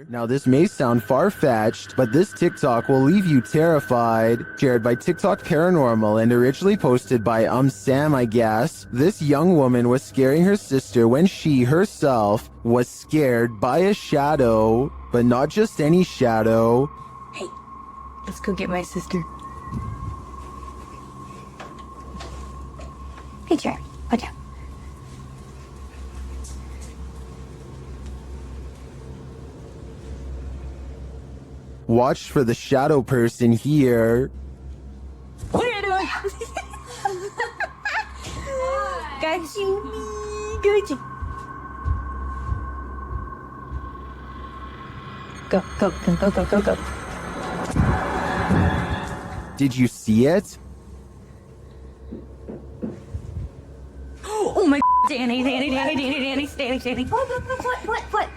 Now this may sound far-fetched, but this TikTok will leave you terrified. Shared by TikTok Paranormal and originally posted by Sam, I guess. This young woman was scaring her sister when she herself was scared by a shadow, but not just any shadow. Hey, let's go get my sister. Hey, Jeremy, watch out. Watch for the shadow person here. What are you doing? Got you. Got you. Go, go, go, go, go, go, go. Did you see it? Oh my Danny. What?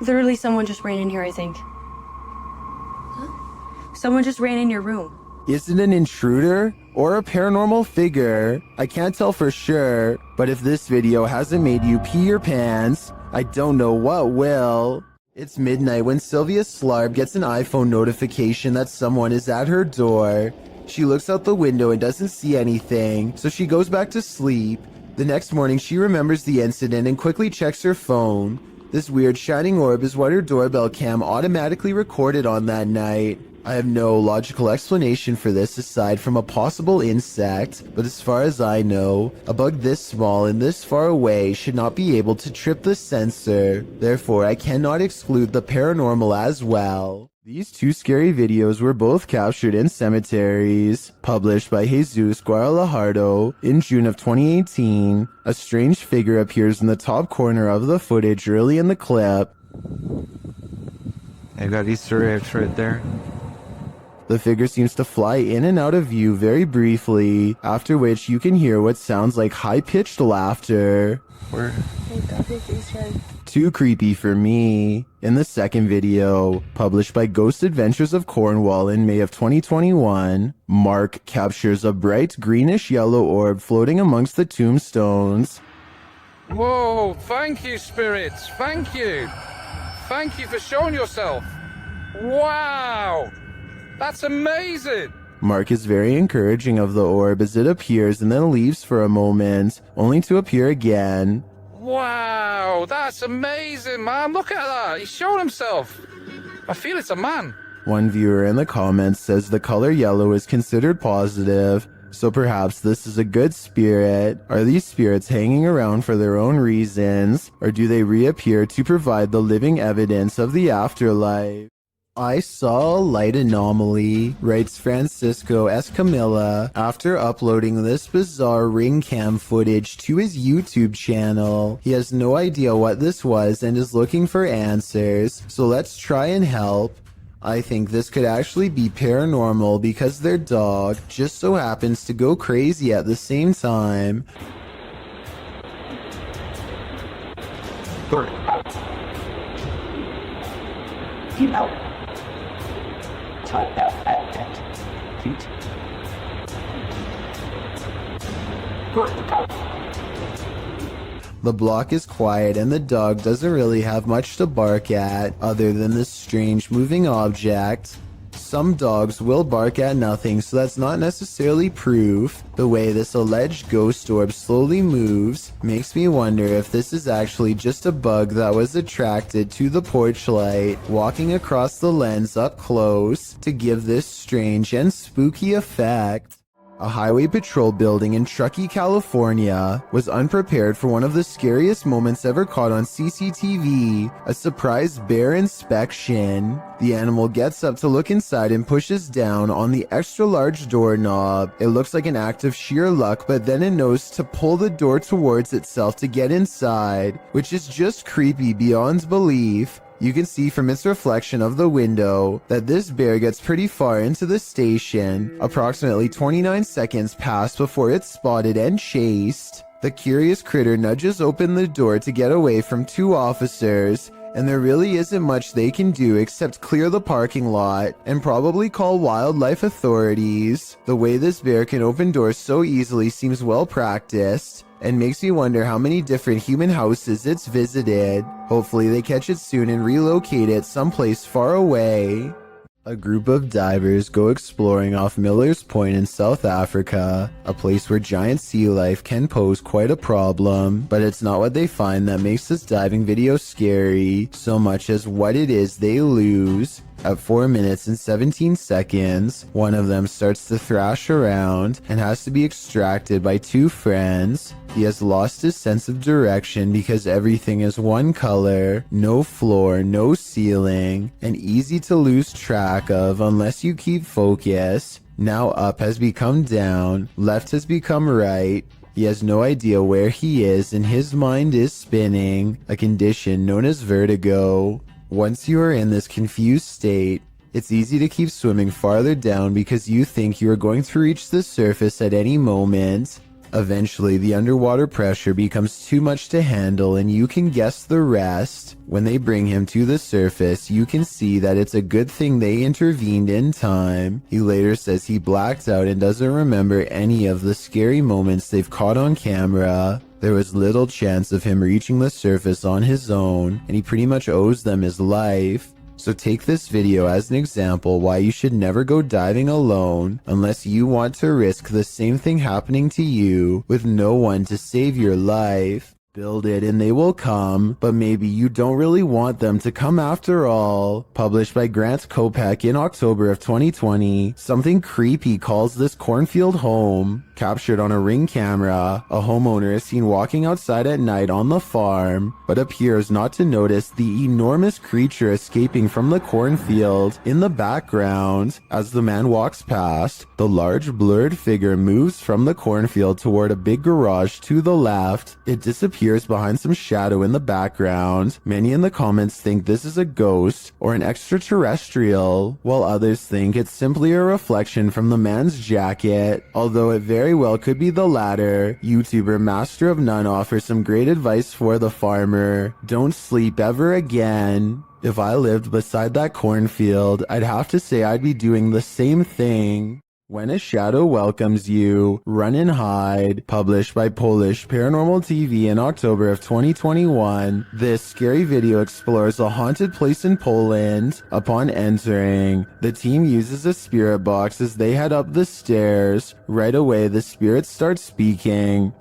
Literally, someone just ran in here, I think. Huh? Someone just ran in your room. Is it an intruder or a paranormal figure? I can't tell for sure, but if this video hasn't made you pee your pants, I don't know what will. It's midnight when Sylvia Slarb gets an iPhone notification that someone is at her door. She looks out the window and doesn't see anything, so she goes back to sleep. The next morning, she remembers the incident and quickly checks her phone. This weird shining orb is what her doorbell cam automatically recorded on that night. I have no logical explanation for this aside from a possible insect, but as far as I know, a bug this small and this far away should not be able to trip the sensor. Therefore, I cannot exclude the paranormal as well. These two scary videos were both captured in cemeteries. Published by Jesus Guadalajardo in June of 2018, a strange figure appears in the top corner of the footage early in the clip. They've got Easter eggs right there. The figure seems to fly in and out of view very briefly, after which you can hear what sounds like high-pitched laughter. Where? Too creepy for me. In the second video, published by Ghost Adventures of Cornwall in May of 2021, Mark captures a bright greenish-yellow orb floating amongst the tombstones. Whoa, thank you, spirits. Thank you. Thank you for showing yourself. Wow, that's amazing. Mark is very encouraging of the orb as it appears and then leaves for a moment, only to appear again. Wow, that's amazing, man. Look at that. He's showing himself. I feel it's a man. One viewer in the comments says the color yellow is considered positive, so perhaps this is a good spirit. Are these spirits hanging around for their own reasons, or do they reappear to provide the living evidence of the afterlife? I saw a light anomaly, writes Francisco Escamilla, after uploading this bizarre ring cam footage to his YouTube channel. He has no idea what this was and is looking for answers, so let's try and help. I think this could actually be paranormal because their dog just so happens to go crazy at the same time. The block is quiet and the dog doesn't really have much to bark at other than this strange moving object. Some dogs will bark at nothing, so that's not necessarily proof. The way this alleged ghost orb slowly moves makes me wonder if this is actually just a bug that was attracted to the porch light, walking across the lens up close to give this strange and spooky effect. A highway patrol building in Truckee, California was unprepared for one of the scariest moments ever caught on CCTV, a surprise bear inspection. The animal gets up to look inside and pushes down on the extra large doorknob. It looks like an act of sheer luck, but then it knows to pull the door towards itself to get inside, which is just creepy beyond belief. You can see from its reflection of the window that this bear gets pretty far into the station. Approximately 29 seconds pass before it's spotted and chased. The curious critter nudges open the door to get away from two officers, and there really isn't much they can do except clear the parking lot and probably call wildlife authorities. The way this bear can open doors so easily seems well practiced. and makes me wonder how many different human houses it's visited. Hopefully they catch it soon and relocate it someplace far away. A group of divers go exploring off Miller's Point in South Africa, a place where giant sea life can pose quite a problem, but it's not what they find that makes this diving video scary, so much as what it is they lose. At 4 minutes and 17 seconds, one of them starts to thrash around and has to be extracted by two friends. He has lost his sense of direction because everything is one color, no floor, no ceiling, and easy to lose track of unless you keep focus. Now up has become down, left has become right. He has no idea where he is and his mind is spinning, a condition known as vertigo. Once you are in this confused state, it's easy to keep swimming farther down because you think you are going to reach the surface at any moment. Eventually, the underwater pressure becomes too much to handle and you can guess the rest. When they bring him to the surface, you can see that it's a good thing they intervened in time. He later says he blacked out and doesn't remember any of the scary moments they've caught on camera. There was little chance of him reaching the surface on his own, and he pretty much owes them his life. So take this video as an example why you should never go diving alone unless you want to risk the same thing happening to you with no one to save your life. Build it and they will come, but maybe you don't really want them to come after all. Published by Grant Kopec in October of 2020, something creepy calls this cornfield home. Captured on a Ring camera, a homeowner is seen walking outside at night on the farm, but appears not to notice the enormous creature escaping from the cornfield in the background. As the man walks past, the large blurred figure moves from the cornfield toward a big garage to the left. It disappears behind some shadow in the background. Many in the comments think this is a ghost or an extraterrestrial, while others think it's simply a reflection from the man's jacket, although it very well could be the latter. YouTuber Master of None offers some great advice for the farmer. Don't sleep ever again. If I lived beside that cornfield, I'd have to say I'd be doing the same thing. When a Shadow Welcomes You, Run and Hide, published by Polish Paranormal TV in October of 2021. This scary video explores a haunted place in Poland. Upon entering, the team uses a spirit box as they head up the stairs. Right away, the spirit starts speaking.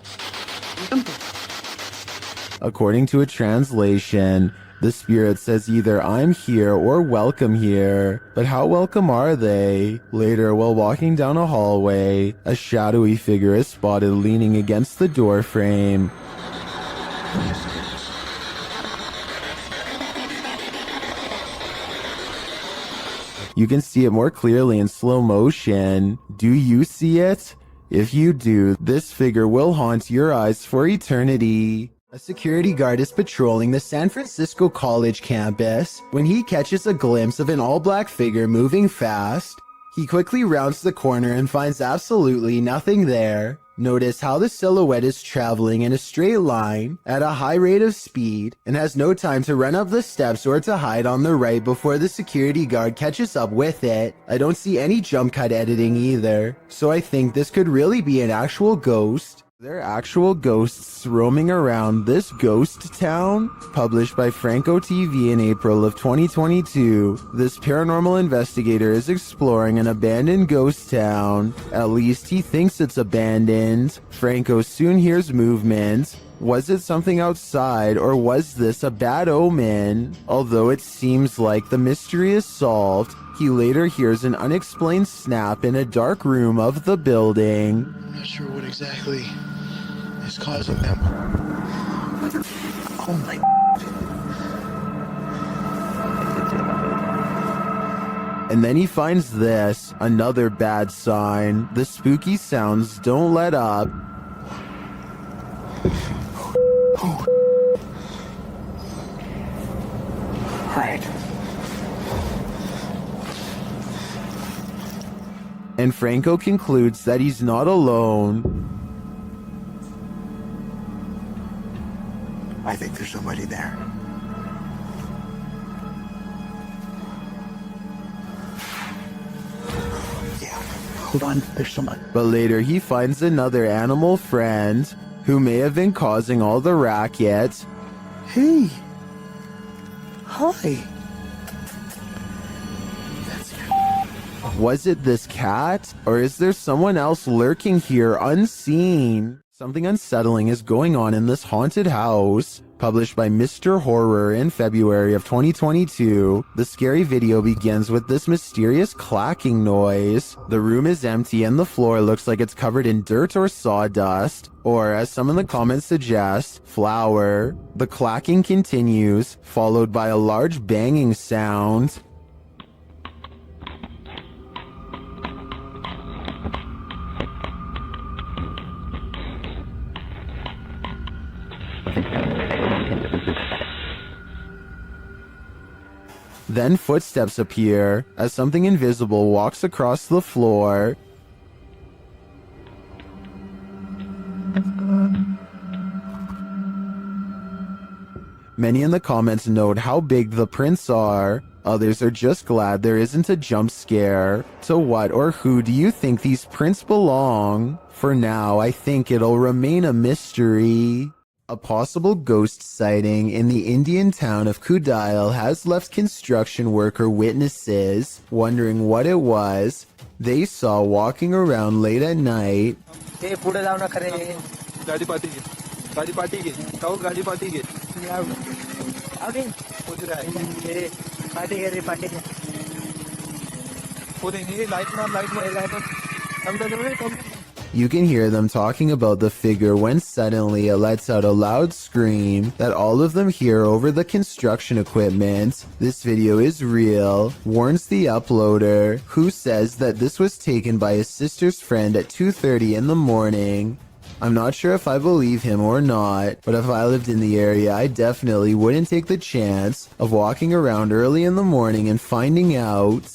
According to a translation, the spirit says either "I'm here" or "welcome here," but how welcome are they? Later, while walking down a hallway, a shadowy figure is spotted leaning against the door frame. You can see it more clearly in slow motion. Do you see it? If you do, this figure will haunt your eyes for eternity. A security guard is patrolling the San Francisco College campus when he catches a glimpse of an all-black figure moving fast. He quickly rounds the corner and finds absolutely nothing there. Notice how the silhouette is traveling in a straight line at a high rate of speed and has no time to run up the steps or to hide on the right before the security guard catches up with it. I don't see any jump cut editing either, so I think this could really be an actual ghost. There are actual ghosts roaming around this ghost town? Published by Franco TV in April of 2022, this paranormal investigator is exploring an abandoned ghost town. At least he thinks it's abandoned. Franco soon hears movement. Was it something outside, or was this a bad omen? Although it seems like the mystery is solved, he later hears an unexplained snap in a dark room of the building. I'm not sure what exactly is causing them. Oh my. And then he finds this, another bad sign. The spooky sounds don't let up. Oh. Alright. And Franco concludes that he's not alone. I think there's somebody there. Yeah. Hold on, there's someone. But later he finds another animal friend who may have been causing all the racket. Hey. Hi. Was it this cat? Or is there someone else lurking here unseen? Something unsettling is going on in this haunted house. Published by Mr. Horror in February of 2022, the scary video begins with this mysterious clacking noise. The room is empty and the floor looks like it's covered in dirt or sawdust, or as some in the comments suggest, flour. The clacking continues, followed by a large banging sound. Then footsteps appear as something invisible walks across the floor. Many in the comments note how big the prints are. Others are just glad there isn't a jump scare. To what or who do you think these prints belong? For now, I think it'll remain a mystery. A possible ghost sighting in the Indian town of Kudail has left construction worker witnesses wondering what it was they saw walking around late at night. You can hear them talking about the figure when suddenly it lets out a loud scream that all of them hear over the construction equipment. This video is real, warns the uploader, who says that this was taken by his sister's friend at 2:30 in the morning. I'm not sure if I believe him or not, but if I lived in the area, I definitely wouldn't take the chance of walking around early in the morning and finding out.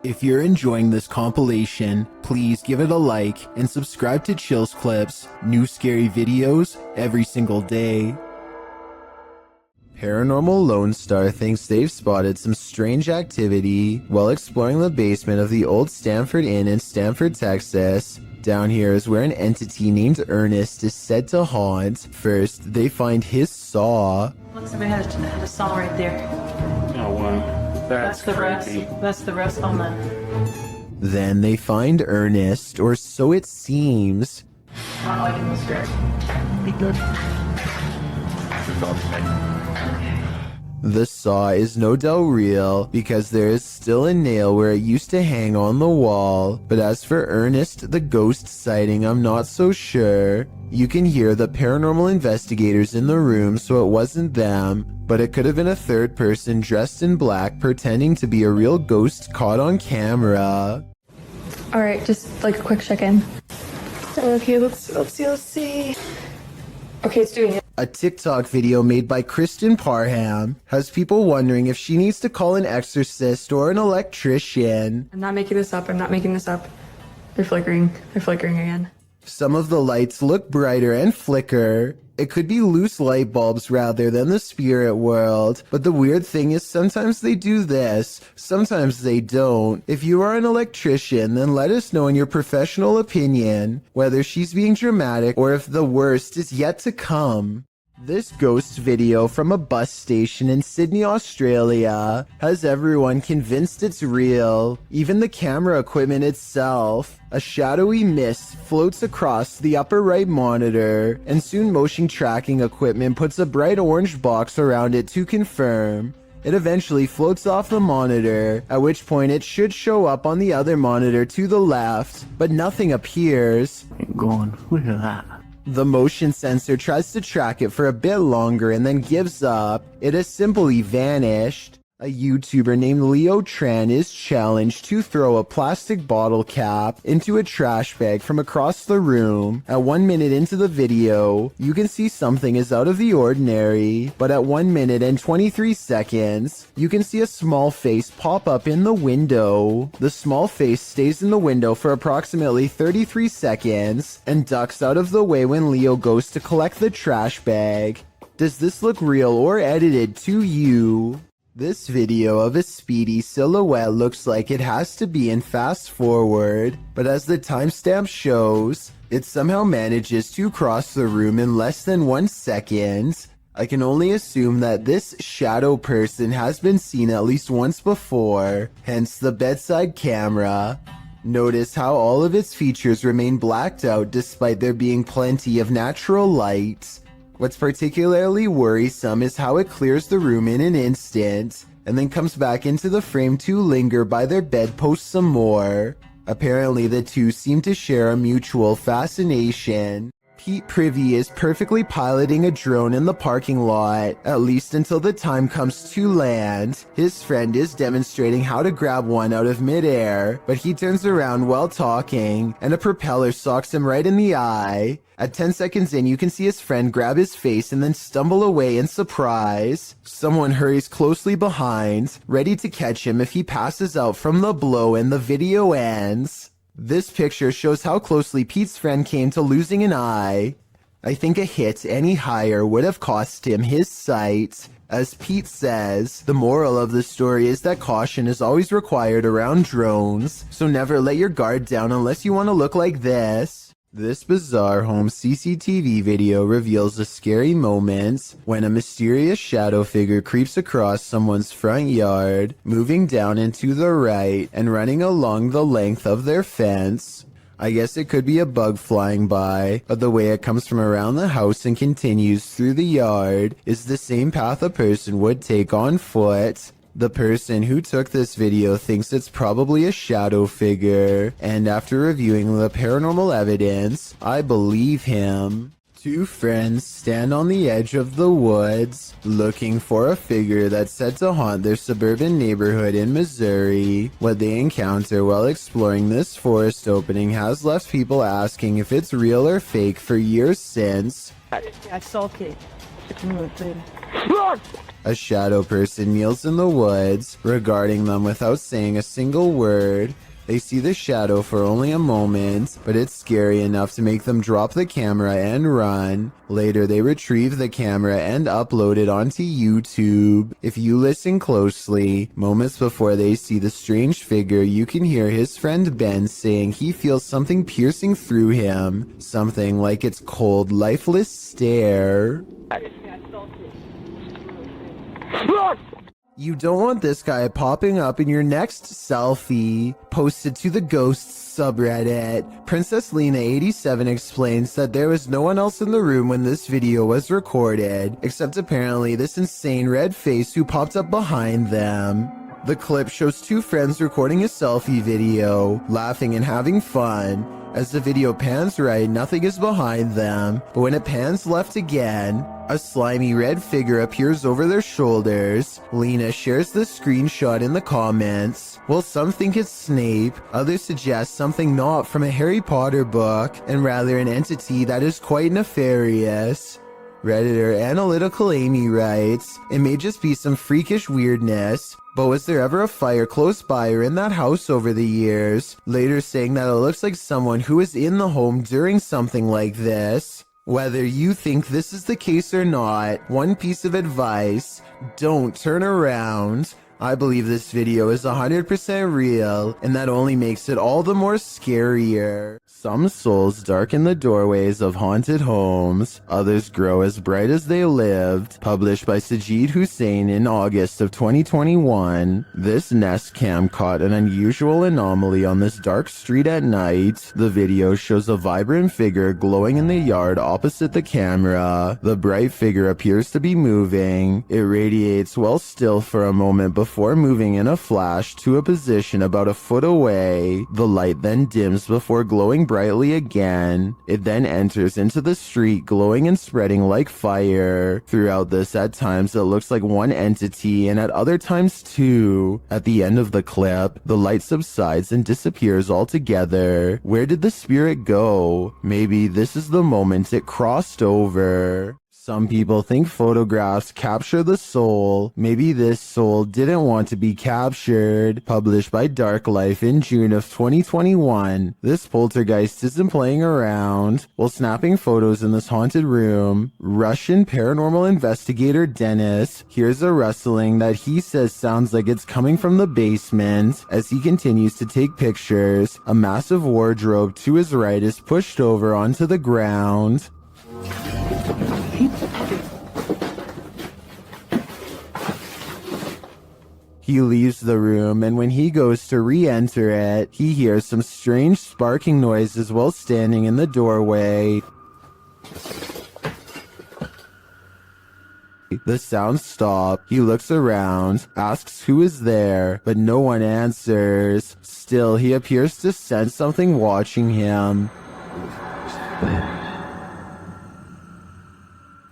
If you're enjoying this compilation, please give it a like and subscribe to Chills Clips, new scary videos every single day. Paranormal Lone Star thinks they've spotted some strange activity while exploring the basement of the old Stanford Inn in Stanford, Texas. Down here is where an entity named Ernest is said to haunt. First, they find his saw. Looks like I had a saw right there. Oh, wow. That's the rest. That's the rest on that. Then they find Ernest, or so it seems. Not liking the script. Be good. The saw is no doubt real because there is still a nail where it used to hang on the wall. But as for Ernest, the ghost sighting, I'm not so sure. You can hear the paranormal investigators in the room, so it wasn't them. But it could have been a third person dressed in black pretending to be a real ghost caught on camera. All right, just like a quick check-in. Okay, let's see. Okay, it's doing it. A TikTok video made by Kristen Parham has people wondering if she needs to call an exorcist or an electrician. I'm not making this up. They're flickering again. Some of the lights look brighter and flicker. It could be loose light bulbs rather than the spirit world. But the weird thing is sometimes they do this, sometimes they don't. If you are an electrician, then let us know in your professional opinion whether she's being dramatic or if the worst is yet to come. This ghost video from a bus station in Sydney, Australia has everyone convinced it's real, even the camera equipment itself. A shadowy mist floats across the upper right monitor, and soon motion tracking equipment puts a bright orange box around it to confirm. It eventually floats off the monitor, at which point it should show up on the other monitor to the left, but nothing appears. Look at that. The motion sensor tries to track it for a bit longer and then gives up. It has simply vanished. A YouTuber named Leo Tran is challenged to throw a plastic bottle cap into a trash bag from across the room. At 1 minute into the video, you can see something is out of the ordinary, but at 1 minute and 23 seconds, you can see a small face pop up in the window. The small face stays in the window for approximately 33 seconds and ducks out of the way when Leo goes to collect the trash bag. Does this look real or edited to you? This video of a speedy silhouette looks like it has to be in fast forward, but as the timestamp shows, It somehow manages to cross the room in less than 1 second. I can only assume that this shadow person has been seen at least once before, hence the bedside camera. Notice how all of its features remain blacked out despite there being plenty of natural light. What's particularly worrisome is how it clears the room in an instant, and then comes back into the frame to linger by their bedpost some more. Apparently the two seem to share a mutual fascination. Pete Privy is perfectly piloting a drone in the parking lot, at least until the time comes to land. His friend is demonstrating how to grab one out of midair, but he turns around while talking, and a propeller socks him right in the eye. At 10 seconds in, you can see his friend grab his face and then stumble away in surprise. Someone hurries closely behind, ready to catch him if he passes out from the blow, and the video ends. This picture shows how closely Pete's friend came to losing an eye. I think a hit any higher would have cost him his sight. As Pete says, the moral of the story is that caution is always required around drones, so never let your guard down unless you want to look like this. This bizarre home CCTV video reveals a scary moment when a mysterious shadow figure creeps across someone's front yard, moving down and to the right and running along the length of their fence. I guess it could be a bug flying by, but the way it comes from around the house and continues through the yard is the same path a person would take on foot. The person who took this video thinks it's probably a shadow figure, and after reviewing the paranormal evidence, I believe him. Two friends stand on the edge of the woods, looking for a figure that's said to haunt their suburban neighborhood in Missouri. What they encounter while exploring this forest opening has left people asking if it's real or fake for years since. I saw it. A shadow person kneels in the woods, regarding them without saying a single word. They see the shadow for only a moment, but it's scary enough to make them drop the camera and run. Later, they retrieve the camera and upload it onto YouTube. If you listen closely, moments before they see the strange figure, you can hear his friend Ben saying he feels something piercing through him. Something like its cold, lifeless stare. You don't want this guy popping up in your next selfie. Posted to the Ghosts subreddit, Princess Lena 87 explains that there was no one else in the room when this video was recorded, except apparently this insane red face who popped up behind them. The clip shows two friends recording a selfie video, laughing and having fun. As the video pans right, nothing is behind them, but when it pans left again, a slimy red figure appears over their shoulders. Lena shares the screenshot in the comments. While some think it's Snape, others suggest something not from a Harry Potter book, and rather an entity that is quite nefarious. Redditor Analytical Amy writes, "It may just be some freakish weirdness, but was there ever a fire close by or in that house over the years?" Later saying that it looks like someone who was in the home during something like this. Whether you think this is the case or not, one piece of advice: don't turn around. I believe this video is 100% real, and that only makes it all the more scarier. Some souls darken the doorways of haunted homes, others grow as bright as they lived. Published by Sajid Hussein in August of 2021, this Nest Cam caught an unusual anomaly on this dark street at night. The video shows a vibrant figure glowing in the yard opposite the camera. The bright figure appears to be moving. It radiates while still for a moment before moving in a flash to a position about a foot away. The light then dims before glowing brightly again. It then enters into the street, glowing and spreading like fire. Throughout this, at times it looks like one entity, and at other times two. At the end of the clip, the light subsides and disappears altogether. Where did the spirit go? Maybe this is the moment it crossed over. Some people think photographs capture the soul. Maybe this soul didn't want to be captured. Published by Dark Life in June of 2021. This poltergeist isn't playing around. While snapping photos in this haunted room, Russian paranormal investigator Dennis hears a rustling that he says sounds like it's coming from the basement. As he continues to take pictures, a massive wardrobe to his right is pushed over onto the ground. He leaves the room, and when he goes to re-enter it, he hears some strange sparking noises while standing in the doorway. The sounds stop. He looks around, asks who is there, but no one answers. Still, he appears to sense something watching him.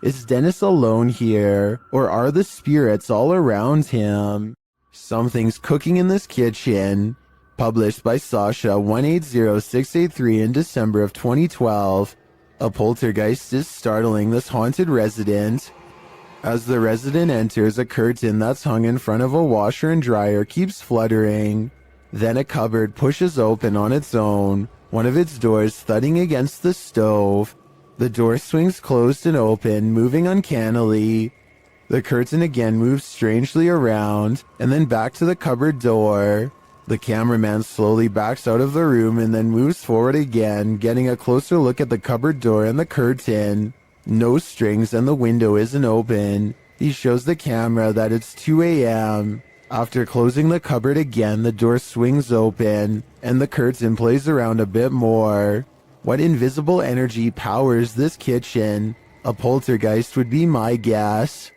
Is Dennis alone here, or are the spirits all around him? Something's cooking in this kitchen. Published by Sasha 180683 in December of 2012. A poltergeist is startling this haunted resident. As the resident enters, a curtain that's hung in front of a washer and dryer keeps fluttering. Then a cupboard pushes open on its own, one of its doors thudding against the stove. The door swings closed and open, moving uncannily. The curtain again moves strangely around, and then back to the cupboard door. The cameraman slowly backs out of the room and then moves forward again, getting a closer look at the cupboard door and the curtain. No strings and the window isn't open. He shows the camera that it's 2 a.m. After closing the cupboard again, the door swings open, and the curtain plays around a bit more. What invisible energy powers this kitchen? A poltergeist would be my guess.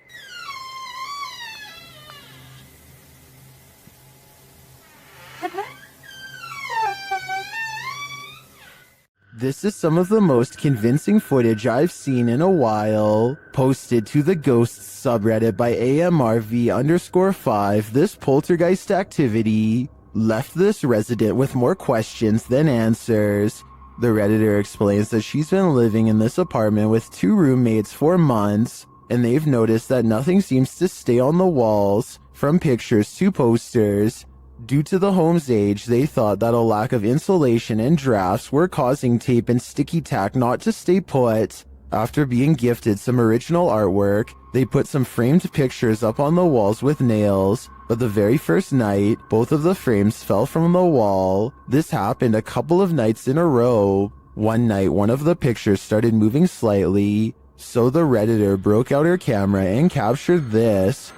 This is some of the most convincing footage I've seen in a while. Posted to the Ghosts subreddit by AMRV_5, this poltergeist activity left this resident with more questions than answers. The Redditor explains that she's been living in this apartment with 2 roommates for months, and they've noticed that nothing seems to stay on the walls, from pictures to posters. Due to the home's age, they thought that a lack of insulation and drafts were causing tape and sticky tack not to stay put. After being gifted some original artwork, they put some framed pictures up on the walls with nails, but the very first night, both of the frames fell from the wall. This happened a couple of nights in a row. One night, one of the pictures started moving slightly, so the Redditor broke out her camera and captured this.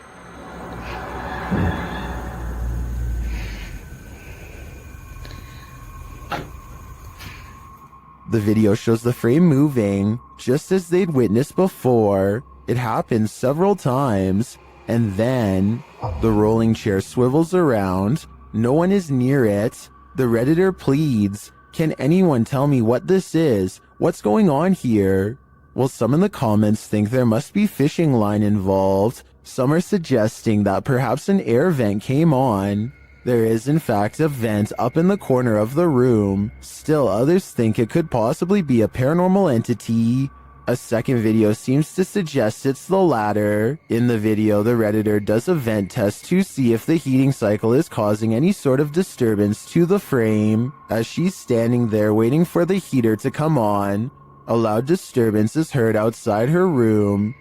The video shows the frame moving, just as they'd witnessed before. It happens several times, and then the rolling chair swivels around. No one is near it. The Redditor pleads, "Can anyone tell me what this is? What's going on here?" Well, some in the comments think there must be fishing line involved. Some are suggesting that perhaps an air vent came on. There is in fact a vent up in the corner of the room. Still, others think it could possibly be a paranormal entity. A second video seems to suggest it's the latter. In the video, the Redditor does a vent test to see if the heating cycle is causing any sort of disturbance to the frame. As she's standing there waiting for the heater to come on, a loud disturbance is heard outside her room.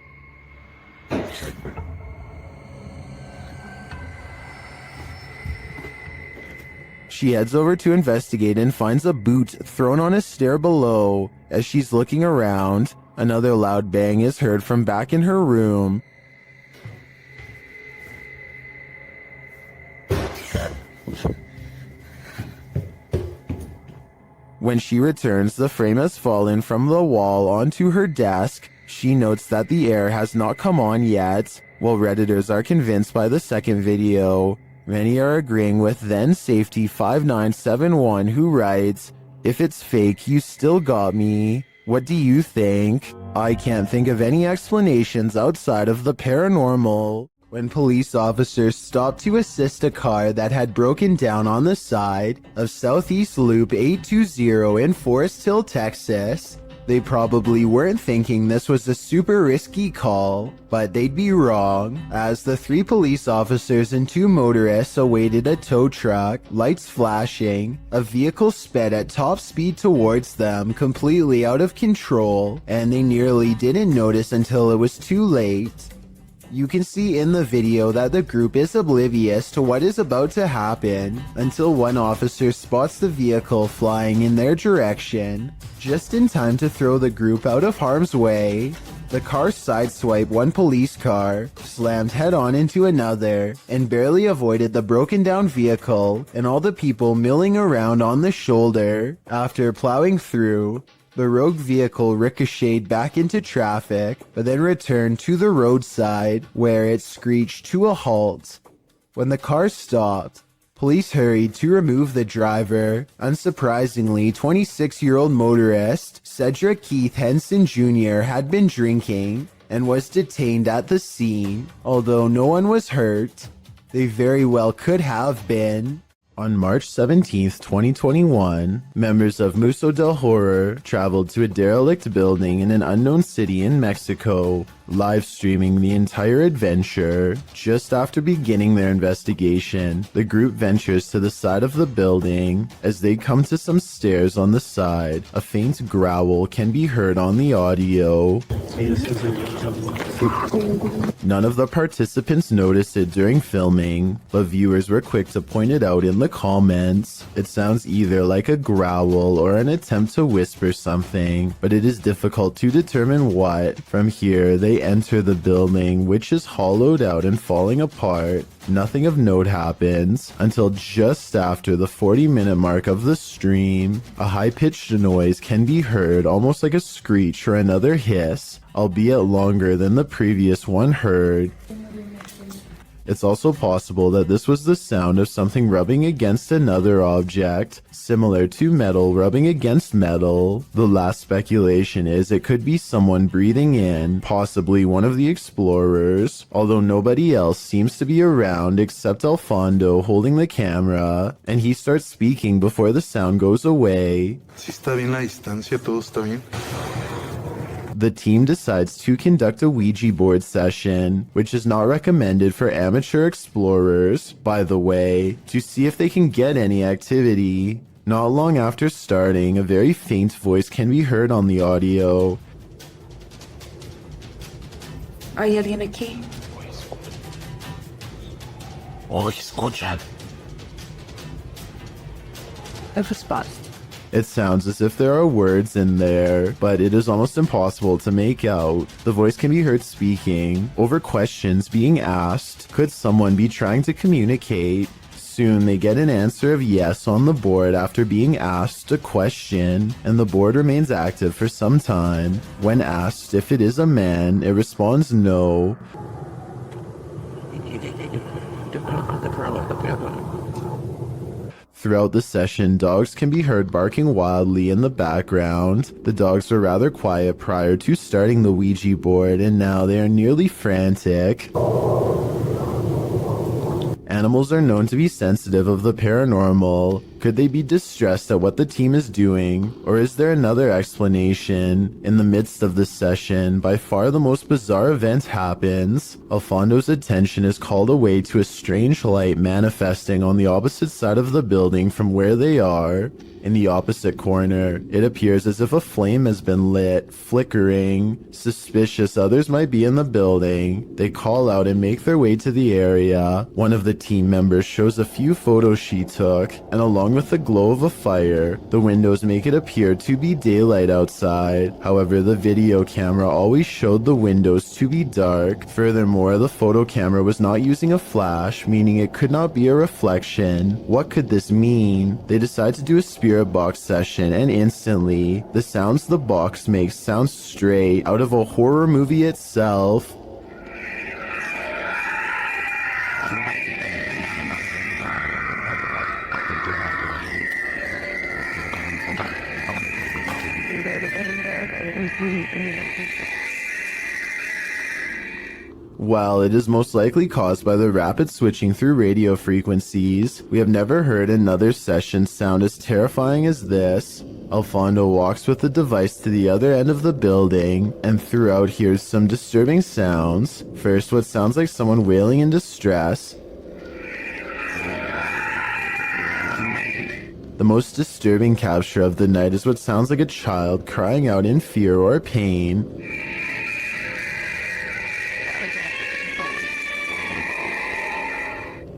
She heads over to investigate and finds a boot thrown on a stair below. As she's looking around, another loud bang is heard from back in her room. When she returns, the frame has fallen from the wall onto her desk. She notes that the air has not come on yet, while Redditors are convinced by the second video. Many are agreeing with then Safety 5971, who writes, "If it's fake, you still got me. What do you think? I can't think of any explanations outside of the paranormal." When police officers stopped to assist a car that had broken down on the side of Southeast Loop 820 in Forest Hill, Texas, They probably weren't thinking this was a super risky call, but they'd be wrong, as the 3 police officers and 2 motorists awaited a tow truck, lights flashing, a vehicle sped at top speed towards them, completely out of control, and they nearly didn't notice until it was too late. You can see in the video that the group is oblivious to what is about to happen until one officer spots the vehicle flying in their direction, just in time to throw the group out of harm's way. The car sideswiped one police car, slammed head-on into another, and barely avoided the broken down vehicle and all the people milling around on the shoulder. After plowing through, the rogue vehicle ricocheted back into traffic, but then returned to the roadside, where it screeched to a halt. When the car stopped, police hurried to remove the driver. Unsurprisingly, 26-year-old motorist Cedric Keith Henson Jr. had been drinking and was detained at the scene. Although no one was hurt, they very well could have been. On March 17, 2021, members of Museo del Horror traveled to a derelict building in an unknown city in Mexico, live streaming the entire adventure. Just after beginning their investigation, the group ventures to the side of the building. As they come to some stairs on the side, a faint growl can be heard on the audio. None of the participants noticed it during filming, but viewers were quick to point it out in the comments. It sounds either like a growl or an attempt to whisper something, but it is difficult to determine what. From here, they enter the building, which is hollowed out and falling apart. Nothing of note happens until just after the 40-minute mark of the stream. A high-pitched noise can be heard, almost like a screech or another hiss, albeit longer than the previous one heard. It's also possible that this was the sound of something rubbing against another object, similar to metal rubbing against metal. The last speculation is it could be someone breathing in, possibly one of the explorers, although nobody else seems to be around except Alfondo holding the camera, and he starts speaking before the sound goes away. Si está bien la distancia, todo está bien. The team decides to conduct a Ouija board session, which is not recommended for amateur explorers, by the way, to see if they can get any activity. Not long after starting, a very faint voice can be heard on the audio. ¿Hay alguien aquí? O escuchan. Have a spot. It sounds as if there are words in there, but it is almost impossible to make out. The voice can be heard speaking over questions being asked. Could someone be trying to communicate? Soon they get an answer of yes on the board after being asked a question, and the board remains active for some time. When asked if it is a man, it responds no. Throughout the session, dogs can be heard barking wildly in the background. The dogs were rather quiet prior to starting the Ouija board, and now they are nearly frantic. Animals are known to be sensitive of the paranormal. Could they be distressed at what the team is doing? Or is there another explanation? In the midst of this session, by far the most bizarre event happens. Alfondo's attention is called away to a strange light manifesting on the opposite side of the building from where they are. In the opposite corner, it appears as if a flame has been lit, flickering. Suspicious others might be in the building. They call out and make their way to the area. One of the team members shows a few photos she took, and along with the glow of a fire, the windows make it appear to be daylight outside. However, the video camera always showed the windows to be dark. Furthermore, the photo camera was not using a flash, meaning it could not be a reflection. What could this mean? They decide to do a spirit box session, and instantly, the sounds the box makes sound straight out of a horror movie itself. While it is most likely caused by the rapid switching through radio frequencies, we have never heard another session sound as terrifying as this. Alfonso walks with the device to the other end of the building, and throughout hears some disturbing sounds. First, what sounds like someone wailing in distress. The most disturbing capture of the night is what sounds like a child crying out in fear or pain.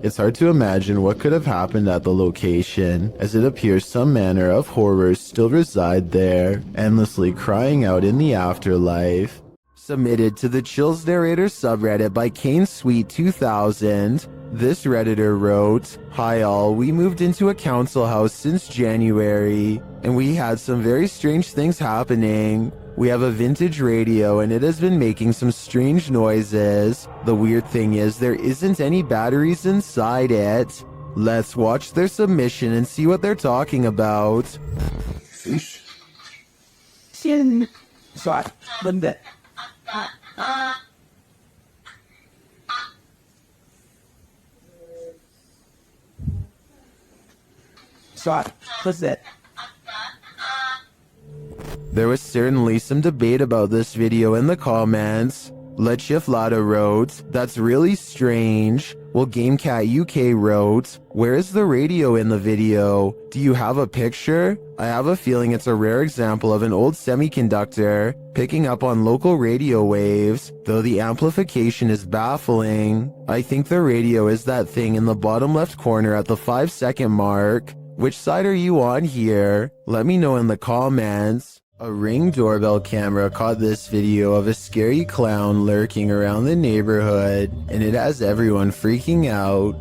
It's hard to imagine what could have happened at the location, as it appears some manner of horrors still reside there, endlessly crying out in the afterlife. Submitted to the Chills Narrator subreddit by Kane Sweet 2000. This Redditor wrote, "Hi all, we moved into a council house since January, and we had some very strange things happening. We have a vintage radio and it has been making some strange noises. The weird thing is there isn't any batteries inside it. Let's watch their submission and see what they're talking about." Fish? Swat. Bunda. Swat. What's that? There was certainly some debate about this video in the comments. Lechiflada wrote, "That's really strange." Well, GameCat UK wrote, "Where is the radio in the video? Do you have a picture? I have a feeling it's a rare example of an old semiconductor picking up on local radio waves, though the amplification is baffling. I think the radio is that thing in the bottom left corner at the 5-second mark. Which side are you on here? Let me know in the comments." A Ring doorbell camera caught this video of a scary clown lurking around the neighborhood, and it has everyone freaking out.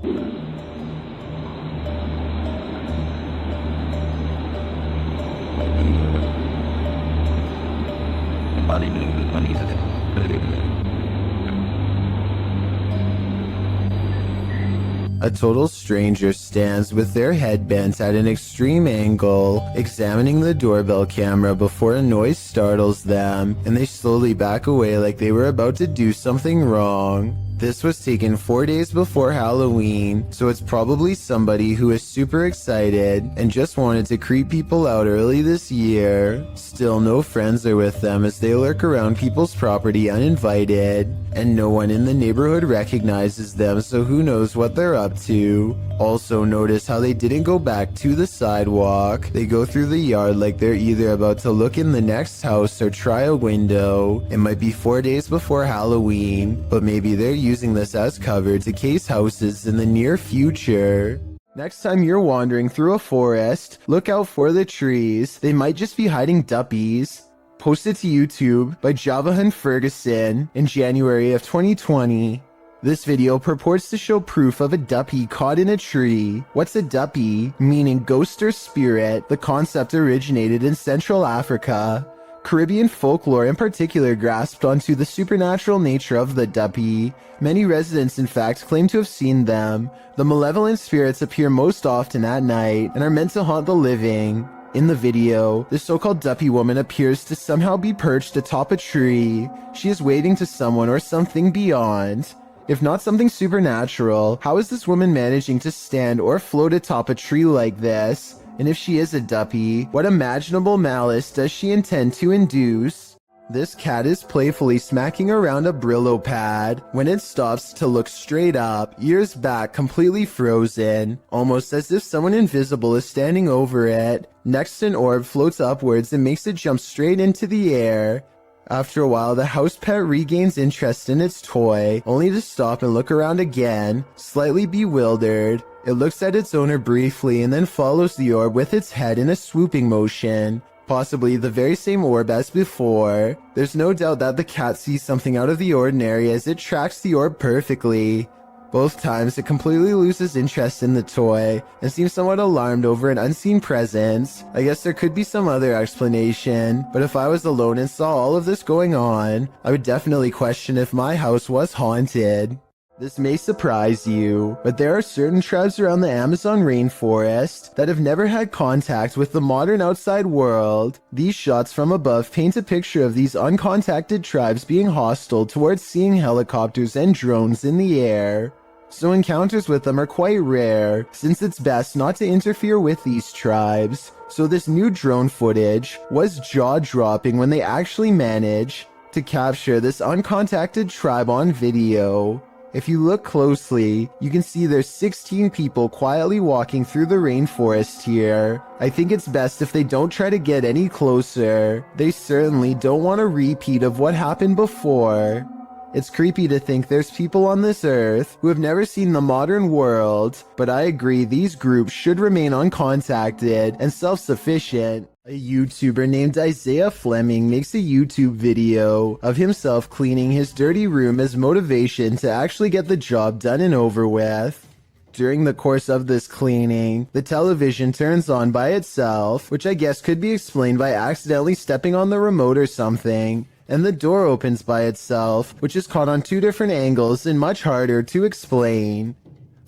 A total stranger stands with their head bent at an extreme angle, examining the doorbell camera before a noise startles them, and they slowly back away like they were about to do something wrong. This was taken 4 days before Halloween, so it's probably somebody who is super excited and just wanted to creep people out early this year. Still, no friends are with them as they lurk around people's property uninvited, and no one in the neighborhood recognizes them, so who knows what they're up to. Also, notice how they didn't go back to the sidewalk. They go through the yard like they're either about to look in the next house or try a window. It might be 4 days before Halloween, but maybe they're using this as cover to case houses in the near future. Next time you're wandering through a forest, look out for the trees. They might just be hiding duppies. Posted to YouTube by Javahan Ferguson in January of 2020. This video purports to show proof of a duppy caught in a tree. What's a duppy? Meaning ghost or spirit. The concept originated in Central Africa. Caribbean folklore in particular grasped onto the supernatural nature of the duppy. Many residents in fact claim to have seen them. The malevolent spirits appear most often at night and are meant to haunt the living. In the video, the so-called duppy woman appears to somehow be perched atop a tree. She is waving to someone or something beyond. If not something supernatural, how is this woman managing to stand or float atop a tree like this? And if she is a duppy, what imaginable malice does she intend to induce? This cat is playfully smacking around a Brillo pad when it stops to look straight up, ears back completely frozen, almost as if someone invisible is standing over it. Next, an orb floats upwards and makes it jump straight into the air. After a while, the house pet regains interest in its toy, only to stop and look around again, slightly bewildered. It looks at its owner briefly and then follows the orb with its head in a swooping motion. Possibly the very same orb as before. There's no doubt that the cat sees something out of the ordinary as it tracks the orb perfectly. Both times it completely loses interest in the toy and seems somewhat alarmed over an unseen presence. I guess there could be some other explanation, but if I was alone and saw all of this going on, I would definitely question if my house was haunted. This may surprise you, but there are certain tribes around the Amazon rainforest that have never had contact with the modern outside world. These shots from above paint a picture of these uncontacted tribes being hostile towards seeing helicopters and drones in the air. so encounters with them are quite rare, since it's best not to interfere with these tribes. So this new drone footage was jaw-dropping when they actually managed to capture this uncontacted tribe on video. If you look closely, you can see there's 16 people quietly walking through the rainforest here. I think it's best if they don't try to get any closer. They certainly don't want a repeat of what happened before. It's creepy to think there's people on this earth who have never seen the modern world, but I agree these groups should remain uncontacted and self-sufficient. A YouTuber named Isaiah Fleming makes a YouTube video of himself cleaning his dirty room as motivation to actually get the job done and over with. During the course of this cleaning, the television turns on by itself, which I guess could be explained by accidentally stepping on the remote or something, and the door opens by itself, which is caught on 2 different angles and much harder to explain.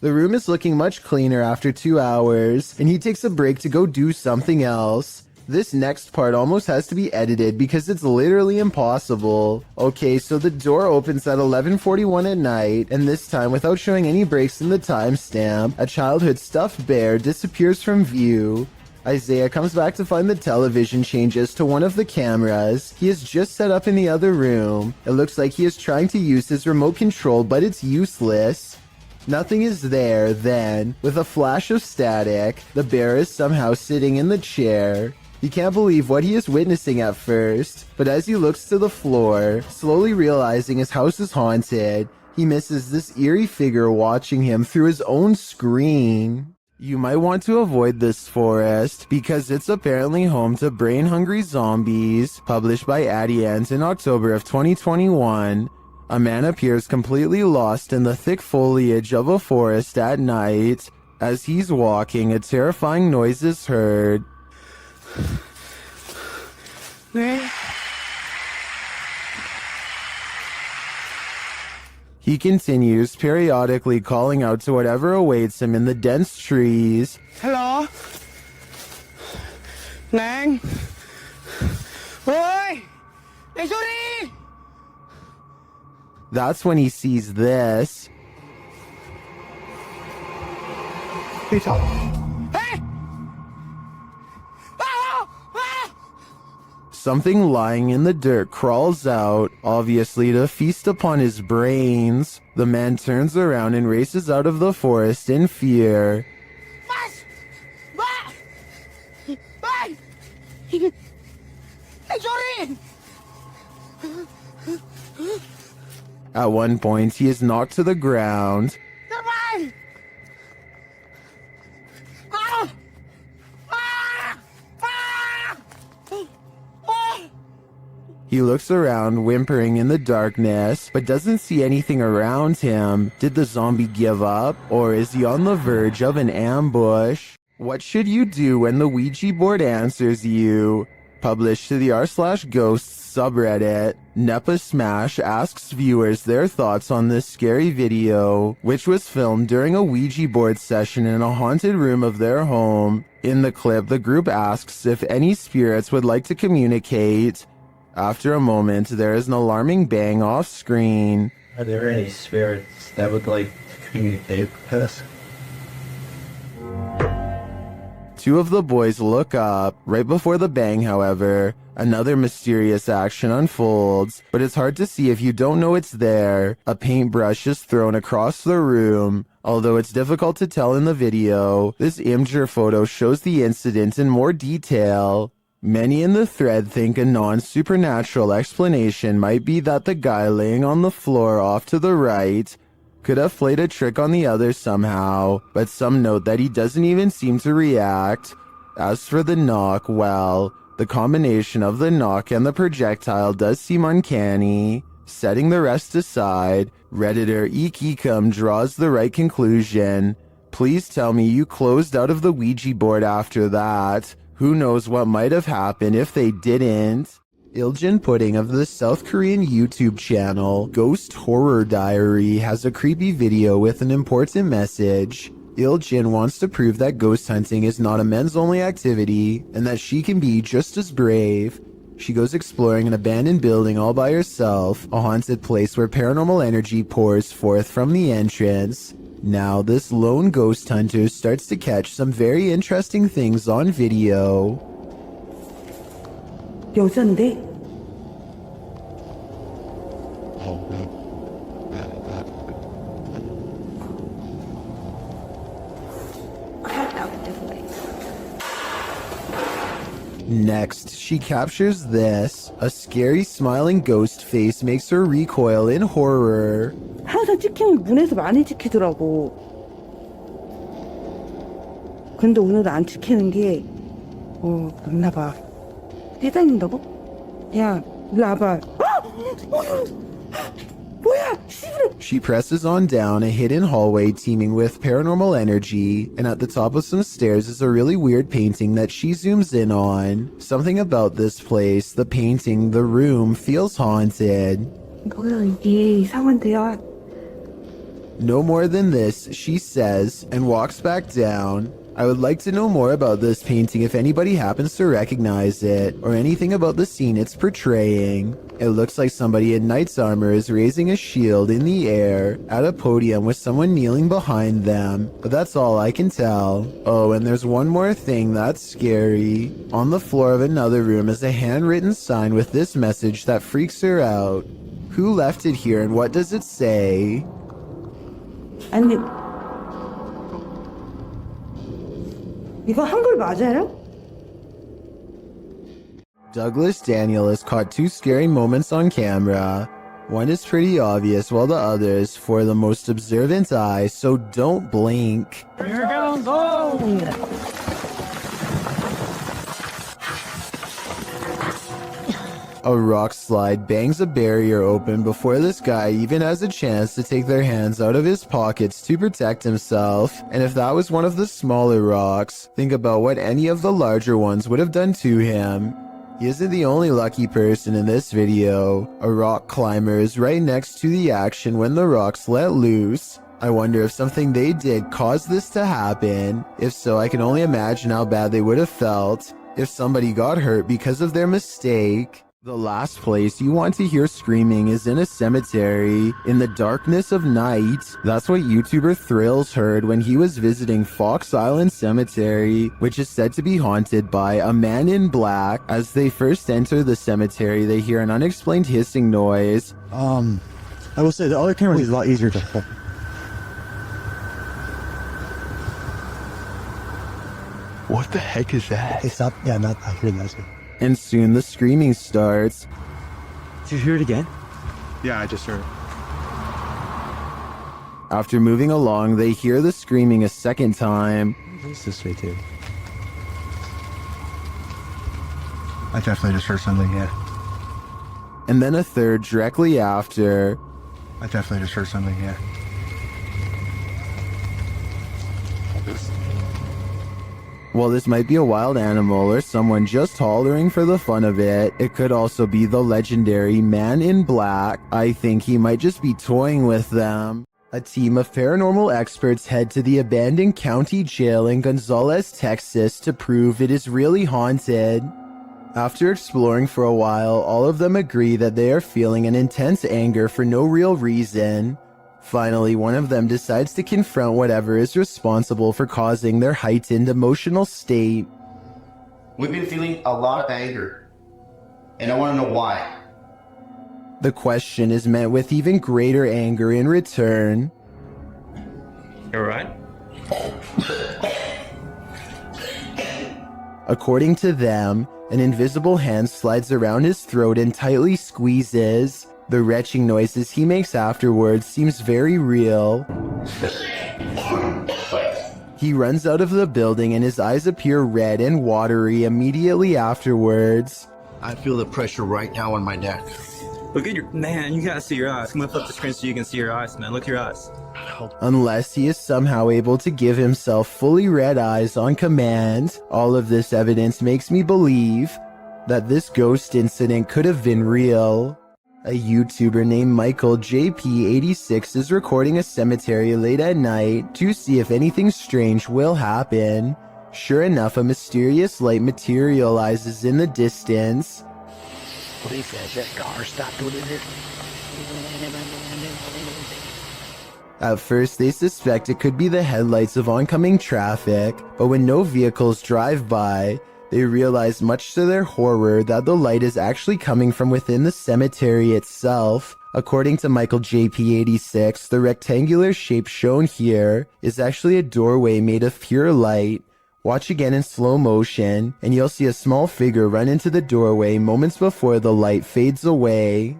The room is looking much cleaner after 2 hours, and he takes a break to go do something else. This next part almost has to be edited because it's literally impossible. Okay, so the door opens at 11:41 at night, and this time, without showing any breaks in the timestamp, a childhood stuffed bear disappears from view. Isaiah comes back to find the television changes to one of the cameras he has just set up in the other room. It looks like he is trying to use his remote control, but it's useless. Nothing is there. Then, with a flash of static, the bear is somehow sitting in the chair. He can't believe what he is witnessing at first, but as he looks to the floor, slowly realizing his house is haunted, he misses this eerie figure watching him through his own screen. You might want to avoid this forest because it's apparently home to Brain Hungry Zombies, published by Addy Ant in October of 2021. A man appears completely lost in the thick foliage of a forest at night. As he's walking, a terrifying noise is heard. He continues, periodically calling out to whatever awaits him in the dense trees. Hello? Nang? Oi! Sorry! That's when he sees this. Peter. Something lying in the dirt crawls out, obviously to feast upon his brains. The man turns around and races out of the forest in fear. At one point, he is knocked to the ground. He looks around, whimpering in the darkness, but doesn't see anything around him. Did the zombie give up, or is he on the verge of an ambush? What should you do when the Ouija board answers you? Published to the r/ghosts subreddit, Nepa Smash asks viewers their thoughts on this scary video, which was filmed during a Ouija board session in a haunted room of their home. In the clip, the group asks if any spirits would like to communicate. After a moment, there is an alarming bang off screen. Are there any spirits that would like to communicate with us? 2 of the boys look up. Right before the bang, however, another mysterious action unfolds, but it's hard to see if you don't know it's there. A paintbrush is thrown across the room. Although it's difficult to tell in the video, this Imgur photo shows the incident in more detail. Many in the thread think a non-supernatural explanation might be that the guy laying on the floor off to the right could have played a trick on the others somehow, but some note that he doesn't even seem to react. As for the knock, well, the combination of the knock and the projectile does seem uncanny. Setting the rest aside, Redditor Eekecum draws the right conclusion. Please tell me you closed out of the Ouija board after that. Who knows what might have happened if they didn't? Iljin Pudding of the South Korean YouTube channel Ghost Horror Diary has a creepy video with an important message. Iljin wants to prove that ghost hunting is not a men's only activity and that she can be just as brave. She goes exploring an abandoned building all by herself, a haunted place where paranormal energy pours forth from the entrance. Now, this lone ghost hunter starts to catch some very interesting things on video. 여잔데? Next, she captures this. A scary smiling ghost face makes her recoil in horror. 항상 찍히는 문에서 많이 찍히더라고. 근데 오늘은 안 찍히는 게, 맞나 봐. 뛰다닌다고? 야, 일로 와봐. 뭐야, 씨발. She presses on down a hidden hallway teeming with paranormal energy, and at the top of some stairs is a really weird painting that she zooms in on. Something about this place, the painting, the room, feels haunted. 뭐야, 이게 이상한데요. No more than this, she says, and walks back down. I would like to know more about this painting if anybody happens to recognize it, or anything about the scene it's portraying. It looks like somebody in knight's armor is raising a shield in the air at a podium with someone kneeling behind them, but that's all I can tell. Oh, and there's one more thing that's scary. On the floor of another room is a handwritten sign with this message that freaks her out. Who left it here and what does it say? 아니, 이거 한글 맞아요? Douglas Daniel has caught two scary moments on camera. One is pretty obvious while the other is for the most observant eye, so don't blink. Here goes home. A rock slide bangs a barrier open before this guy even has a chance to take their hands out of his pockets to protect himself. And if that was one of the smaller rocks, think about what any of the larger ones would have done to him. He isn't the only lucky person in this video. A rock climber is right next to the action when the rocks let loose. I wonder if something they did caused this to happen. If so, I can only imagine how bad they would have felt if somebody got hurt because of their mistake. The last place you want to hear screaming is in a cemetery, in the darkness of night. That's what YouTuber Thrills heard when he was visiting Fox Island Cemetery, which is said to be haunted by a man in black. As they first enter the cemetery, they hear an unexplained hissing noise. I will say the other camera is a lot easier to hold. What the heck is that? Hey, stop. Yeah, not I hear that too. And soon the screaming starts. Did you hear it again? Yeah, I just heard it. After moving along, they hear the screaming a second time. It's this way too. I definitely just heard something, yeah. And then a third directly after. I definitely just heard something, yeah. While this might be a wild animal or someone just hollering for the fun of it, it could also be the legendary Man in Black. I think he might just be toying with them. A team of paranormal experts head to the abandoned county jail in Gonzales, Texas to prove it is really haunted. After exploring for a while, all of them agree that they are feeling an intense anger for no real reason. Finally, one of them decides to confront whatever is responsible for causing their heightened emotional state. We've been feeling a lot of anger, and I want to know why. The question is met with even greater anger in return. You're right. According to them, an invisible hand slides around his throat and tightly squeezes. The retching noises he makes afterwards seems very real. He runs out of the building and his eyes appear red and watery immediately afterwards. I feel the pressure right now on my neck. Look at your man. You gotta see your eyes. Come lift up the screen so you can see your eyes, man. Look at your eyes. Unless he is somehow able to give himself fully red eyes on command, all of this evidence makes me believe that this ghost incident could have been real. A YouTuber named Michael JP86 is recording a cemetery late at night to see if anything strange will happen. Sure enough, a mysterious light materializes in the distance. At first, they suspect it could be the headlights of oncoming traffic, but when no vehicles drive by, they realize much to their horror that the light is actually coming from within the cemetery itself. According to Michael JP86, the rectangular shape shown here is actually a doorway made of pure light. Watch again in slow motion, and you'll see a small figure run into the doorway moments before the light fades away.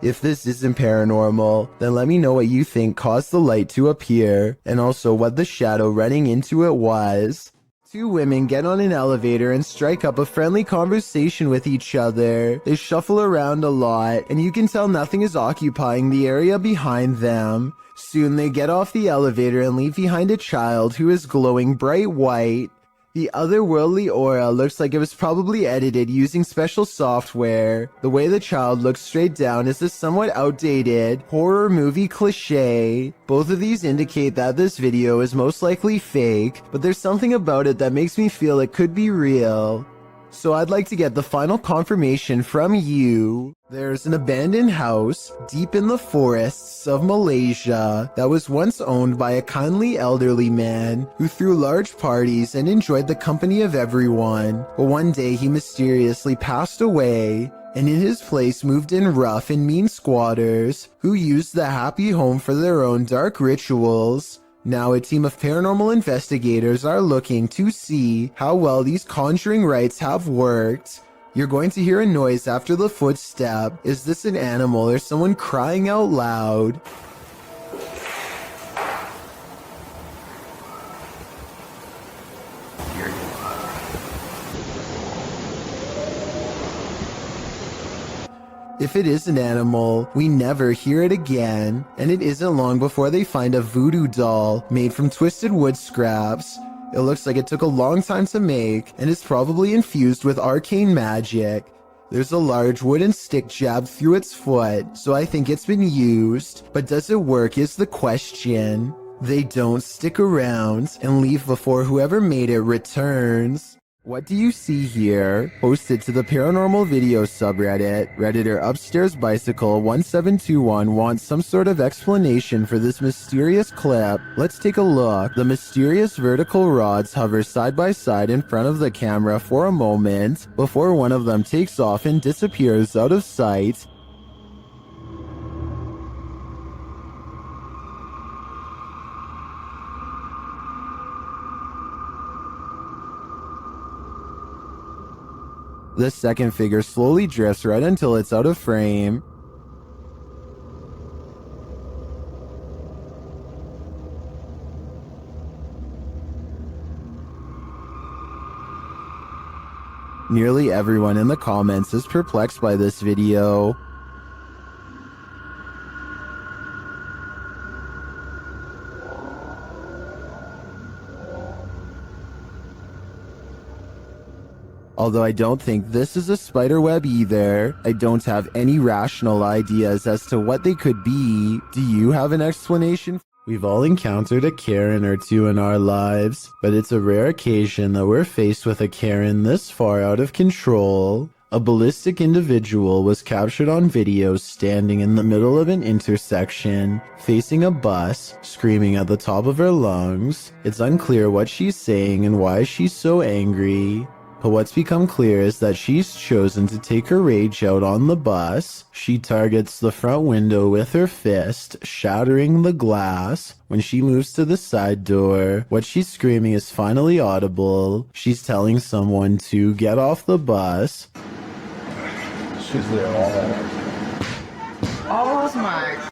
If this isn't paranormal, then let me know what you think caused the light to appear, and also what the shadow running into it was. Two women get on an elevator and strike up a friendly conversation with each other. They shuffle around a lot, and you can tell nothing is occupying the area behind them. Soon they get off the elevator and leave behind a child who is glowing bright white. The otherworldly aura looks like it was probably edited using special software. The way the child looks straight down is a somewhat outdated horror movie cliche. Both of these indicate that this video is most likely fake, but there's something about it that makes me feel it could be real. So I'd like to get the final confirmation from you. There's an abandoned house deep in the forests of Malaysia that was once owned by a kindly elderly man who threw large parties and enjoyed the company of everyone. But one day he mysteriously passed away, and in his place moved in rough and mean squatters who used the happy home for their own dark rituals. Now a team of paranormal investigators are looking to see how well these conjuring rites have worked. You're going to hear a noise after the footstep. Is this an animal or someone crying out loud? If it is an animal, we never hear it again, and it isn't long before they find a voodoo doll made from twisted wood scraps. It looks like it took a long time to make, and is probably infused with arcane magic. There's a large wooden stick jabbed through its foot, so I think it's been used, but does it work is the question. They don't stick around and leave before whoever made it returns. What do you see here? Posted to the paranormal video subreddit, Redditor Upstairs Bicycle 1721 wants some sort of explanation for this mysterious clip. Let's take a look. The mysterious vertical rods hover side by side in front of the camera for a moment before one of them takes off and disappears out of sight. The second figure slowly drifts right until it's out of frame. Nearly everyone in the comments is perplexed by this video. Although I don't think this is a spider web either. I don't have any rational ideas as to what they could be. Do you have an explanation? We've all encountered a Karen or two in our lives, but it's a rare occasion that we're faced with a Karen this far out of control. A ballistic individual was captured on video standing in the middle of an intersection, facing a bus, screaming at the top of her lungs. It's unclear what she's saying and why she's so angry. But what's become clear is that she's chosen to take her rage out on the bus. She targets the front window with her fist, shattering the glass. When she moves to the side door, what she's screaming is finally audible. She's telling someone to get off the bus. She's there all Oh my.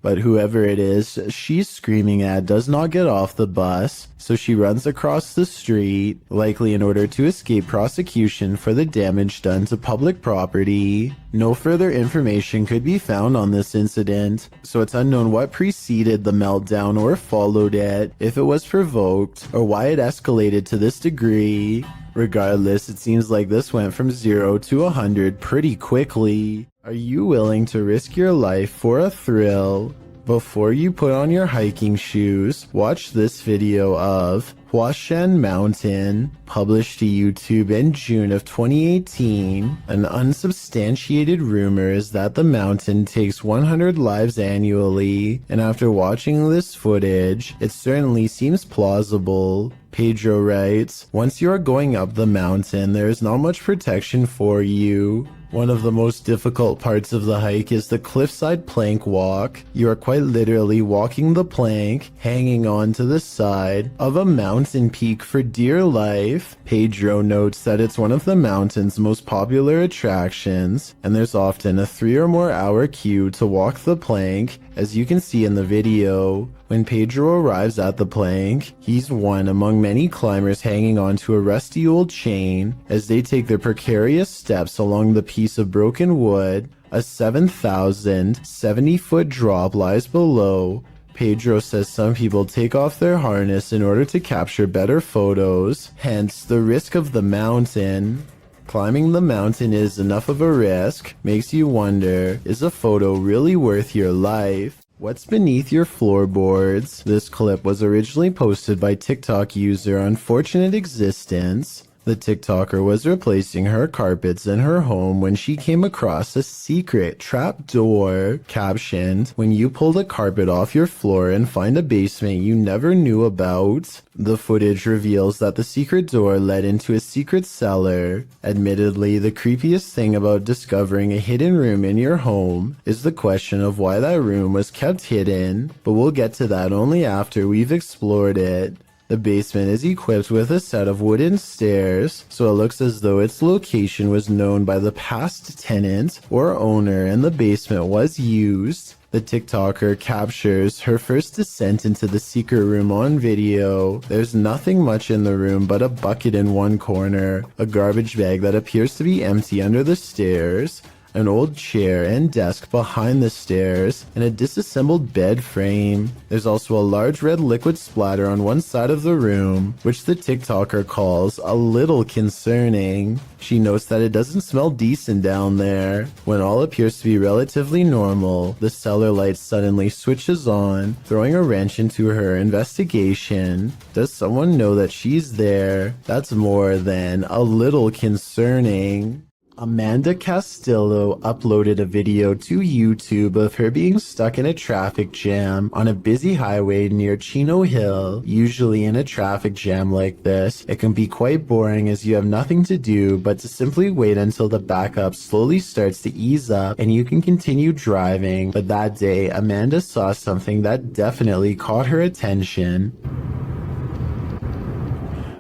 But whoever it is she's screaming at does not get off the bus, so she runs across the street, likely in order to escape prosecution for the damage done to public property. No further information could be found on this incident, so it's unknown what preceded the meltdown or followed it, if it was provoked, or why it escalated to this degree. Regardless, it seems like this went from 0 to 100 pretty quickly. Are you willing to risk your life for a thrill? Before you put on your hiking shoes, watch this video of Huashan Mountain, published to YouTube in June of 2018. An unsubstantiated rumor is that the mountain takes 100 lives annually, and after watching this footage, it certainly seems plausible. Pedro writes, "Once you are going up the mountain, there is not much protection for you. One of the most difficult parts of the hike is the cliffside plank walk. You are quite literally walking the plank, hanging on to the side of a mountain peak for dear life." Pedro notes that it's one of the mountain's most popular attractions, and there's often a 3 or more hour queue to walk the plank, as you can see in the video. When Pedro arrives at the plank, he's one among many climbers hanging onto a rusty old chain as they take their precarious steps along the piece of broken wood. A 7,070-foot drop lies below. Pedro says some people take off their harness in order to capture better photos, hence the risk of the mountain. Climbing the mountain is enough of a risk, makes you wonder, is a photo really worth your life? What's beneath your floorboards? This clip was originally posted by TikTok user Unfortunate Existence. The TikToker was replacing her carpets in her home when she came across a secret trap door, captioned, "When you pull the carpet off your floor and find a basement you never knew about." The footage reveals that the secret door led into a secret cellar. Admittedly, the creepiest thing about discovering a hidden room in your home is the question of why that room was kept hidden, but we'll get to that only after we've explored it. The basement is equipped with a set of wooden stairs, so it looks as though its location was known by the past tenant or owner and the basement was used. The TikToker captures her first descent into the secret room on video. There's nothing much in the room but a bucket in one corner, a garbage bag that appears to be empty under the stairs, an old chair and desk behind the stairs, and a disassembled bed frame. There's also a large red liquid splatter on one side of the room, which the TikToker calls a little concerning. She notes that it doesn't smell decent down there. When all appears to be relatively normal, the cellar light suddenly switches on, throwing a wrench into her investigation. Does someone know that she's there? That's more than a little concerning. Amanda Castillo uploaded a video to YouTube of her being stuck in a traffic jam on a busy highway near Chino Hill. Usually in a traffic jam like this, it can be quite boring as you have nothing to do but to simply wait until the backup slowly starts to ease up and you can continue driving. But that day, Amanda saw something that definitely caught her attention.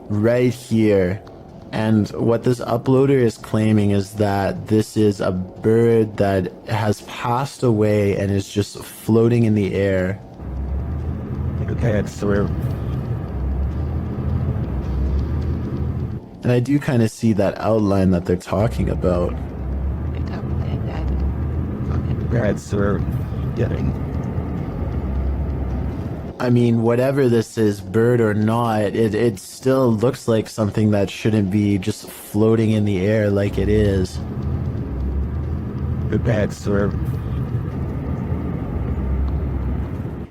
Right here. And what this uploader is claiming is that this is a bird that has passed away and is just floating in the air. Okay, it's through. And I do kind of see that outline that they're talking about. Okay, it's through. Getting. I mean, whatever this is, bird or not, it still looks like something that shouldn't be just floating in the air like it is. Okay, it's through.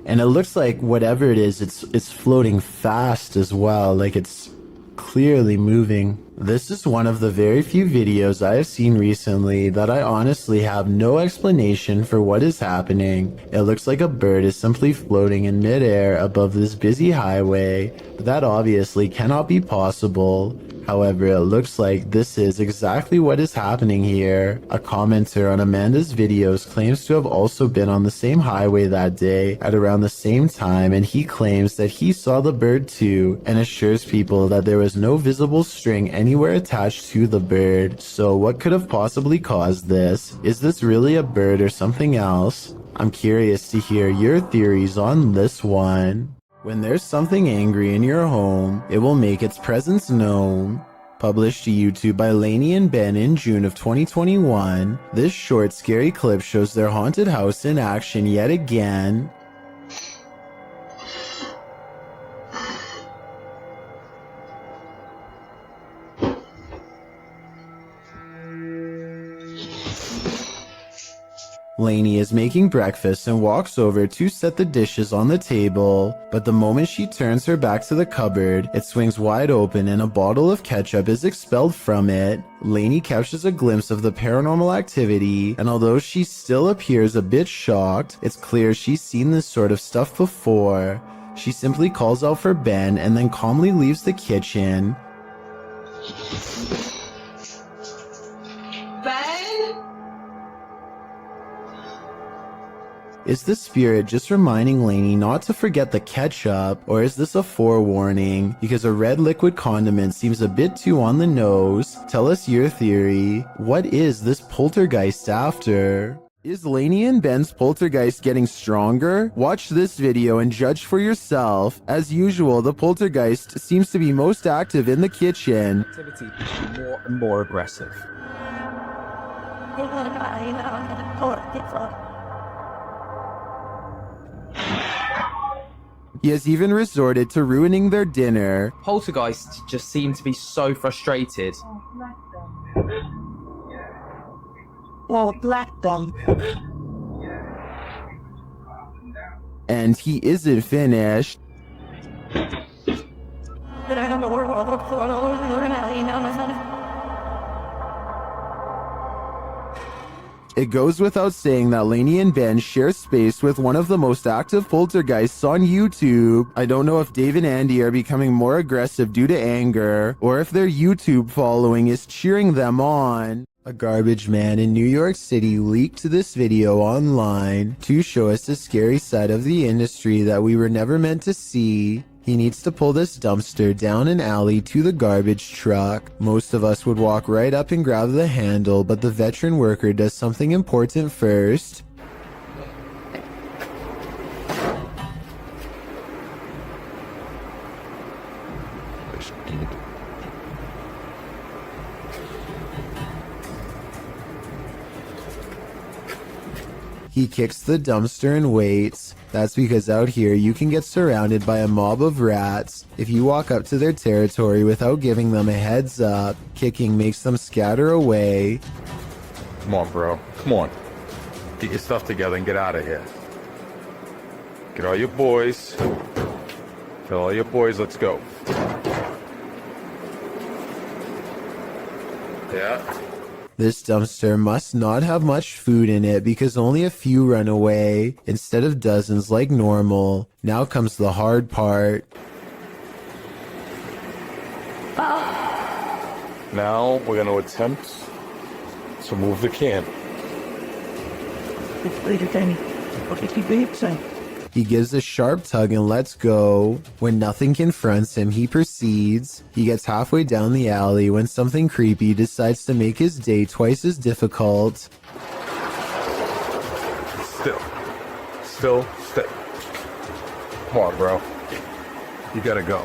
And it looks like whatever it is, it's floating fast as well, like it's clearly moving. This is one of the very few videos I have seen recently that I honestly have no explanation for what is happening. It looks like a bird is simply floating in midair above this busy highway, but that obviously cannot be possible. However, it looks like this is exactly what is happening here. A commenter on Amanda's videos claims to have also been on the same highway that day at around the same time, and he claims that he saw the bird too and assures people that there was no visible string anywhere attached to the bird. So what could have possibly caused this? Is this really a bird or something else? I'm curious to hear your theories on this one. When there's something angry in your home, it will make its presence known. Published to YouTube by Lainey and Ben in June of 2021, this short, scary clip shows their haunted house in action yet again. Lainey is making breakfast and walks over to set the dishes on the table, but the moment she turns her back to the cupboard, it swings wide open and a bottle of ketchup is expelled from it. Lainey catches a glimpse of the paranormal activity, and although she still appears a bit shocked, it's clear she's seen this sort of stuff before. She simply calls out for Ben and then calmly leaves the kitchen. Ben? Is the spirit just reminding Lainey not to forget the ketchup, or is this a forewarning? Because a red liquid condiment seems a bit too on the nose. Tell us your theory. What is this poltergeist after? Is Lainey and Ben's poltergeist getting stronger? Watch this video and judge for yourself. As usual, the poltergeist seems to be most active in the kitchen. Activity more and more aggressive. He has even resorted to ruining their dinner. Poltergeists just seem to be so frustrated. Oh, black them. And he isn't finished. It goes without saying that Lainey and Ben share space with one of the most active poltergeists on YouTube. I don't know if Dave and Andy are becoming more aggressive due to anger, or if their YouTube following is cheering them on. A garbage man in New York City leaked this video online to show us the scary side of the industry that we were never meant to see. He needs to pull this dumpster down an alley to the garbage truck. Most of us would walk right up and grab the handle, but the veteran worker does something important first. He kicks the dumpster and waits. That's because out here you can get surrounded by a mob of rats. If you walk up to their territory without giving them a heads up, kicking makes them scatter away. Come on, bro. Come on. Get your stuff together and get out of here. Get all your boys. Get all your boys. Let's go. Yeah. This dumpster must not have much food in it because only a few run away, instead of dozens like normal. Now comes the hard part. Now we're going to attempt to move the can. He gives a sharp tug and lets go. When nothing confronts him, he proceeds. He gets halfway down the alley when something creepy decides to make his day twice as difficult. Still. Come on, bro. You gotta go.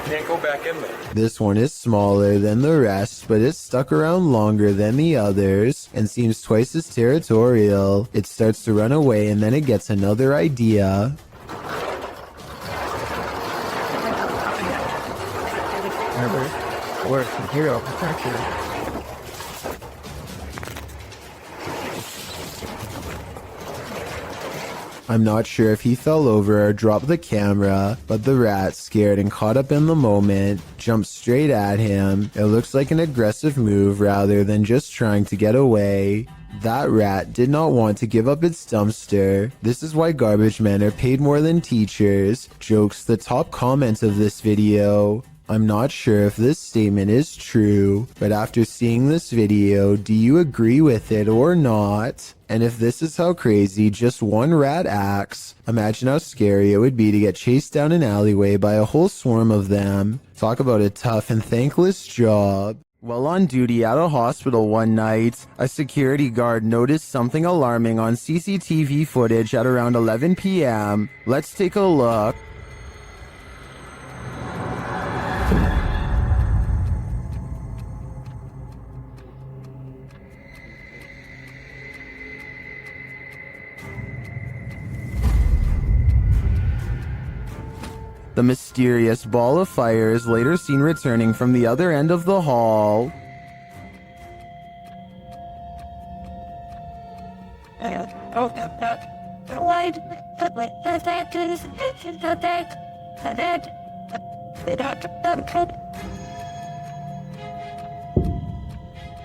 Can't go back in there. This one is smaller than the rest, but it's stuck around longer than the others and seems twice as territorial. It starts to run away and then it gets another idea. Work, hero, protector. I'm not sure if he fell over or dropped the camera, but the rat, scared and caught up in the moment, jumped straight at him. It looks like an aggressive move rather than just trying to get away. That rat did not want to give up its dumpster. This is why garbage men are paid more than teachers. Jokes the top comment of this video. I'm not sure if this statement is true, but after seeing this video, do you agree with it or not? And if this is how crazy just one rat acts, imagine how scary it would be to get chased down an alleyway by a whole swarm of them. Talk about a tough and thankless job. While on duty at a hospital one night, a security guard noticed something alarming on CCTV footage at around 11 p.m. Let's take a look. The mysterious ball of fire is later seen returning from the other end of the hall.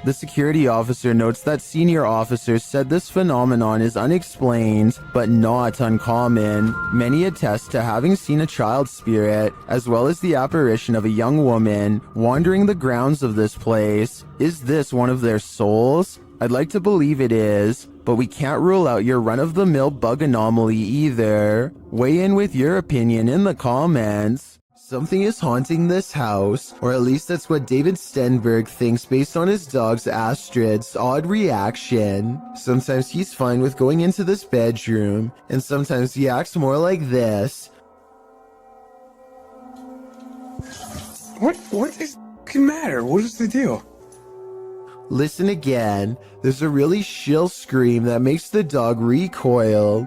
The security officer notes that senior officers said this phenomenon is unexplained, but not uncommon. Many attest to having seen a child spirit, as well as the apparition of a young woman wandering the grounds of this place. Is this one of their souls? I'd like to believe it is, but we can't rule out your run-of-the-mill bug anomaly either. Weigh in with your opinion in the comments. Something is haunting this house, or at least that's what David Stenberg thinks based on his dog's Astrid's odd reaction. Sometimes he's fine with going into this bedroom, and sometimes he acts more like this. What is the matter? What is the deal? Listen again. There's a really shrill scream that makes the dog recoil.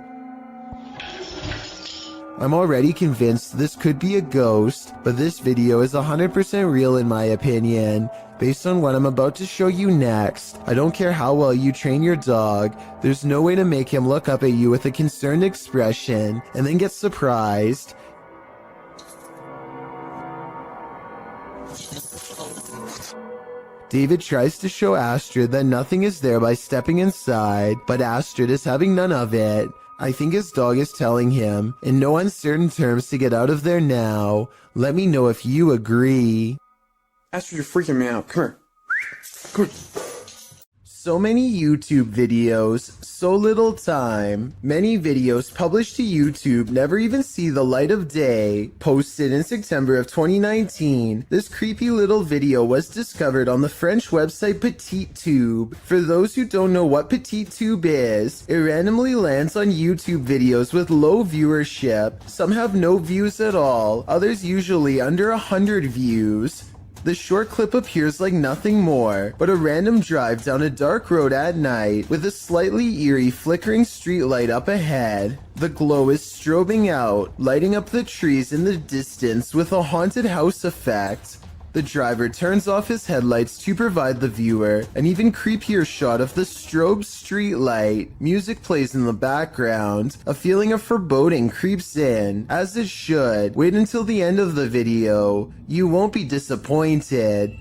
I'm already convinced this could be a ghost, but this video is 100% real in my opinion. Based on what I'm about to show you next, I don't care how well you train your dog, there's no way to make him look up at you with a concerned expression and then get surprised. David tries to show Astrid that nothing is there by stepping inside, but Astrid is having none of it. I think his dog is telling him, in no uncertain terms, to get out of there now. Let me know if you agree. Astrid, you're freaking me out. Come here. Come here. So many YouTube videos, so little time. Many videos published to YouTube never even see the light of day. Posted in September of 2019, this creepy little video was discovered on the French website PetiteTube. For those who don't know what PetiteTube is, it randomly lands on YouTube videos with low viewership. Some have no views at all, others usually under 100 views. The short clip appears like nothing more but a random drive down a dark road at night with a slightly eerie flickering streetlight up ahead. The glow is strobing out, lighting up the trees in the distance with a haunted house effect. The driver turns off his headlights to provide the viewer an even creepier shot of the strobe streetlight. Music plays in the background. A feeling of foreboding creeps in, as it should. Wait until the end of the video. You won't be disappointed.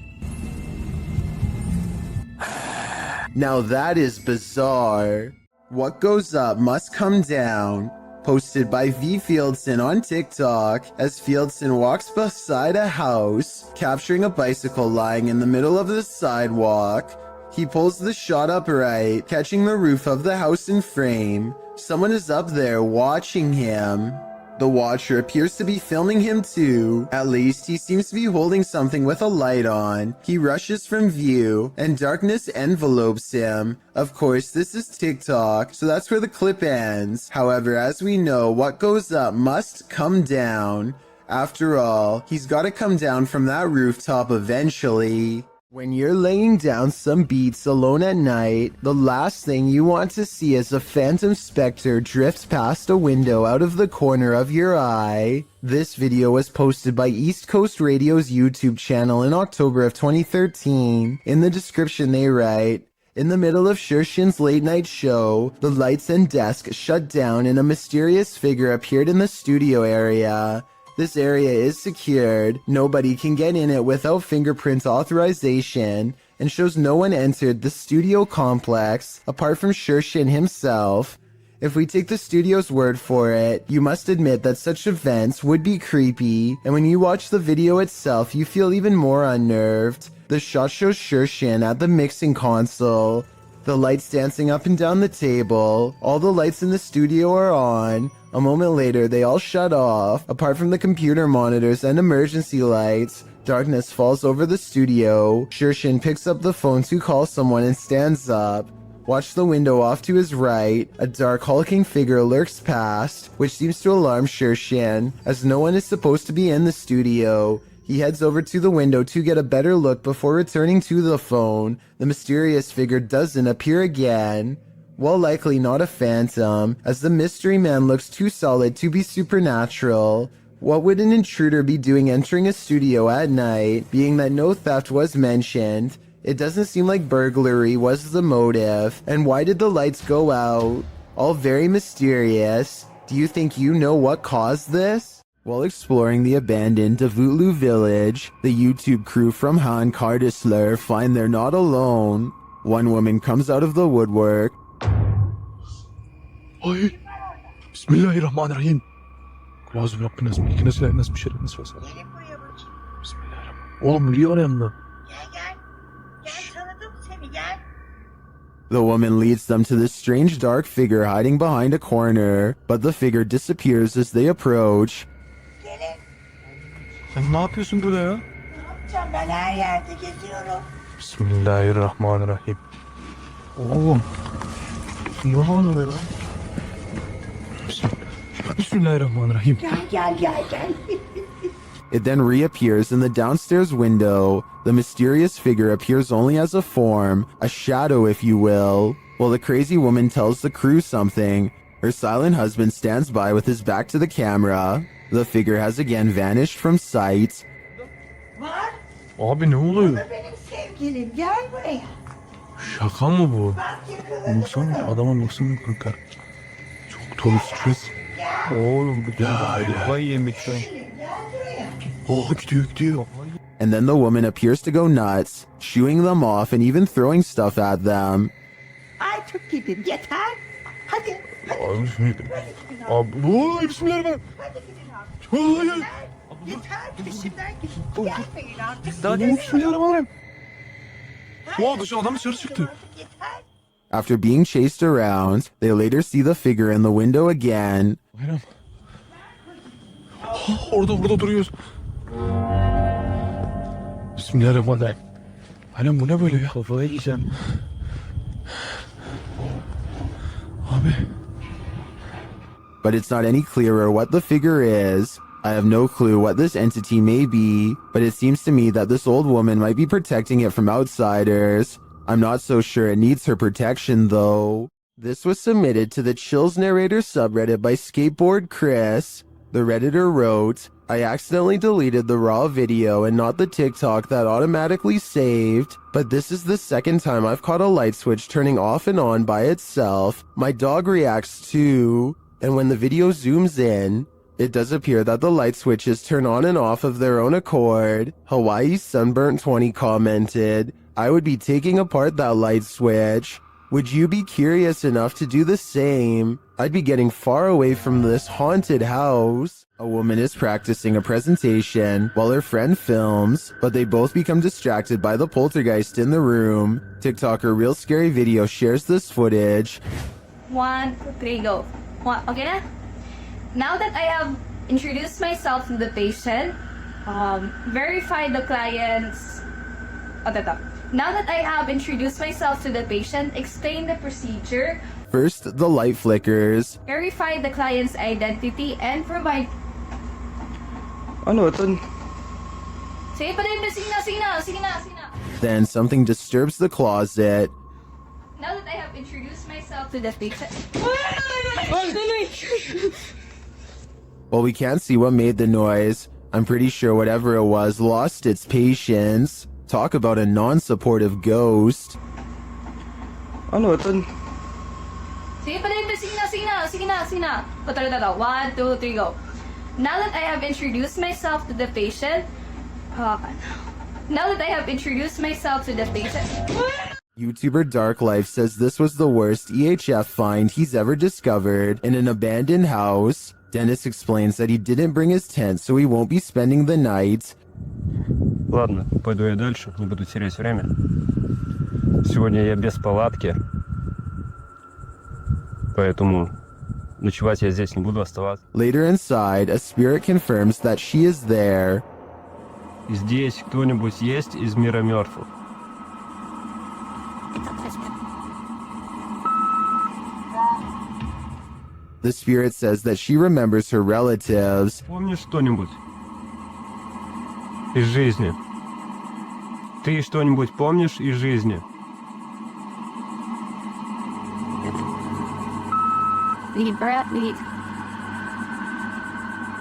Now that is bizarre. What goes up must come down. Posted by V. Fieldson on TikTok, as Fieldson walks beside a house, capturing a bicycle lying in the middle of the sidewalk. He pulls the shot upright, catching the roof of the house in frame. Someone is up there watching him. The watcher appears to be filming him too. At least he seems to be holding something with a light on. He rushes from view, and darkness envelopes him. Of course, this is TikTok, so that's where the clip ends. However, as we know, what goes up must come down. After all, he's gotta come down from that rooftop eventually. When you're laying down some beats alone at night, the last thing you want to see is a phantom specter drift past a window out of the corner of your eye. This video was posted by East Coast Radio's YouTube channel in October of 2013. In the description they write, "In the middle of Shershin's late night show, the lights and desk shut down and a mysterious figure appeared in the studio area. This area is secured, nobody can get in it without fingerprint authorization, and shows no one entered the studio complex apart from Shershin himself. If we take the studio's word for it, you must admit that such events would be creepy, and when you watch the video itself, you feel even more unnerved. The shot shows Shershin at the mixing console, the lights dancing up and down the table. All the lights in the studio are on. A moment later, they all shut off. Apart from the computer monitors and emergency lights, darkness falls over the studio. Shershin picks up the phone to call someone and stands up. Watch the window off to his right. A dark hulking figure lurks past, which seems to alarm Shershin, as no one is supposed to be in the studio. He heads over to the window to get a better look before returning to the phone. The mysterious figure doesn't appear again. While likely not a phantom, as the mystery man looks too solid to be supernatural. What would an intruder be doing entering a studio at night, being that no theft was mentioned? It doesn't seem like burglary was the motive. And why did the lights go out? All very mysterious. Do you think you know what caused this? While exploring the abandoned Davutlu village, the YouTube crew from Han Kardasler find they're not alone. One woman comes out of the woodwork. Ay, Bismillahirrahmanirrahim. Kulağızı Rabbiniz, milkiniz, ilahiniz, müşerrefiniz ve selam. Bismillahirrahmanirrahim. Oğlum niye arayandın? The woman leads them to this strange dark figure hiding behind a corner, but the figure disappears as they approach. Sen ne yapıyorsun burada ya? Ben her yerde geziyorum. Bismillahirrahmanirrahim. Oğlum. Ne oluyor lan? Bismillahirrahmanirrahim. Gel. It then reappears in the downstairs window. The mysterious figure appears only as a form, a shadow if you will. While the crazy woman tells the crew something, her silent husband stands by with his back to the camera. The figure has again vanished from sight. Var. Abi ne oluyor? Bu benim sevgilim. Gel buraya. Şaka mı bu? Bak yakaladım. Baksana adama baksana kanka. Çok dolu stres. Oğlum bu kafayı yemekten. Gel buraya. Oh gidiyor. And then the woman appears to go nuts, shooing them off and even throwing stuff at them. Ay çok gidin. Yeter. Hadi. Abi Bismillahirrahmanirrahim. Bismillahirrahmanirrahim. Hadi gidin artık. Yeter. Peşimden gidin. Gelmeyin artık. Bismillahirrahmanirrahim. Oha dışarı adam dışarı çıktı. Yeter. After being chased around, they later see the figure in the window again. Bayram. Orada duruyoruz. Bismillahirrahmanirrahim. Bayram bu ne böyle ya? Kafayı yiyeceğim. Abi. But it's not any clearer what the figure is. I have no clue what this entity may be, but it seems to me that this old woman might be protecting it from outsiders. I'm not so sure it needs her protection though. This was submitted to the Chills Narrator subreddit by Skateboard Chris. The Redditor wrote, I accidentally deleted the raw video and not the TikTok that automatically saved, but this is the second time I've caught a light switch turning off and on by itself. My dog reacts too, and when the video zooms in, it does appear that the light switches turn on and off of their own accord. Hawaii Sunburnt 20 commented, I would be taking apart that light switch. Would you be curious enough to do the same? I'd be getting far away from this haunted house. A woman is practicing a presentation while her friend films, but they both become distracted by the poltergeist in the room. TikToker Real Scary Video shares this footage. 1, 2, 3, go. Okay na? Now that I have introduced myself to the patient, verified the client's... Now that I have introduced myself to the patient, explain the procedure, First, the light flickers. verify the client's identity, and provide... Ano ito? Sige pa din, sige na. Then something disturbs the closet. Now that I have introduced myself to the patient... While we can't see what made the noise, I'm pretty sure whatever it was lost its patience. Talk about a non-supportive ghost. Ano ito? Sige pa din, sige na. 1, 2, 3, go. Now that I have introduced myself to the patient... YouTuber Dark Life says this was the worst EHF find he's ever discovered in an abandoned house. Dennis explains that he didn't bring his tent, so he won't be spending the night. Ладно, пойду я дальше, не буду терять время. Сегодня я без палатки, поэтому ночевать я здесь не буду оставаться. Later inside, a spirit confirms that she is there. Здесь кто-нибудь есть из мира мертвых? The spirit says that she remembers her relatives. Помнишь что-нибудь из жизни? Ты что-нибудь помнишь из жизни?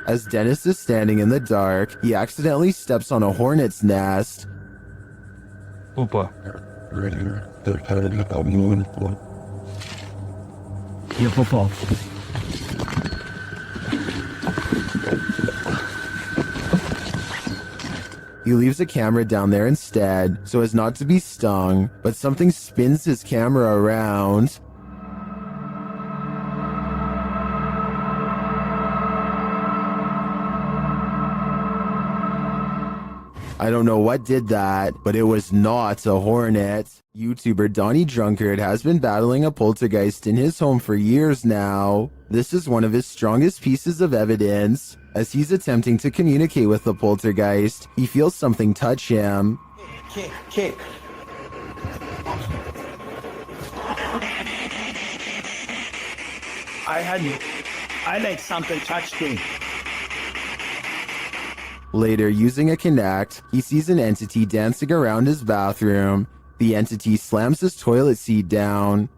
As Dennis is standing in the dark, he accidentally steps on a hornet's nest. Опа. Я попал. He leaves a camera down there instead, so as not to be stung, but something spins his camera around. I don't know what did that, but it was not a hornet. YouTuber Donnie Drunkard has been battling a poltergeist in his home for years now. This is one of his strongest pieces of evidence. As he's attempting to communicate with the poltergeist, he feels something touch him. Kick. I like something touched me. Later, using a Kinect, he sees an entity dancing around his bathroom. The entity slams his toilet seat down.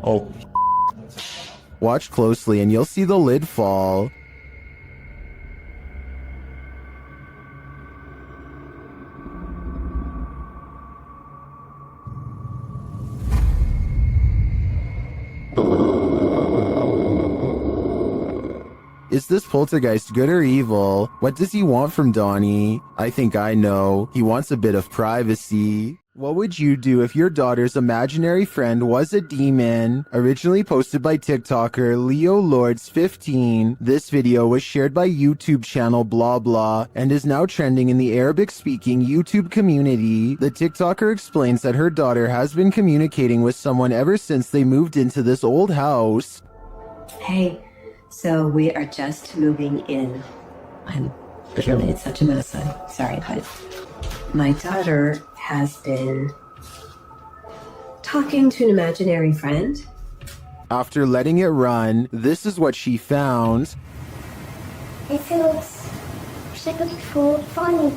Oh, Watch closely and you'll see the lid fall. Is this poltergeist good or evil? What does he want from Donnie? I think I know. He wants a bit of privacy. What would you do if your daughter's imaginary friend was a demon? Originally posted by TikToker Leo Lords 15, this video was shared by YouTube channel Blah Blah and is now trending in the Arabic-speaking YouTube community. The TikToker explains that her daughter has been communicating with someone ever since they moved into this old house. Hey, so we are just moving in. It's such a mess. I'm sorry, but my daughter has been talking to an imaginary friend. After letting it run, this is what she found. It feels funny.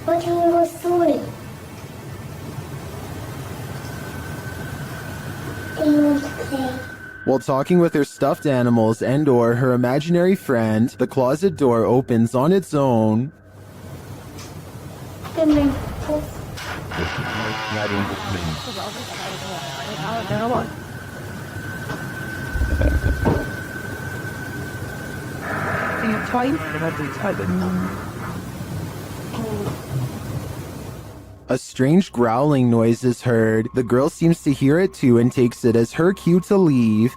What do you want story? While talking with her stuffed animals and or her imaginary friend, the closet door opens on its own. A strange growling noise is heard. The girl seems to hear it too and takes it as her cue to leave.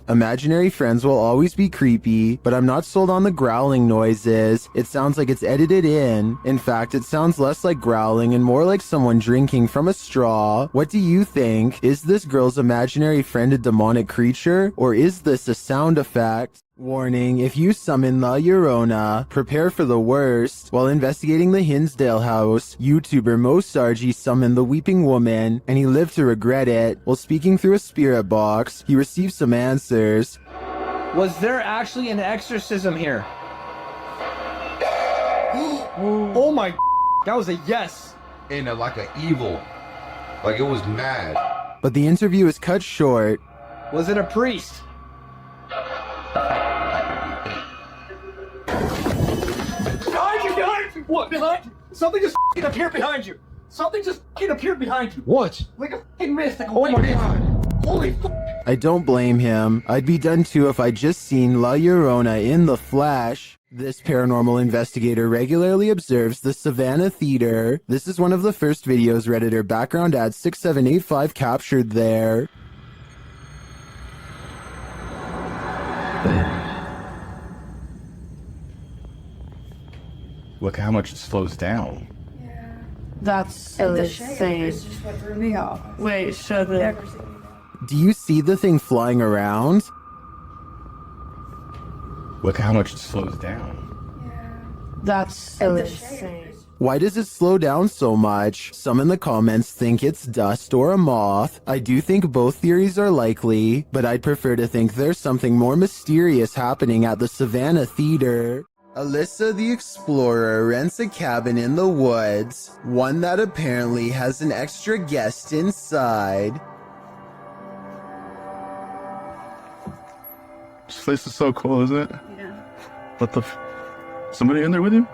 Imaginary friends will always be creepy, but I'm not sold on the growling noises. It sounds like it's edited in. In fact, it sounds less like growling and more like someone drinking from a straw. What do you think? Is this girl's imaginary friend a demonic creature, or is this a sound effect? Warning, if you summon La Llorona, prepare for the worst. While investigating the Hinsdale house, YouTuber Mo Sargi summoned the Weeping Woman, and he lived to regret it. While speaking through a spirit box, he received some answers. Was there actually an exorcism here? Oh my, that was a yes. And like an evil. Like it was mad. But the interview is cut short. Was it a priest? Behind you! What? Behind you? Something just appeared behind you! Something just appeared behind you! What? Like a f***ing mist, like oh my god! Holy f***! I don't blame him. I'd be done too if I'd just seen La Llorona in the flesh. This paranormal investigator regularly observes the Savannah Theater. This is one of the first videos Redditor background ad 6785 captured there. Look how much it slows down. That's insane. Wait, so Do you see the thing flying around? Look how much it slows down. that's insane. Why does it slow down so much? Some in the comments think it's dust or a moth. I do think both theories are likely, but I'd prefer to think there's something more mysterious happening at the Savannah Theater. Alyssa the Explorer rents a cabin in the woods, one that apparently has an extra guest inside. This place is so cool, isn't it? Yeah. What the somebody in there with you?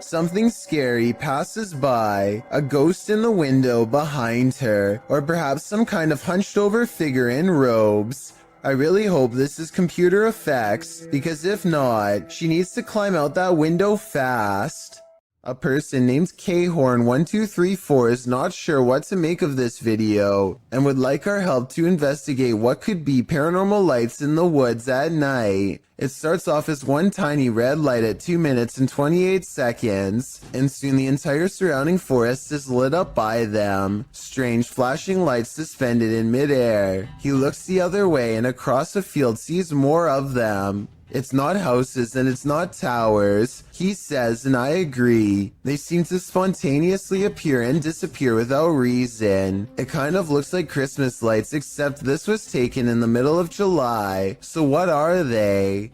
Something scary passes by, a ghost in the window behind her, or perhaps some kind of hunched over figure in robes. I really hope this is computer effects, because if not, she needs to climb out that window fast. A person named Khorn1234 is not sure what to make of this video, and would like our help to investigate what could be paranormal lights in the woods at night. It starts off as one tiny red light at 2 minutes and 28 seconds, and soon the entire surrounding forest is lit up by them. Strange flashing lights suspended in midair. He looks the other way and across a field sees more of them. It's not houses and it's not towers, he says, and I agree. They seem to spontaneously appear and disappear without reason. It kind of looks like Christmas lights, except this was taken in the middle of July. So what are they?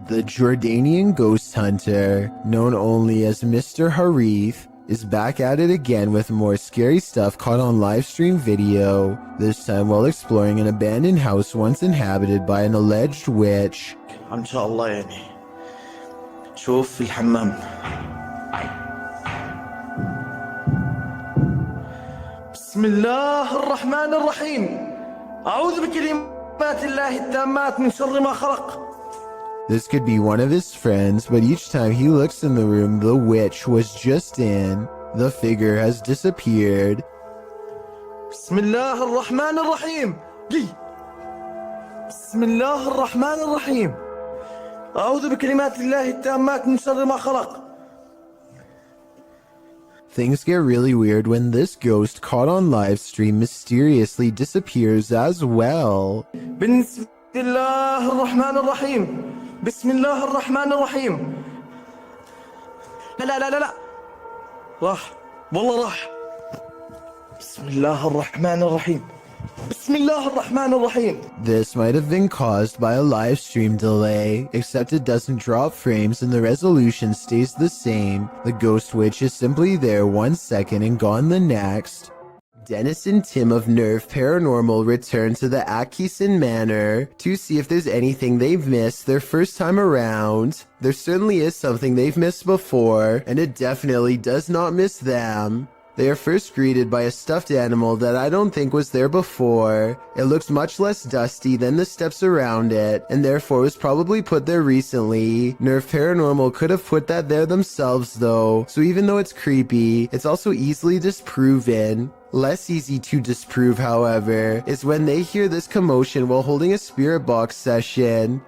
The Jordanian ghost hunter, known only as Mr. Harith, is back at it again with more scary stuff caught on live stream video, this time while exploring an abandoned house once inhabited by an alleged witch. ان شاء الله يعني شوف في الحمام. بسم الله الرحمن الرحيم أعوذ بكلمات الله التامات من شر ما خلق. This could be one of his friends, but each time he looks in the room the witch was just in, the figure has disappeared. بسم الله الرحمن الرحيم. بسم الله الرحمن الرحيم أعوذ بكلمات الله التامات من شر ما خلق. Things get really weird when this ghost caught on live stream mysteriously disappears as well. بسم الله الرحمن الرحيم. بسم الله الرحمن الرحيم. لا لا لا لا لا راح والله راح. بسم الله الرحمن الرحيم. بسم الله الرحمن الرحيم. This might have been caused by a live stream delay, except it doesn't drop frames and the resolution stays the same. The ghost witch is simply there 1 second and gone the next. Dennis and Tim of Nerve Paranormal return to the Atkinson Manor to see if there's anything they've missed their first time around. There certainly is something they've missed before, and it definitely does not miss them. They are first greeted by a stuffed animal that I don't think was there before. It looks much less dusty than the steps around it, and therefore was probably put there recently. Nerve Paranormal could have put that there themselves though, so even though it's creepy, it's also easily disproven. Less easy to disprove, however, is when they hear this commotion while holding a spirit box session.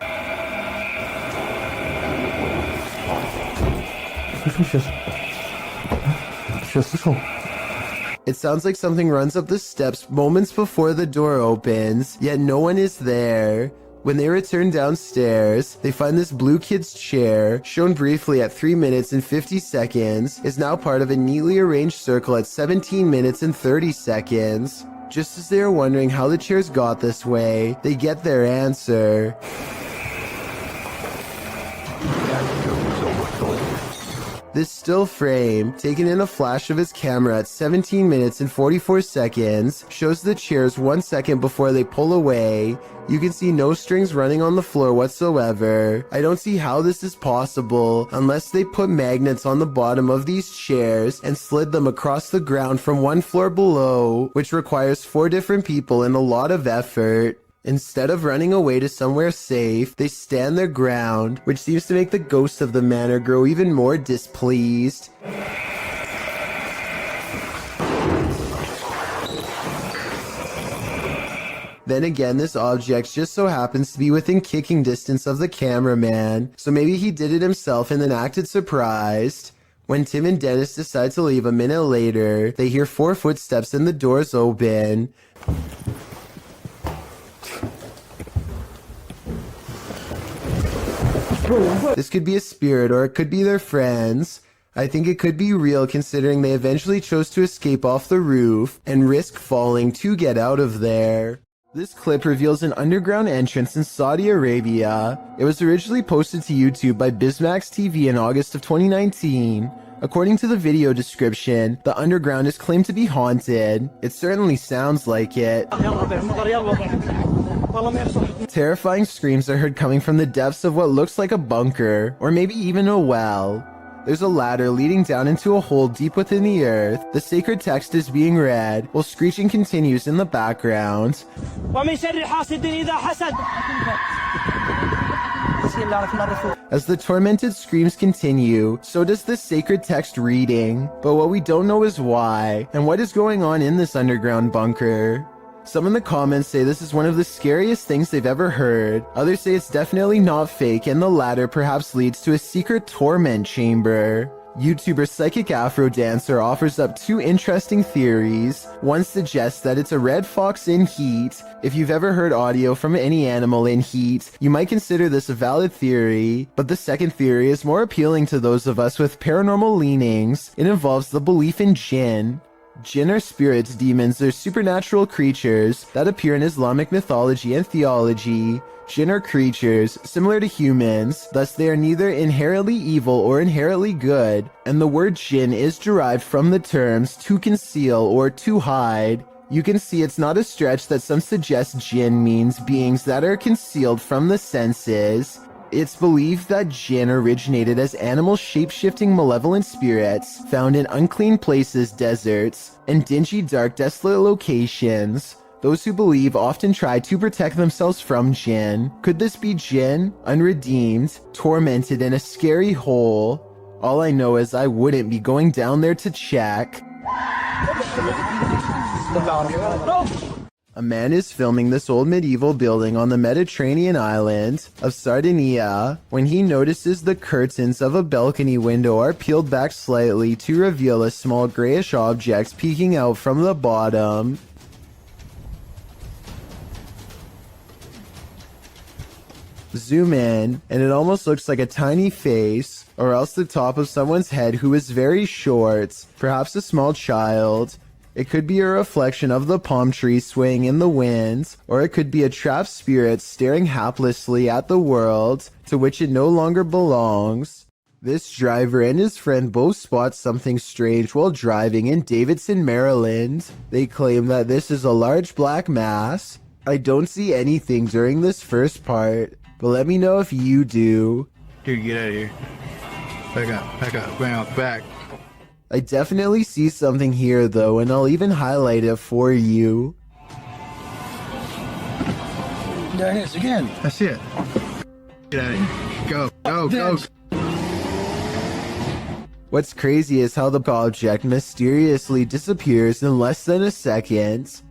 It sounds like something runs up the steps moments before the door opens, yet no one is there. When they return downstairs, they find this blue kid's chair, shown briefly at 3 minutes and 50 seconds, is now part of a neatly arranged circle at 17 minutes and 30 seconds. Just as they are wondering how the chairs got this way, they get their answer. This still frame, taken in a flash of his camera at 17 minutes and 44 seconds, shows the chairs 1 second before they pull away. You can see no strings running on the floor whatsoever. I don't see how this is possible unless they put magnets on the bottom of these chairs and slid them across the ground from one floor below, which requires 4 different people and a lot of effort. Instead of running away to somewhere safe, they stand their ground, which seems to make the ghost of the manor grow even more displeased. Then again, this object just so happens to be within kicking distance of the cameraman, so maybe he did it himself and then acted surprised. When Tim and Dennis decide to leave a minute later, they hear 4 footsteps and the doors open. This could be a spirit or it could be their friends. I think it could be real considering they eventually chose to escape off the roof and risk falling to get out of there. This clip reveals an underground entrance in Saudi Arabia. It was originally posted to YouTube by Bizmax TV in August of 2019. According to the video description, the underground is claimed to be haunted. It certainly sounds like it. Terrifying screams are heard coming from the depths of what looks like a bunker, or maybe even a well. There's a ladder leading down into a hole deep within the earth. The sacred text is being read, while screeching continues in the background. As the tormented screams continue, so does the sacred text reading. But what we don't know is why, and what is going on in this underground bunker. Some in the comments say this is one of the scariest things they've ever heard. Others say it's definitely not fake, and the latter perhaps leads to a secret torment chamber. YouTuber Psychic Afro Dancer offers up two interesting theories. One suggests that it's a red fox in heat. If you've ever heard audio from any animal in heat, you might consider this a valid theory. But the second theory is more appealing to those of us with paranormal leanings. It involves the belief in jinn. Jinn are spirits, demons, or supernatural creatures that appear in Islamic mythology and theology. Jinn are creatures similar to humans, thus they are neither inherently evil or inherently good, and the word jinn is derived from the terms to conceal or to hide. You can see it's not a stretch that some suggest jinn means beings that are concealed from the senses. It's believed that jinn originated as animal shape-shifting malevolent spirits found in unclean places, deserts, and dingy, dark, desolate locations. Those who believe often try to protect themselves from jinn. Could this be jinn, unredeemed, tormented in a scary hole? All I know is I wouldn't be going down there to check. A man is filming this old medieval building on the Mediterranean island of Sardinia when he notices the curtains of a balcony window are peeled back slightly to reveal a small grayish object peeking out from the bottom. Zoom in, and it almost looks like a tiny face, or else the top of someone's head who is very short, perhaps a small child. It could be a reflection of the palm tree swaying in the wind, or it could be a trapped spirit staring haplessly at the world to which it no longer belongs. This driver and his friend both spot something strange while driving in Davidson, Maryland. They claim that this is a large black mass. I don't see anything during this first part, but let me know if you do. Dude, get out of here. Back up, back. I definitely see something here though, and I'll even highlight it for you. There it is again. That's it. Get out of here. Go. What's crazy is how the object mysteriously disappears in less than a second.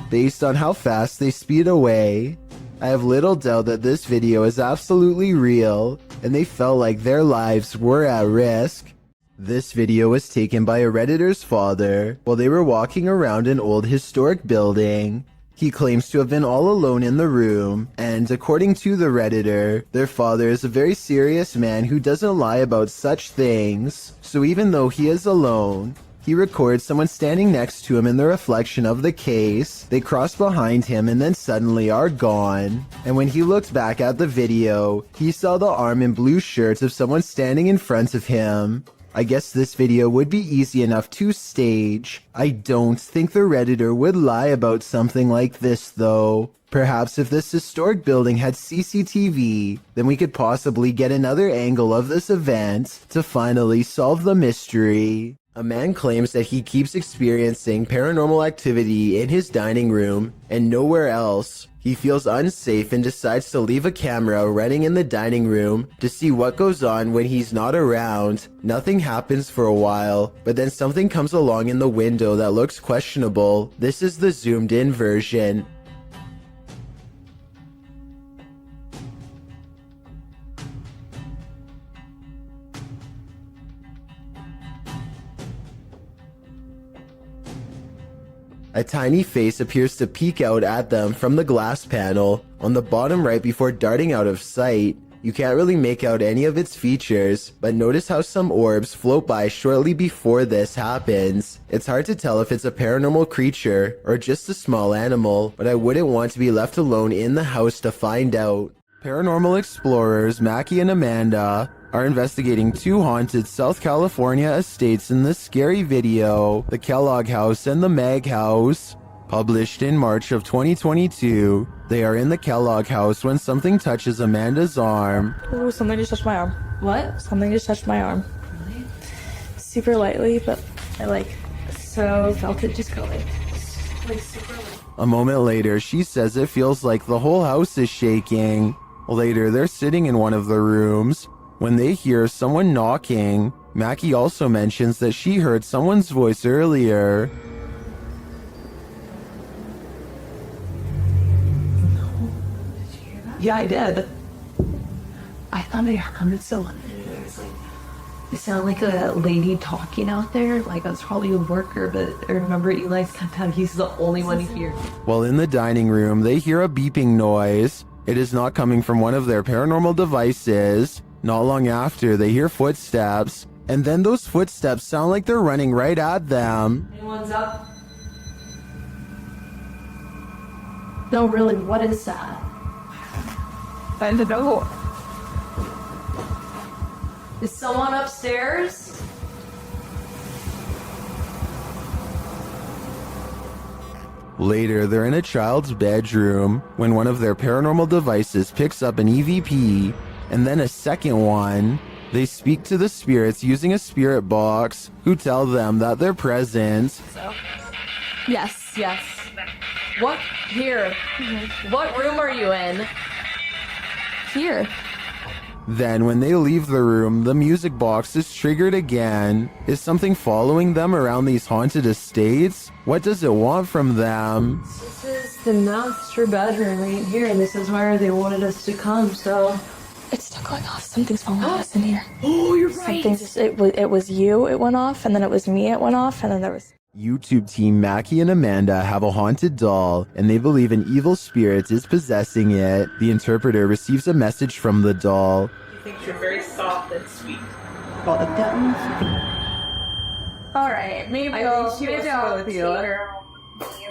Based on how fast they speed away, I have little doubt that this video is absolutely real, and they felt like their lives were at risk. This video was taken by a Redditor's father while they were walking around an old historic building. He claims to have been all alone in the room, and according to the Redditor, their father is a very serious man who doesn't lie about such things. So even though he is alone, he records someone standing next to him in the reflection of the case. They cross behind him and then suddenly are gone. And when he looked back at the video, he saw the arm and blue shirt of someone standing in front of him. I guess this video would be easy enough to stage. I don't think the Redditor would lie about something like this though. Perhaps if this historic building had CCTV, then we could possibly get another angle of this event to finally solve the mystery. A man claims that he keeps experiencing paranormal activity in his dining room and nowhere else. He feels unsafe and decides to leave a camera running in the dining room to see what goes on when he's not around. Nothing happens for a while, but then something comes along in the window that looks questionable. This is the zoomed in version. A tiny face appears to peek out at them from the glass panel on the bottom right before darting out of sight. You can't really make out any of its features, but notice how some orbs float by shortly before this happens. It's hard to tell if it's a paranormal creature or just a small animal, but I wouldn't want to be left alone in the house to find out. Paranormal explorers Mackie and Amanda are investigating 2 haunted South California estates in this scary video, the Kellogg House and the Mag House. Published in March of 2022, they are in the Kellogg House when something touches Amanda's arm. Oh, something just touched my arm. What? Something just touched my arm. Really? Super lightly, but I felt it just go like super light. A moment later, she says it feels like the whole house is shaking. Later, they're sitting in one of the rooms when they hear someone knocking. Mackie also mentions that she heard someone's voice earlier. Yeah, I did. I thought I heard someone. It sounded like a lady talking out there. Like I was probably a worker, but I remember Eli sometimes he's the only one here. While in the dining room, they hear a beeping noise. It is not coming from one of their paranormal devices. Not long after, they hear footsteps, and then those footsteps sound like they're running right at them. Anyone's up? No, really, what is that? Find the door. Is someone upstairs? Later, they're in a child's bedroom when one of their paranormal devices picks up an EVP, and then a second one. They speak to the spirits using a spirit box, who tell them that they're present. Yes, yes. What? Here. What room are you in? Here. Then when they leave the room, the music box is triggered again. Is something following them around these haunted estates? What does it want from them? This is the master bedroom right here, and this is where they wanted us to come, so... It's still going off. Something's following us in here. Oh, you're right. Something just, it was you, it went off, and then it was me, it went off, and then there was... YouTube team Mackie and Amanda have a haunted doll, and they believe an evil spirit is possessing it. The interpreter receives a message from the doll. He thinks you're very soft and sweet. All right, maybe I'll teach her.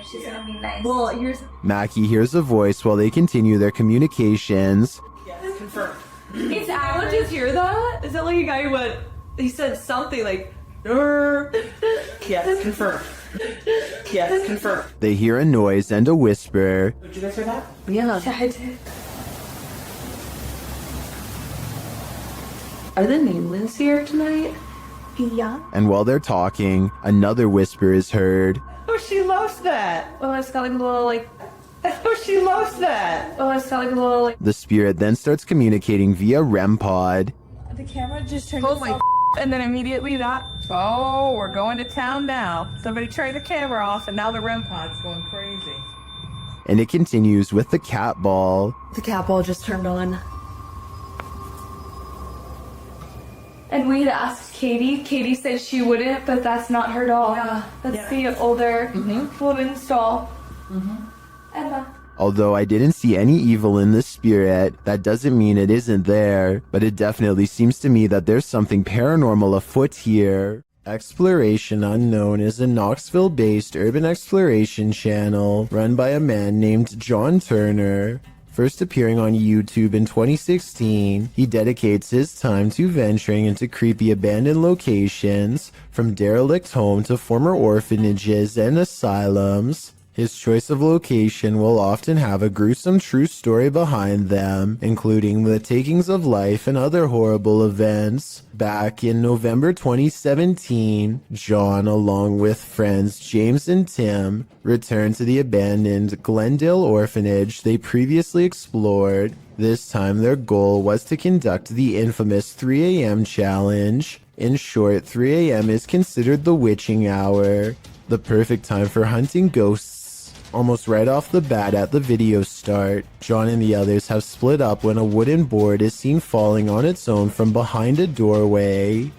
She's gonna be nice. Well, here's. Mackie hears a voice while they continue their communications. Yes, confirmed. It's What did you hear that? Is that like a guy who went, he said something like, yes, confirmed. Yes, confirmed. They hear a noise and a whisper. Did you guys hear that? Yeah. I did. Are the nameless here tonight? Yeah. And while they're talking, another whisper is heard. Oh, she loves that. Oh, it's got like a little like. Oh, she loves that. Oh, it's got like a little like. The spirit then starts communicating via REM pod. The camera just turned Oh my. and then immediately that. Oh, we're going to town now. Somebody turned the camera off, and now the REM pod's going crazy. And it continues with the cat ball. The cat ball just turned on. And we'd asked Katie. Katie said she wouldn't, but that's not her doll. Yeah. That's the older woman's doll. Emma. Although I didn't see any evil in the spirit, that doesn't mean it isn't there, but it definitely seems to me that there's something paranormal afoot here. Exploration Unknown is a Knoxville-based urban exploration channel run by a man named John Turner. First appearing on YouTube in 2016, he dedicates his time to venturing into creepy abandoned locations, from derelict home to former orphanages and asylums. His choice of location will often have a gruesome true story behind them, including the takings of life and other horrible events. Back in November 2017, John, along with friends James and Tim, returned to the abandoned Glendale orphanage they previously explored. This time their goal was to conduct the infamous 3 a.m. challenge. In short, 3 a.m. is considered the witching hour, the perfect time for hunting ghosts. Almost right off the bat at the video start, John and the others have split up when a wooden board is seen falling on its own from behind a doorway.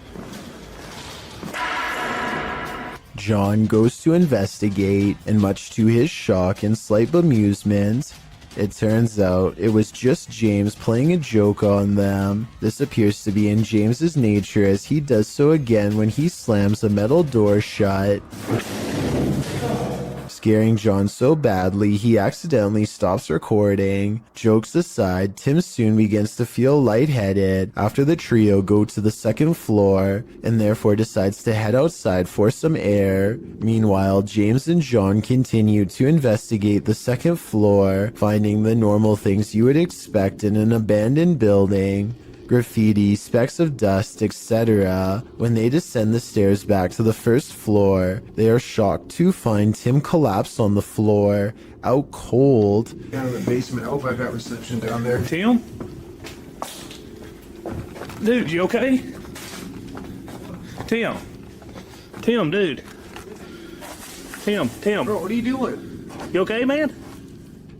John goes to investigate, and much to his shock and slight bemusement, It turns out it was just James playing a joke on them. This appears to be in James's nature, as he does so again when he slams a metal door shut, scaring John so badly he accidentally stops recording. Jokes aside, Tim soon begins to feel lightheaded after the trio go to the second floor and therefore decides to head outside for some air. Meanwhile, James and John continue to investigate the second floor, finding the normal things you would expect in an abandoned building: graffiti, specks of dust, etc. When they descend the stairs back to the first floor, they are shocked to find Tim collapsed on the floor, out cold. Down in the basement. I hope I got reception down there. Tim? Dude, you okay? Tim. Tim, dude. Tim. Bro, what are you doing? You okay, man?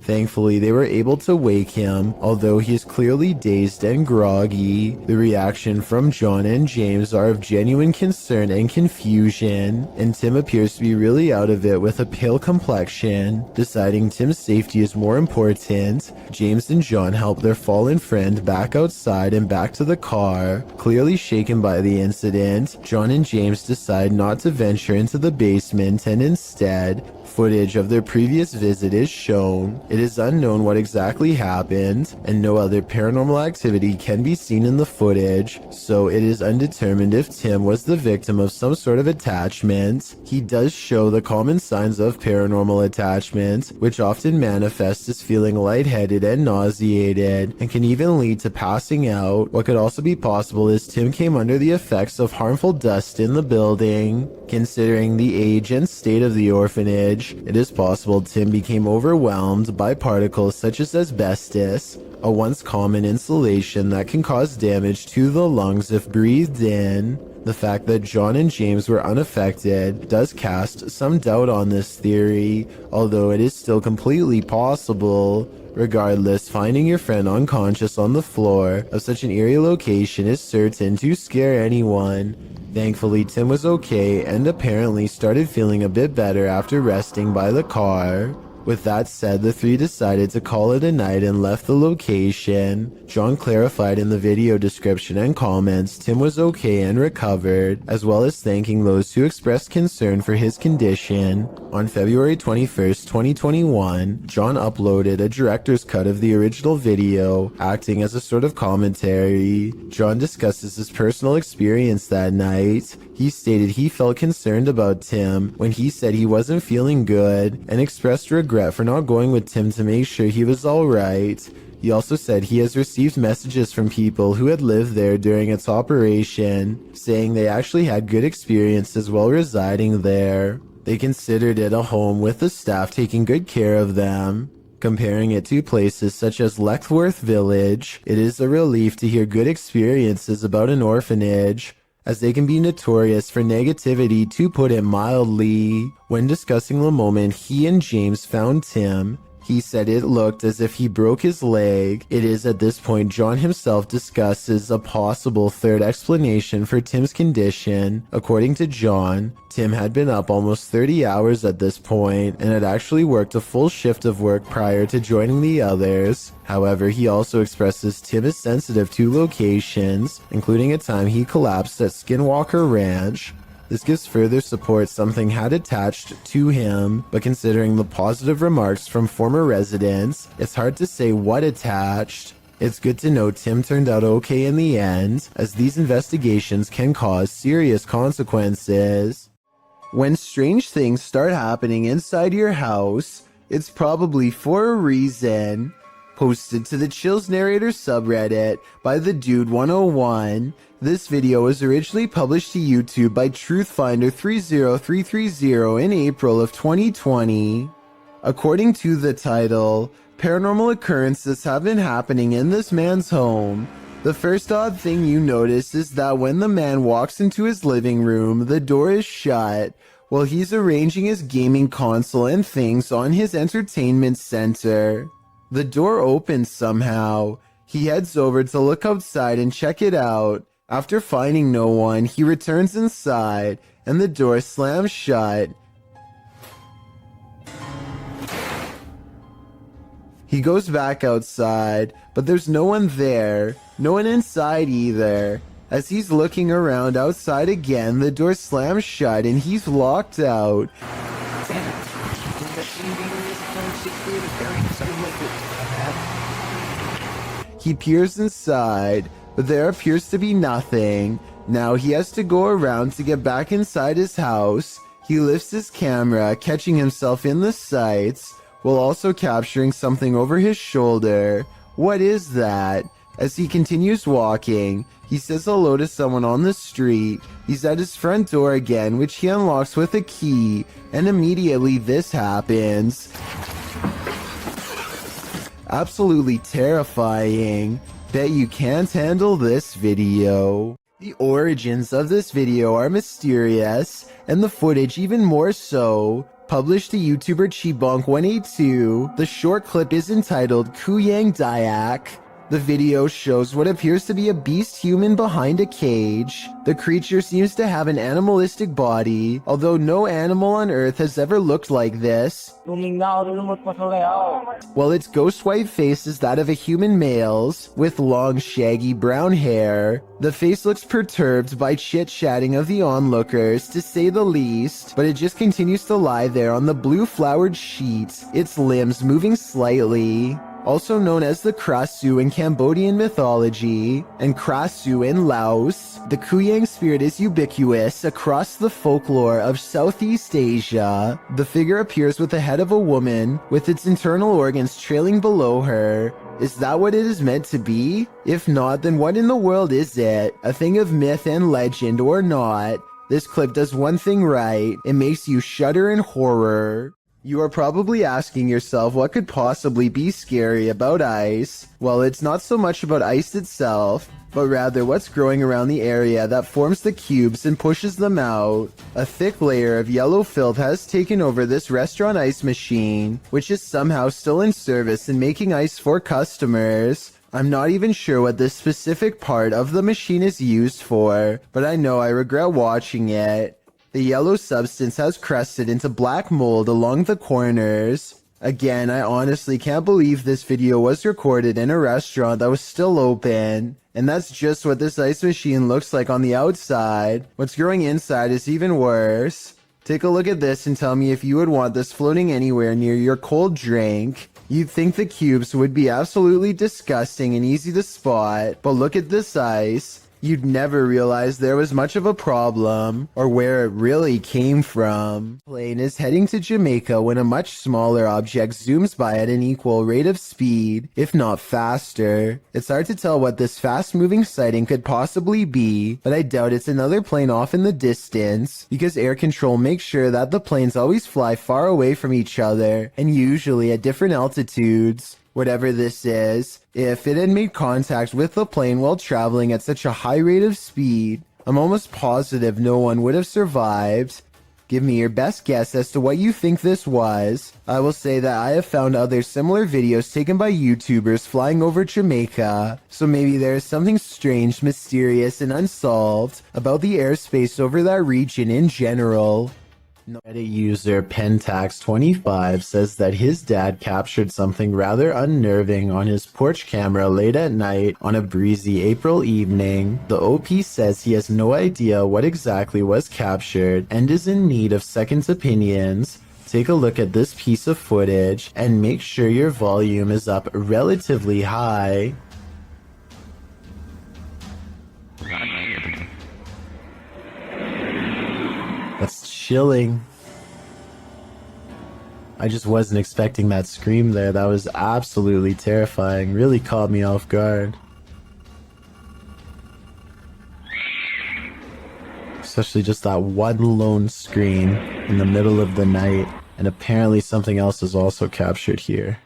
Thankfully, they were able to wake him, although he is clearly dazed and groggy. The reaction from John and James are of genuine concern and confusion, and Tim appears to be really out of it with a pale complexion. Deciding Tim's safety is more important, James and John help their fallen friend back outside and back to the car. Clearly shaken by the incident, John and James decide not to venture into the basement, and instead, footage of their previous visit is shown. It is unknown what exactly happened, and no other paranormal activity can be seen in the footage, so it is undetermined if Tim was the victim of some sort of attachment. He does show the common signs of paranormal attachment, which often manifest as feeling lightheaded and nauseated, and can even lead to passing out. What could also be possible is Tim came under the effects of harmful dust in the building. Considering the age and state of the orphanage, it is possible Tim became overwhelmed by particles such as asbestos, a once common insulation that can cause damage to the lungs if breathed in. The fact that John and James were unaffected does cast some doubt on this theory, although it is still completely possible. Regardless, finding your friend unconscious on the floor of such an eerie location is certain to scare anyone. Thankfully, Tim was okay and apparently started feeling a bit better after resting by the car. With that said, the three decided to call it a night and left the location. John clarified in the video description and comments Tim was okay and recovered, as well as thanking those who expressed concern for his condition. On February 21st, 2021, John uploaded a director's cut of the original video, acting as a sort of commentary. John discusses his personal experience that night. He stated he felt concerned about Tim when he said he wasn't feeling good, and expressed regret for not going with Tim to make sure he was alright. He also said he has received messages from people who had lived there during its operation, saying they actually had good experiences while residing there. They considered it a home with the staff taking good care of them. Comparing it to places such as Leckworth Village, it is a relief to hear good experiences about an orphanage, as they can be notorious for negativity, to put it mildly. When discussing the moment he and James found Tim, he said it looked as if he broke his leg. It is at this point John himself discusses a possible third explanation for Tim's condition. According to John, Tim had been up almost 30 hours at this point and had actually worked a full shift of work prior to joining the others. However, he also expresses Tim is sensitive to locations, including a time he collapsed at Skinwalker Ranch. This gives further support something had attached to him, but considering the positive remarks from former residents, it's hard to say what attached. It's good to know Tim turned out okay in the end, as these investigations can cause serious consequences. When strange things start happening inside your house, it's probably for a reason. Posted to the Chills Narrator subreddit by the Dude 101. This video was originally published to YouTube by Truthfinder30330 in April of 2020. According to the title, paranormal occurrences have been happening in this man's home. The first odd thing you notice is that when the man walks into his living room, the door is shut while he's arranging his gaming console and things on his entertainment center. The door opens somehow. He heads over to look outside and check it out. After finding no one, he returns inside, and the door slams shut. He goes back outside, but there's no one there, no one inside either. As he's looking around outside again, the door slams shut and he's locked out. He peers inside, but there appears to be nothing. Now he has to go around to get back inside his house. He lifts his camera, catching himself in the sights, while also capturing something over his shoulder. What is that? As he continues walking, he says hello to someone on the street. He's at his front door again, which he unlocks with a key, and immediately this happens. Absolutely terrifying. Bet you can't handle this video. The origins of this video are mysterious, and the footage even more so. Published to YouTuber Chibonk182, the short clip is entitled Kuyang Dayak. The video shows what appears to be a beast human behind a cage. The creature seems to have an animalistic body, although no animal on Earth has ever looked like this. While its ghost white face is that of a human male's, with long shaggy brown hair. The face looks perturbed by chit-chatting of the onlookers, to say the least, but it just continues to lie there on the blue flowered sheet, its limbs moving slightly. Also known as the Krasu in Cambodian mythology, and Krasu in Laos, the Kuyang spirit is ubiquitous across the folklore of Southeast Asia. The figure appears with the head of a woman, with its internal organs trailing below her. Is that what it is meant to be? If not, then what in the world is it? A thing of myth and legend or not? This clip does one thing right. It makes you shudder in horror. You are probably asking yourself what could possibly be scary about ice. Well, it's not so much about ice itself, but rather what's growing around the area that forms the cubes and pushes them out. A thick layer of yellow filth has taken over this restaurant ice machine, which is somehow still in service and making ice for customers. I'm not even sure what this specific part of the machine is used for, but I know I regret watching it. The yellow substance has crusted into black mold along the corners. Again, I honestly can't believe this video was recorded in a restaurant that was still open. And that's just what this ice machine looks like on the outside. What's growing inside is even worse. Take a look at this and tell me if you would want this floating anywhere near your cold drink. You'd think the cubes would be absolutely disgusting and easy to spot, but look at this ice. You'd never realize there was much of a problem, or where it really came from. The plane is heading to Jamaica when a much smaller object zooms by at an equal rate of speed, if not faster. It's hard to tell what this fast-moving sighting could possibly be, but I doubt it's another plane off in the distance, because air control makes sure that the planes always fly far away from each other, and usually at different altitudes. Whatever this is, if it had made contact with the plane while traveling at such a high rate of speed, I'm almost positive no one would have survived. Give me your best guess as to what you think this was. I will say that I have found other similar videos taken by YouTubers flying over Jamaica, so maybe there is something strange, mysterious, and unsolved about the airspace over that region in general. Reddit user Pentax25 says that his dad captured something rather unnerving on his porch camera late at night on a breezy April evening. The OP says he has no idea what exactly was captured and is in need of second opinions. Take a look at this piece of footage and make sure your volume is up relatively high. That's chilling. I just wasn't expecting that scream there. That was absolutely terrifying. Really caught me off guard. Especially just that one lone scream in the middle of the night. And apparently something else is also captured here.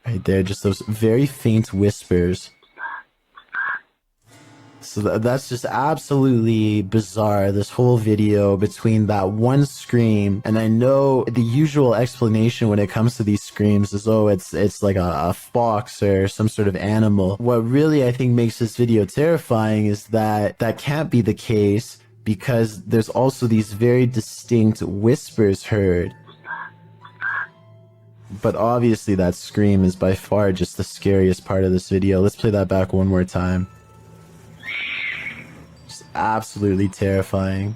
Right there, just those very faint whispers. So that's just absolutely bizarre, this whole video between that one scream. And I know the usual explanation when it comes to these screams is, oh, it's like a fox or some sort of animal. What really I think makes this video terrifying is that that can't be the case, because there's also these very distinct whispers heard. But obviously that scream is by far just the scariest part of this video. Let's play that back one more time. Just absolutely terrifying.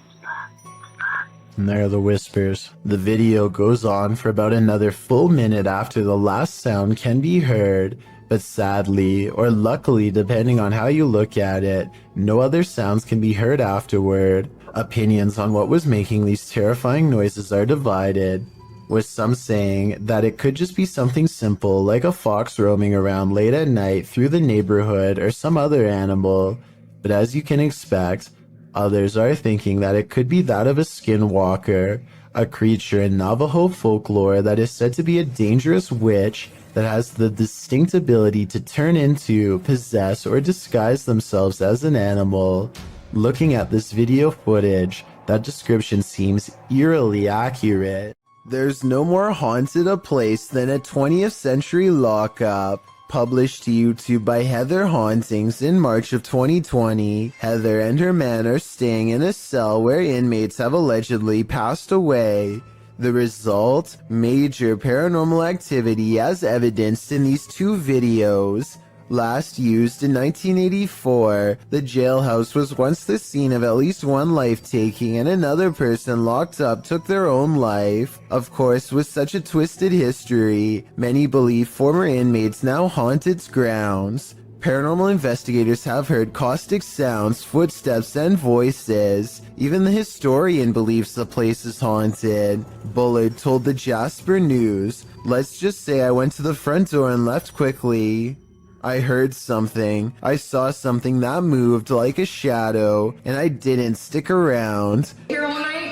And there are the whispers. The video goes on for about another full minute after the last sound can be heard, but sadly, or luckily depending on how you look at it, no other sounds can be heard afterward. Opinions on what was making these terrifying noises are divided, with some saying that it could just be something simple like a fox roaming around late at night through the neighborhood or some other animal, but as you can expect, others are thinking that it could be that of a skinwalker, a creature in Navajo folklore that is said to be a dangerous witch that has the distinct ability to turn into, possess, or disguise themselves as an animal. Looking at this video footage, that description seems eerily accurate. There's no more haunted a place than a 20th century lockup. Published to YouTube by Heather Hauntings in March of 2020, Heather and her man are staying in a cell where inmates have allegedly passed away. The result? Major paranormal activity as evidenced in these two videos. Last used in 1984, the jailhouse was once the scene of at least one life-taking, and another person locked up took their own life. Of course, with such a twisted history, many believe former inmates now haunt its grounds. Paranormal investigators have heard caustic sounds, footsteps, and voices. Even the historian believes the place is haunted. Bullard told the Jasper News, "Let's just say I went to the front door and left quickly. I heard something. I saw something that moved like a shadow, and I didn't stick around." Here all night?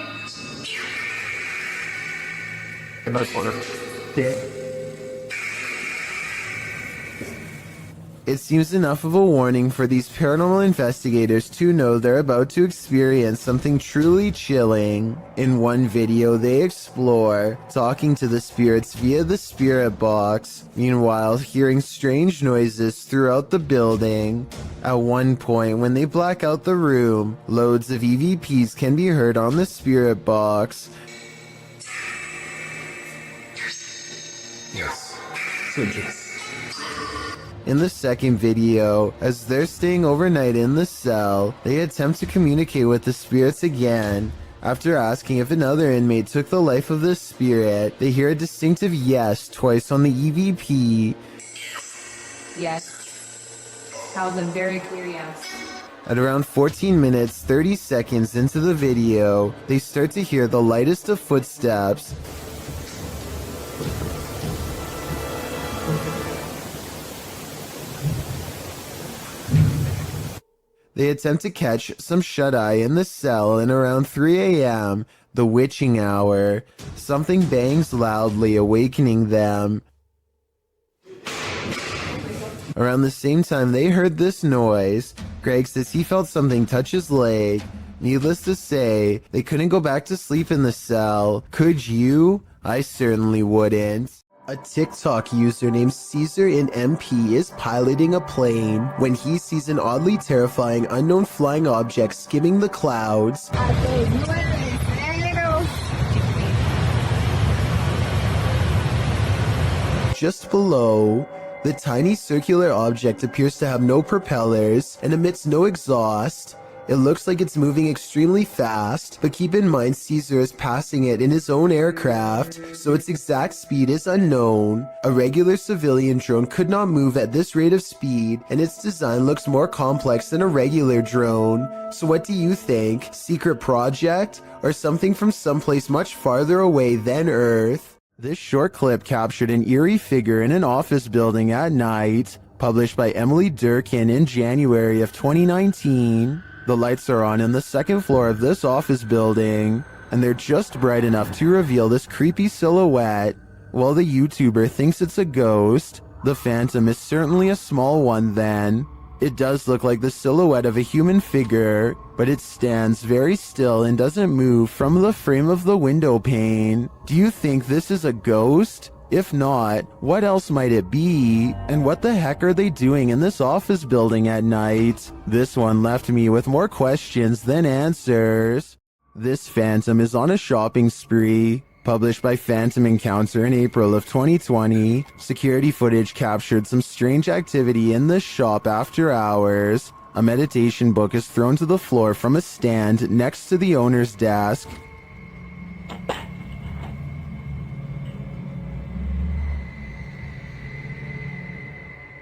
It seems enough of a warning for these paranormal investigators to know they're about to experience something truly chilling. In one video, they explore talking to the spirits via the spirit box, meanwhile hearing strange noises throughout the building. At one point, when they black out the room, loads of EVPs can be heard on the spirit box. Yes. In the second video, as they're staying overnight in the cell, they attempt to communicate with the spirits again. After asking if another inmate took the life of the spirit, they hear a distinctive yes twice on the EVP. Yes. That was a very clear yes. At around 14 minutes 30 seconds into the video, they start to hear the lightest of footsteps. They attempt to catch some shut-eye in the cell, and around 3 a.m., the witching hour, something bangs loudly, awakening them. Around the same time they heard this noise, Greg says he felt something touch his leg. Needless to say, they couldn't go back to sleep in the cell. Could you? I certainly wouldn't. A TikTok user named Caesar in MP is piloting a plane when he sees an oddly terrifying unknown flying object skimming the clouds. Just below, the tiny circular object appears to have no propellers and emits no exhaust. It looks like it's moving extremely fast, but keep in mind Caesar is passing it in his own aircraft, so its exact speed is unknown. A regular civilian drone could not move at this rate of speed, and its design looks more complex than a regular drone. So what do you think? Secret project? Or something from someplace much farther away than Earth? This short clip captured an eerie figure in an office building at night, published by Emily Durkin in January of 2019. The lights are on in the second floor of this office building, and they're just bright enough to reveal this creepy silhouette. While the YouTuber thinks it's a ghost, the phantom is certainly a small one then. It does look like the silhouette of a human figure, but it stands very still and doesn't move from the frame of the window pane. Do you think this is a ghost? If not, what else might it be? And what the heck are they doing in this office building at night? This one left me with more questions than answers. This phantom is on a shopping spree. Published by Phantom Encounter in April of 2020, security footage captured some strange activity in the shop after hours. A meditation book is thrown to the floor from a stand next to the owner's desk.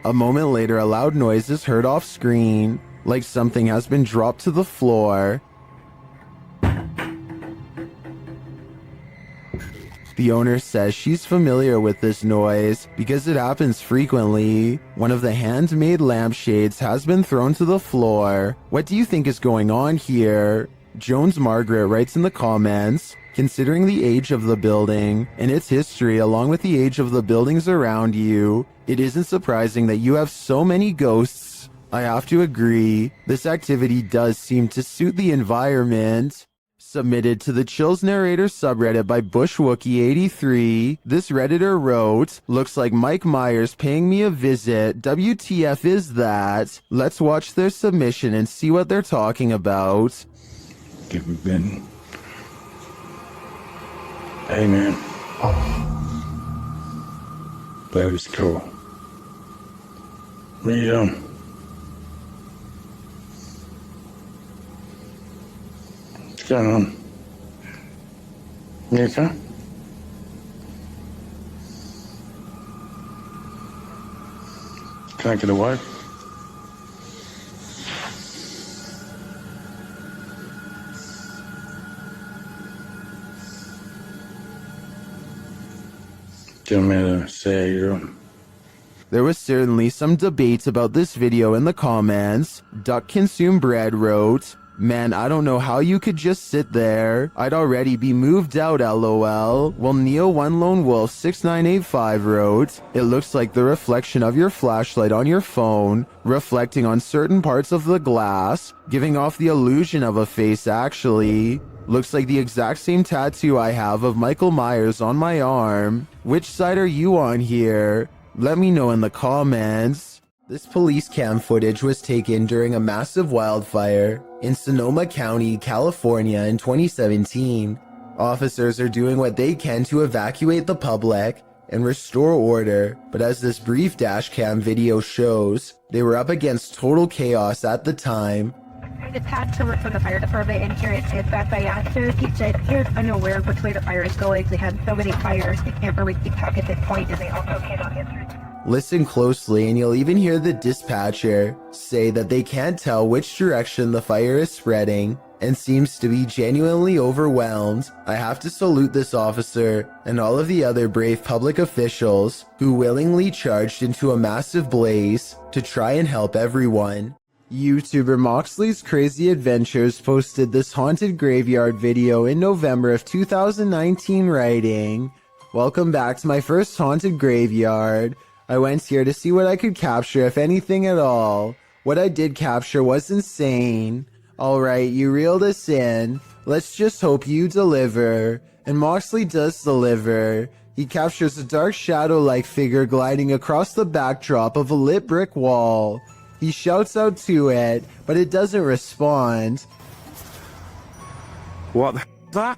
A moment later, a loud noise is heard off screen, like something has been dropped to the floor. The owner says she's familiar with this noise because it happens frequently. One of the handmade lampshades has been thrown to the floor. What do you think is going on here? Jones Margaret writes in the comments, considering the age of the building and its history along with the age of the buildings around you, it isn't surprising that you have so many ghosts. I have to agree, this activity does seem to suit the environment. Submitted to the Chills Narrator subreddit by BushWookie83, this Redditor wrote, "Looks like Mike Myers paying me a visit. WTF is that?" Let's watch their submission and see what they're talking about. Give me Ben. Hey man. That was cool. What are you doing? What's going on? You okay? Can I get away? Do you want me to say how you're doing? There was certainly some debate about this video in the comments. Duck Consume Bread wrote, "Man, I don't know how you could just sit there. I'd already be moved out, lol." While Neo1 Lone Wolf 6985 wrote, "It looks like the reflection of your flashlight on your phone, reflecting on certain parts of the glass, giving off the illusion of a face actually. Looks like the exact same tattoo I have of Michael Myers on my arm. Which side are you on here? Let me know in the comments." This police cam footage was taken during a massive wildfire in Sonoma County, California in 2017. Officers are doing what they can to evacuate the public and restore order, but as this brief dashcam video shows, they were up against total chaos at the time. I just had to work for the fire department and here it's back by answers. He said, "Here's unaware of which way the fire is going. They had so many fires, they can't really keep track at this point, and they also cannot answer." Listen closely and you'll even hear the dispatcher say that they can't tell which direction the fire is spreading and seems to be genuinely overwhelmed. I have to salute this officer and all of the other brave public officials who willingly charged into a massive blaze to try and help everyone. YouTuber Moxley's Crazy Adventures posted this haunted graveyard video in November of 2019 writing, "Welcome back to my first haunted graveyard. I went here to see what I could capture, if anything at all. What I did capture was insane. Alright, you reeled us in. Let's just hope you deliver." And Moxley does deliver. He captures a dark shadow-like figure gliding across the backdrop of a lit brick wall. He shouts out to it, but it doesn't respond. What the that?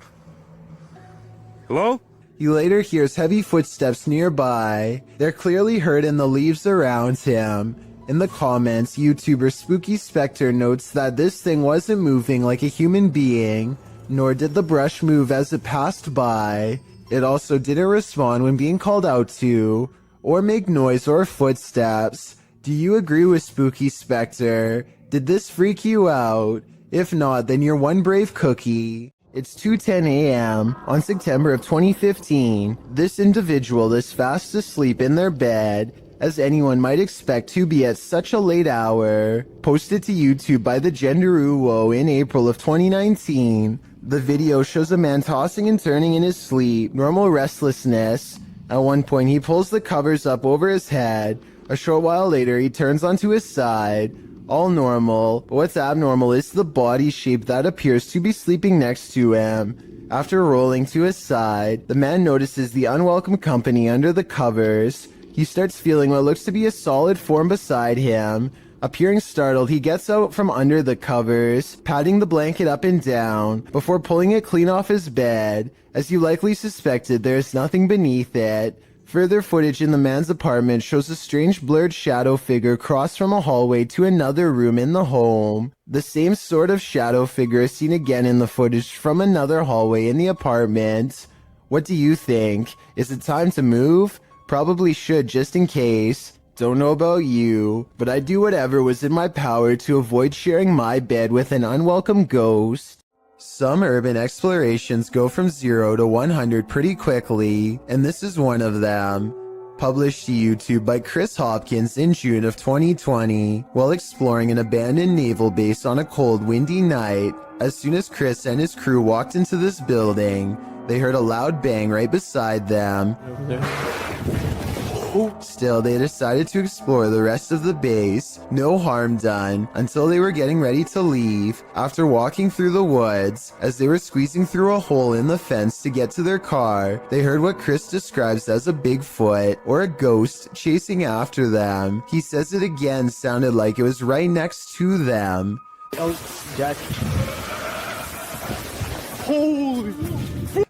Hello? He later hears heavy footsteps nearby. They're clearly heard in the leaves around him. In the comments, YouTuber Spooky Spectre notes that this thing wasn't moving like a human being, nor did the brush move as it passed by. It also didn't respond when being called out to, or make noise or footsteps. Do you agree with Spooky Spectre? Did this freak you out? If not, then you're one brave cookie. It's 2:10 a.m. on September of 2015. This individual is fast asleep in their bed, as anyone might expect to be at such a late hour. Posted to YouTube by the Genderuwo in April of 2019. The video shows a man tossing and turning in his sleep, normal restlessness. At one point he pulls the covers up over his head. A short while later, he turns onto his side. All normal, but what's abnormal is the body shape that appears to be sleeping next to him. After rolling to his side, the man notices the unwelcome company under the covers. He starts feeling what looks to be a solid form beside him. Appearing startled, he gets out from under the covers, patting the blanket up and down, before pulling it clean off his bed. As you likely suspected, there is nothing beneath it. Further footage in the man's apartment shows a strange blurred shadow figure cross from a hallway to another room in the home. The same sort of shadow figure is seen again in the footage from another hallway in the apartment. What do you think? Is it time to move? Probably should, just in case. Don't know about you, but I'd do whatever was in my power to avoid sharing my bed with an unwelcome ghost. Some urban explorations go from 0 to 100 pretty quickly, and this is one of them. Published to YouTube by Chris Hopkins in June of 2020, while exploring an abandoned naval base on a cold, windy night. As soon as Chris and his crew walked into this building, they heard a loud bang right beside them. Still, they decided to explore the rest of the base, no harm done, until they were getting ready to leave. After walking through the woods, as they were squeezing through a hole in the fence to get to their car, they heard what Chris describes as a Bigfoot, or a ghost, chasing after them. He says it again sounded like it was right next to them. Holy!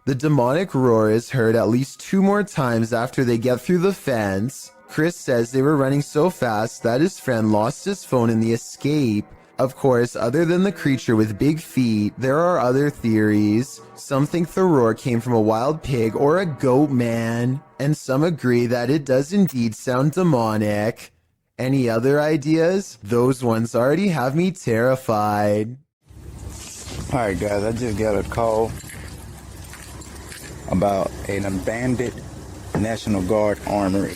The demonic roar is heard at least 2 more times after they get through the fence. Chris says they were running so fast that his friend lost his phone in the escape. Of course, other than the creature with big feet, there are other theories. Some think the roar came from a wild pig or a goat man, and some agree that it does indeed sound demonic. Any other ideas? Those ones already have me terrified. Alright guys, I just got a call about an abandoned National Guard armory.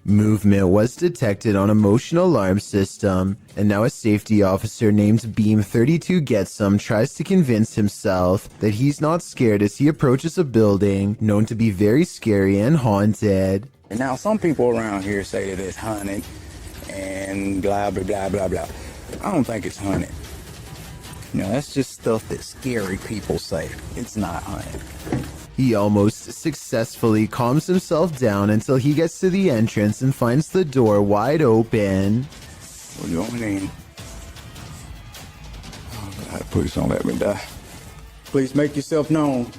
Movement was detected on a motion alarm system, and now a safety officer named Beam 32 Getsum tries to convince himself that he's not scared as he approaches a building known to be very scary and haunted. And now some people around here say that it's haunted and blah blah blah blah blah. I don't think it's haunted. You know, that's just stuff that scary people say. It's not haunted. He almost successfully calms himself down until he gets to the entrance and finds the door wide open. We're going in. Oh God, please don't let me die. Please make yourself known.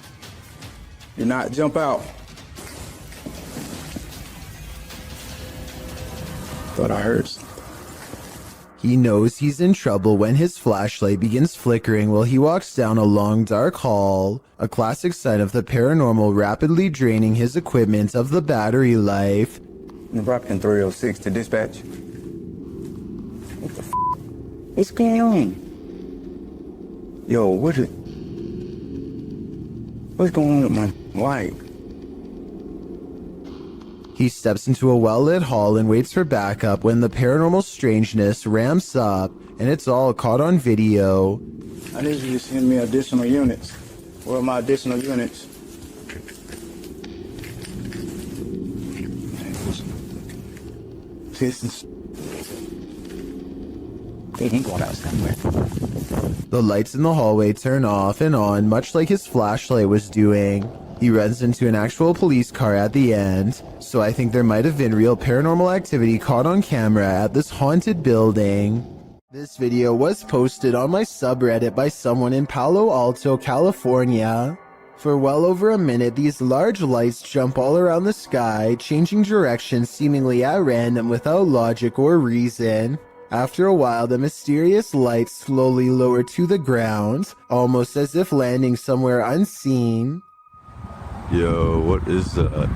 Do not jump out. Thought I heard something. He knows he's in trouble when his flashlight begins flickering while he walks down a long dark hall, a classic sign of the paranormal rapidly draining his equipment of the battery life. Brockton 306 to dispatch. What the f***? What's going on? Yo, what's going on with my light? He steps into a well-lit hall and waits for backup when the paranormal strangeness ramps up, and it's all caught on video. I need you to send me additional units. Where are my additional units? They ain't going out somewhere. The lights in the hallway turn off and on, much like his flashlight was doing. He runs into an actual police car at the end, so I think there might have been real paranormal activity caught on camera at this haunted building. This video was posted on my subreddit by someone in Palo Alto, California. For well over a minute, these large lights jump all around the sky, changing direction seemingly at random without logic or reason. After a while, the mysterious lights slowly lower to the ground, almost as if landing somewhere unseen. Yo, what is that?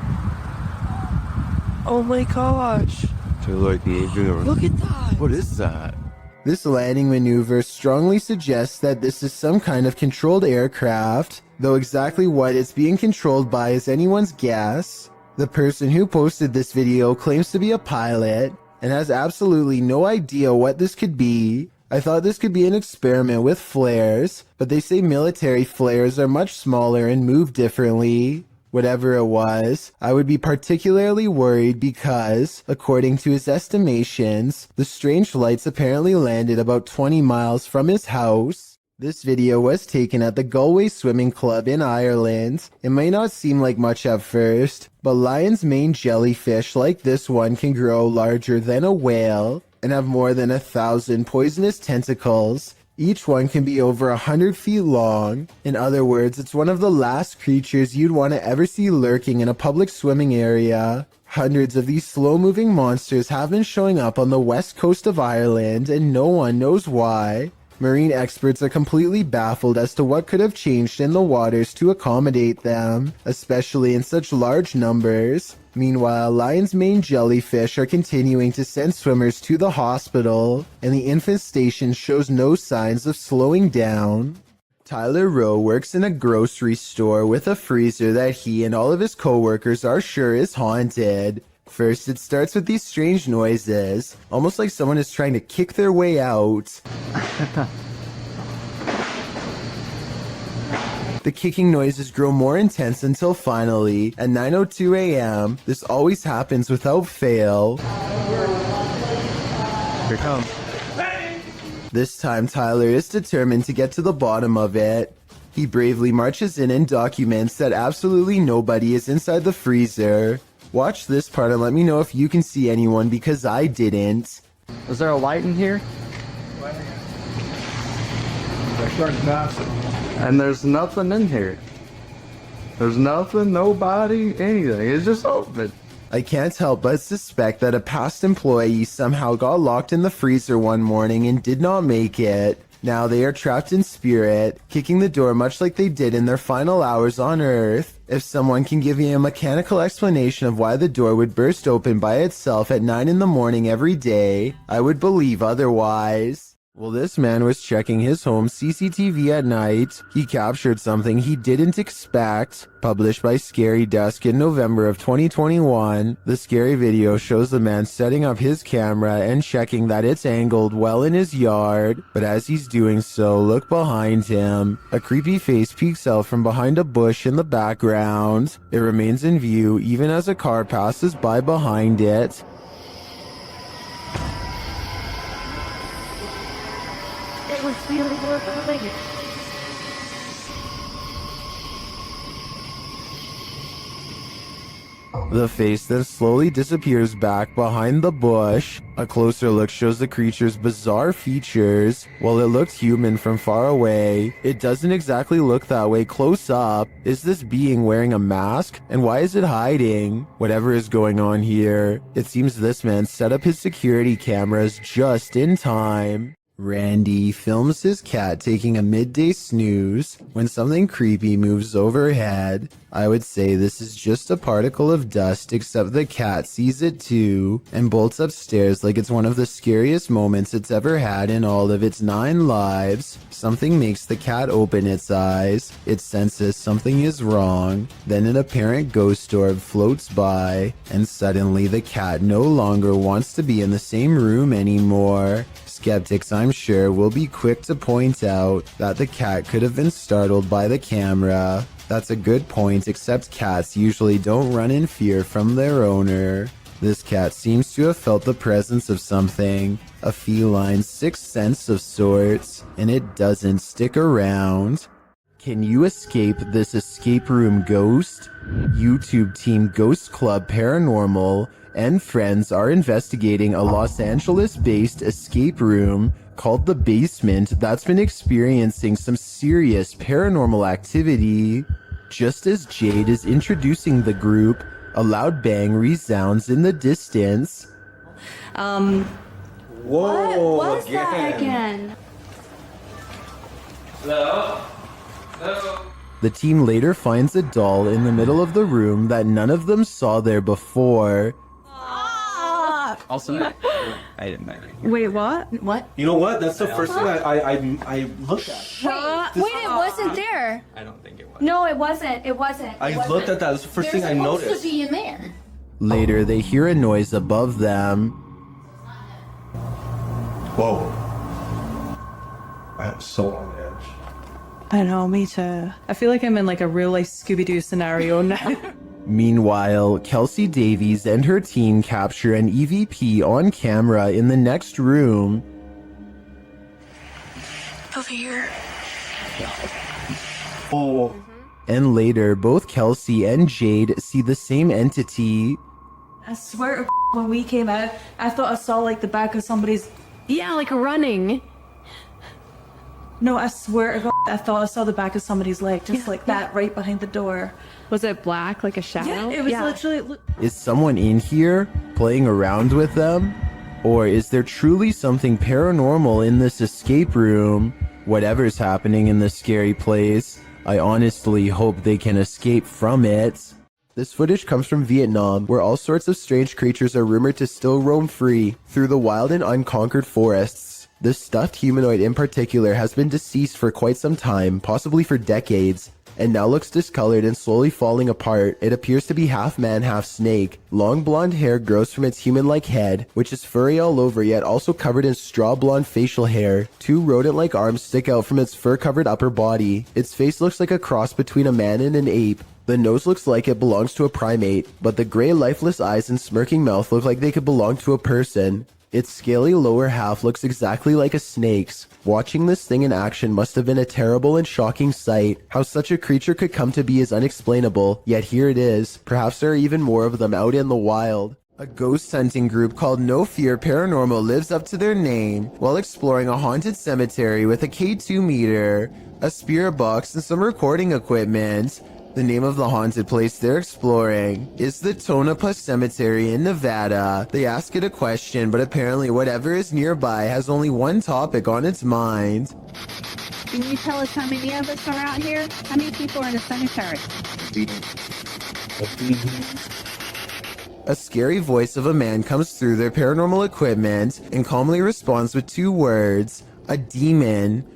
Oh my gosh. They're like moving around. Look at that. What is that? This landing maneuver strongly suggests that this is some kind of controlled aircraft, though exactly what it's being controlled by is anyone's guess. The person who posted this video claims to be a pilot and has absolutely no idea what this could be. I thought this could be an experiment with flares, but they say military flares are much smaller and move differently. Whatever it was, I would be particularly worried because, according to his estimations, the strange lights apparently landed about 20 miles from his house. This video was taken at the Galway Swimming Club in Ireland. It may not seem like much at first, but lion's mane jellyfish like this one can grow larger than a whale. and have more than 1,000 poisonous tentacles. Each one can be over 100 feet long. In other words, it's one of the last creatures you'd want to ever see lurking in a public swimming area. Hundreds of these slow-moving monsters have been showing up on the west coast of Ireland, and no one knows why. Marine experts are completely baffled as to what could have changed in the waters to accommodate them, especially in such large numbers. Meanwhile, lion's mane jellyfish are continuing to send swimmers to the hospital, and the infestation shows no signs of slowing down. Tyler Rowe works in a grocery store with a freezer that he and all of his coworkers are sure is haunted. First, it starts with these strange noises, almost like someone is trying to kick their way out. The kicking noises grow more intense until finally, at 9:02 a.m., this always happens without fail. Here it comes. This time, Tyler is determined to get to the bottom of it. He bravely marches in and documents that absolutely nobody is inside the freezer. Watch this part and let me know if you can see anyone, because I didn't. Is there a light in here? And there's nothing in here. There's nothing, nobody, anything. It's just open. I can't help but suspect that a past employee somehow got locked in the freezer one morning and did not make it. Now they are trapped in spirit, kicking the door much like they did in their final hours on Earth. If someone can give me a mechanical explanation of why the door would burst open by itself at 9 in the morning every day, I would believe otherwise. Well, this man was checking his home CCTV at night. He captured something he didn't expect. Published by Scary Desk in November of 2021, the scary video shows the man setting up his camera and checking that it's angled well in his yard. But as he's doing so, look behind him. A creepy face peeks out from behind a bush in the background. It remains in view even as a car passes by behind it. The face then slowly disappears back behind the bush. A closer look shows the creature's bizarre features. While it looked human from far away, it doesn't exactly look that way close up. Is this being wearing a mask? And why is it hiding? Whatever is going on here, it seems this man set up his security cameras just in time. Randy films his cat taking a midday snooze when something creepy moves overhead. I would say this is just a particle of dust, except the cat sees it too and bolts upstairs like it's one of the scariest moments it's ever had in all of its 9 lives. Something makes the cat open its eyes. It senses something is wrong. Then an apparent ghost orb floats by, and suddenly the cat no longer wants to be in the same room anymore. Skeptics, I'm sure, will be quick to point out that the cat could have been startled by the camera. That's a good point, except cats usually don't run in fear from their owner. This cat seems to have felt the presence of something, a feline sixth sense of sorts, and it doesn't stick around. Can you escape this escape room ghost? YouTube team Ghost Club Paranormal and friends are investigating a Los Angeles-based escape room called The Basement that's been experiencing some serious paranormal activity. Just as Jade is introducing the group, a loud bang resounds in the distance. Whoa, what was that again? Hello? Hello? The team later finds a doll in the middle of the room that none of them saw there before. Also, I didn't know. Wait, what? What? You know what? That's the first thing I looked at. Wait, it wasn't there. I don't think it was. No, it wasn't. It wasn't. I looked at that. That's the first thing I noticed. Supposed to be in there. Later, they hear a noise above them. Whoa. I am so on edge. I know, me too. I feel like I'm in like a real life Scooby-Doo scenario now. Meanwhile, Kelsey Davies and her team capture an EVP on camera in the next room. Over here. Oh. And later, both Kelsey and Jade see the same entity. I swear, when we came out, I thought I saw like the back of somebody's. Yeah, like running. No, I swear, to God, I thought I saw the back of somebody's leg, just like that, right behind the door. Was it black, like a shadow? Yeah, it was literally. Is someone in here playing around with them? Or is there truly something paranormal in this escape room? Whatever's happening in this scary place, I honestly hope they can escape from it. This footage comes from Vietnam, where all sorts of strange creatures are rumored to still roam free through the wild and unconquered forests. This stuffed humanoid in particular has been deceased for quite some time, possibly for decades, and now looks discolored and slowly falling apart. It appears to be half man, half snake. Long blonde hair grows from its human-like head, which is furry all over yet also covered in straw blonde facial hair. Two rodent-like arms stick out from its fur-covered upper body. Its face looks like a cross between a man and an ape. The nose looks like it belongs to a primate, but the gray lifeless eyes and smirking mouth look like they could belong to a person. Its scaly lower half looks exactly like a snake's. Watching this thing in action must have been a terrible and shocking sight. How such a creature could come to be is unexplainable, yet here it is. Perhaps there are even more of them out in the wild. A ghost hunting group called No Fear Paranormal lives up to their name while exploring a haunted cemetery with a K2 meter, a spirit box, and some recording equipment. The name of the haunted place they're exploring is the Tonopah Cemetery in Nevada. They ask it a question, but apparently whatever is nearby has only one topic on its mind. Can you tell us how many of us are out here? How many people are in the cemetery? A scary voice of a man comes through their paranormal equipment and calmly responds with two words, a demon.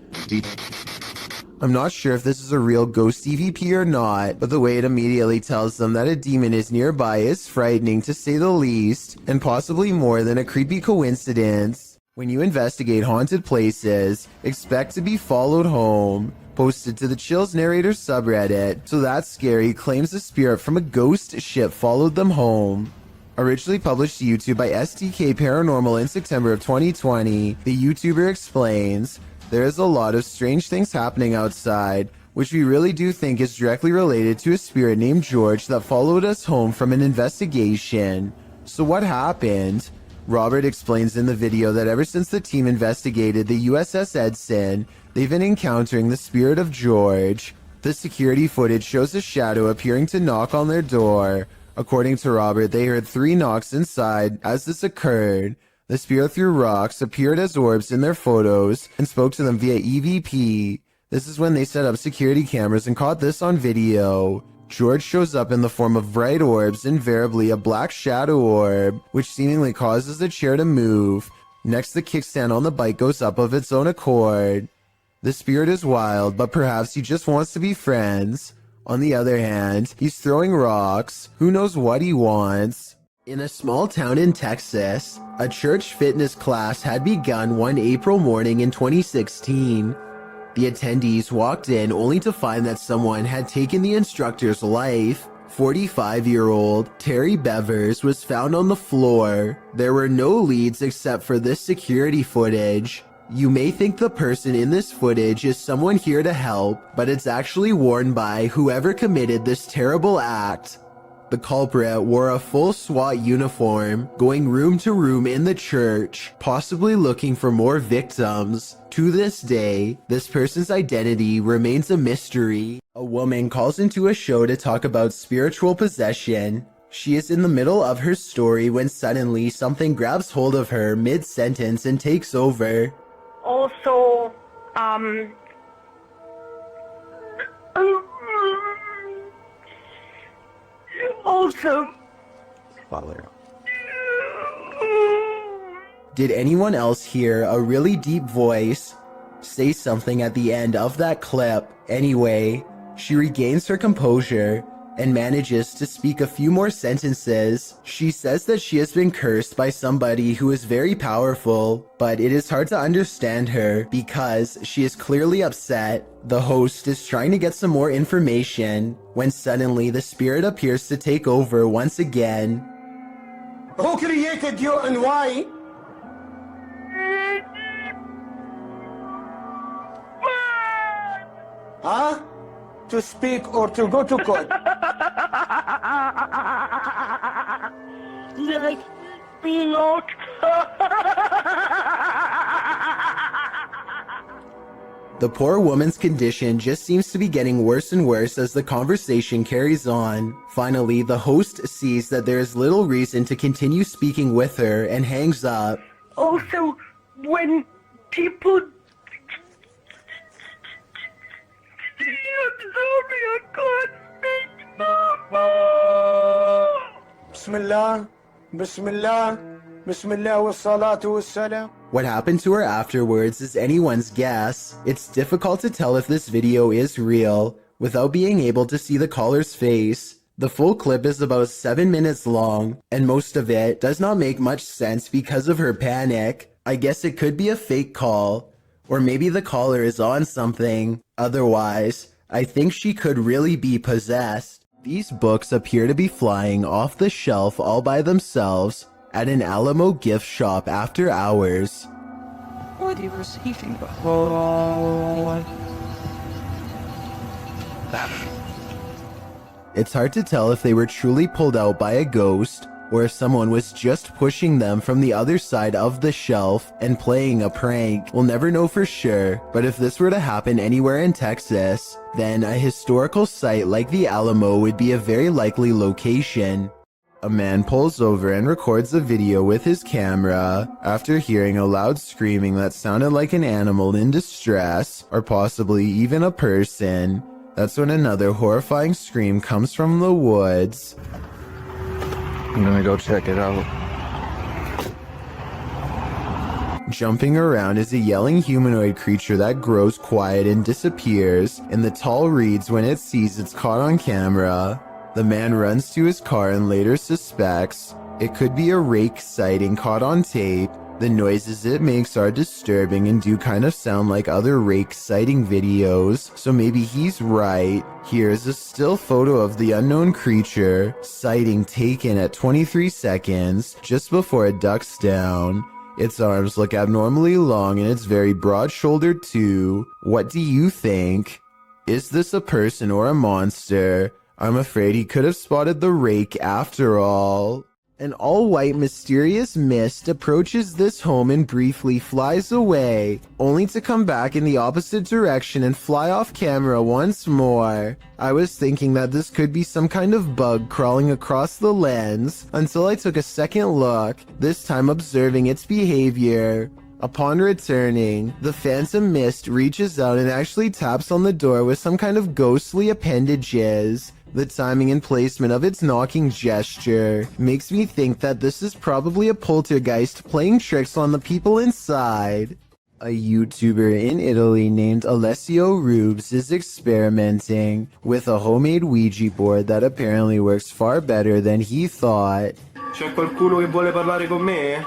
I'm not sure if this is a real ghost EVP or not, but the way it immediately tells them that a demon is nearby is frightening to say the least, and possibly more than a creepy coincidence. When you investigate haunted places, expect to be followed home. Posted to the Chills Narrator subreddit, So That's Scary claims a spirit from a ghost ship followed them home. Originally published to YouTube by STK Paranormal in September of 2020, the YouTuber explains, there is a lot of strange things happening outside, which we really do think is directly related to a spirit named George that followed us home from an investigation. So what happened? Robert explains in the video that ever since the team investigated the USS Edson, they've been encountering the spirit of George. The security footage shows a shadow appearing to knock on their door. According to Robert, they heard 3 knocks inside as this occurred. The spirit threw rocks, appeared as orbs in their photos, and spoke to them via EVP. This is when they set up security cameras and caught this on video. George shows up in the form of bright orbs, invariably a black shadow orb, which seemingly causes the chair to move. Next, the kickstand on the bike goes up of its own accord. The spirit is wild, but perhaps he just wants to be friends. On the other hand, he's throwing rocks. Who knows what he wants? In a small town in Texas, a church fitness class had begun one April morning in 2016. The attendees walked in only to find that someone had taken the instructor's life. 45-year-old Terry Bevers was found on the floor. There were no leads except for this security footage. You may think the person in this footage is someone here to help, but it's actually worn by whoever committed this terrible act. The culprit wore a full SWAT uniform, going room to room in the church, possibly looking for more victims. To this day, this person's identity remains a mystery. A woman calls into a show to talk about spiritual possession. She is in the middle of her story when suddenly something grabs hold of her mid-sentence and takes over. Also, Did anyone else hear a really deep voice say something at the end of that clip? Anyway, she regains her composure and manages to speak a few more sentences. She says that she has been cursed by somebody who is very powerful, but it is hard to understand her because she is clearly upset. The host is trying to get some more information when suddenly the spirit appears to take over once again. Who created you and why? Huh? To speak or to go to court? The poor woman's condition just seems to be getting worse and worse as the conversation carries on. Finally, the host sees that there is little reason to continue speaking with her and hangs up. Also, when people Bismillah, Bismillah, Bismillah wa salatu wa salam. What happened to her afterwards is anyone's guess. It's difficult to tell if this video is real without being able to see the caller's face. The full clip is about 7 minutes long, and most of it does not make much sense because of her panic. I guess it could be a fake call, or maybe the caller is on something. Otherwise, I think she could really be possessed. These books appear to be flying off the shelf all by themselves at an Alamo gift shop after hours. What are you receiving? It's hard to tell if they were truly pulled out by a ghost or if someone was just pushing them from the other side of the shelf and playing a prank. We'll never know for sure, but if this were to happen anywhere in Texas, then a historical site like the Alamo would be a very likely location. A man pulls over and records a video with his camera after hearing a loud screaming that sounded like an animal in distress, or possibly even a person. That's when another horrifying scream comes from the woods. I'm gonna go check it out. Jumping around is a yelling humanoid creature that grows quiet and disappears in the tall reeds when it sees it's caught on camera. The man runs to his car and later suspects it could be a rake sighting caught on tape. The noises it makes are disturbing and do kind of sound like other rake sighting videos, so maybe he's right. Here's a still photo of the unknown creature sighting taken at 23 seconds just before it ducks down. Its arms look abnormally long and it's very broad-shouldered too. What do you think? Is this a person or a monster? I'm afraid he could have spotted the rake after all. An all-white mysterious mist approaches this home and briefly flies away, only to come back in the opposite direction and fly off camera once more. I was thinking that this could be some kind of bug crawling across the lens, until I took a second look, this time observing its behavior. Upon returning, the phantom mist reaches out and actually taps on the door with some kind of ghostly appendages. The timing and placement of its knocking gesture makes me think that this is probably a poltergeist playing tricks on the people inside. A YouTuber in Italy named Alessio Rubes is experimenting with a homemade Ouija board that apparently works far better than he thought. C'è qualcuno che vuole parlare con me?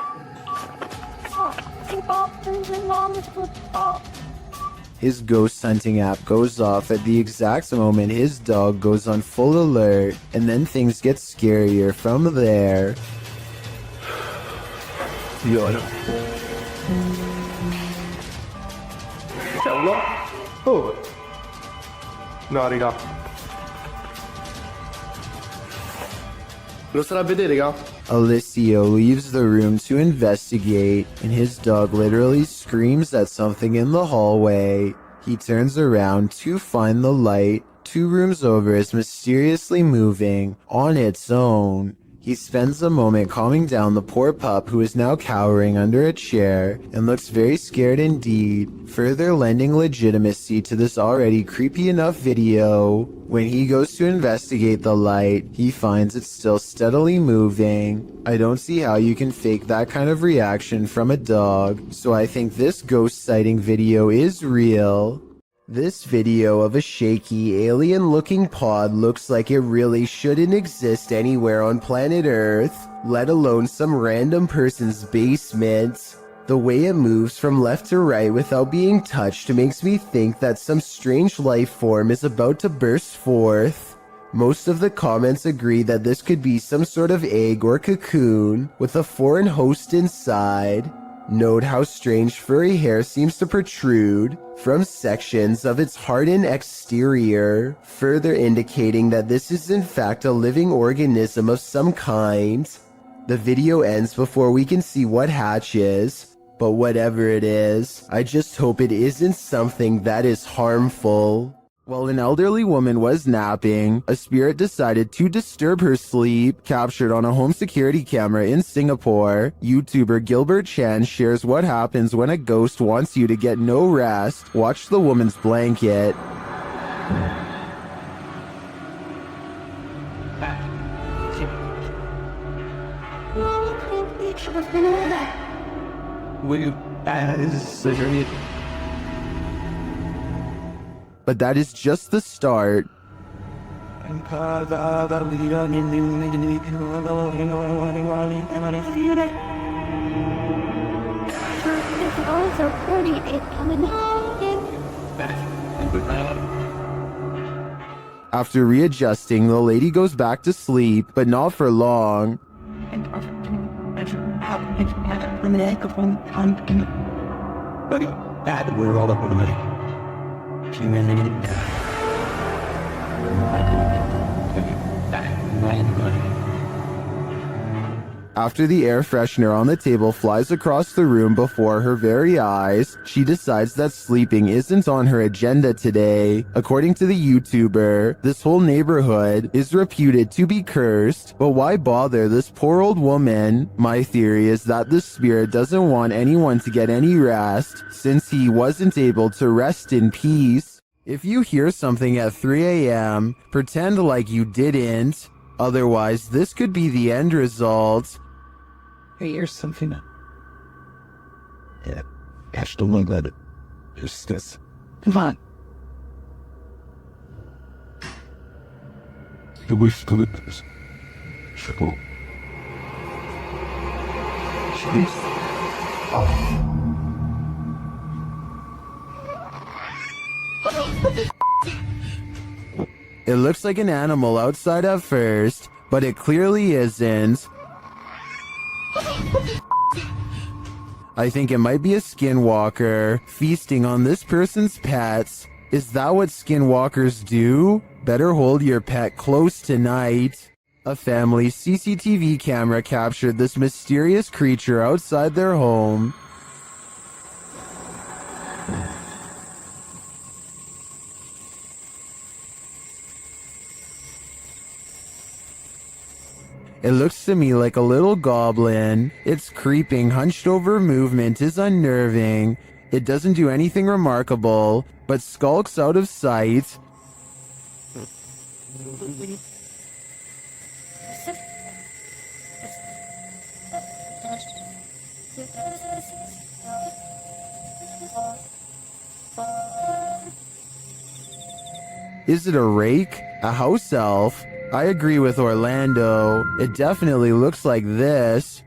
His ghost hunting app goes off at the exact moment his dog goes on full alert, and then things get scarier from there. Yolo. Hello? Oh. No, raga. Lo starà a vedere, raga? Alessio leaves the room to investigate, and his dog literally screams at something in the hallway. He turns around to find the light 2 rooms over is mysteriously moving on its own. He spends a moment calming down the poor pup who is now cowering under a chair and looks very scared indeed, further lending legitimacy to this already creepy enough video. When he goes to investigate the light, he finds it still steadily moving. I don't see how you can fake that kind of reaction from a dog, so I think this ghost sighting video is real. This video of a shaky, alien-looking pod looks like it really shouldn't exist anywhere on planet Earth, let alone some random person's basement. The way it moves from left to right without being touched makes me think that some strange life form is about to burst forth. Most of the comments agree that this could be some sort of egg or cocoon with a foreign host inside. Note how strange furry hair seems to protrude from sections of its hardened exterior, further indicating that this is in fact a living organism of some kind. The video ends before we can see what hatches, but whatever it is, I just hope it isn't something that is harmful. While an elderly woman was napping, a spirit decided to disturb her sleep. Captured on a home security camera in Singapore, YouTuber Gilbert Chan shares what happens when a ghost wants you to get no rest. Watch the woman's blanket. But that is just the start. After readjusting, the lady goes back to sleep, but not for long. After the air freshener on the table flies across the room before her very eyes, she decides that sleeping isn't on her agenda today. According to the YouTuber, this whole neighborhood is reputed to be cursed, but why bother this poor old woman? My theory is that the spirit doesn't want anyone to get any rest, since he wasn't able to rest in peace. If you hear something at 3 a.m., pretend like you didn't. Otherwise, this could be the end result. Hey, here's something. Yeah, gosh, don't look at it. There's this. Come on. You wish to look at this. Sure. It looks like an animal outside at first, but it clearly isn't. I think it might be a skinwalker feasting on this person's pets. Is that what skinwalkers do? Better hold your pet close tonight. A family's CCTV camera captured this mysterious creature outside their home. It looks to me like a little goblin. Its creeping, hunched over movement is unnerving. It doesn't do anything remarkable, but skulks out of sight. Is it a rake? A house elf? I agree with Orlando. It definitely looks like this.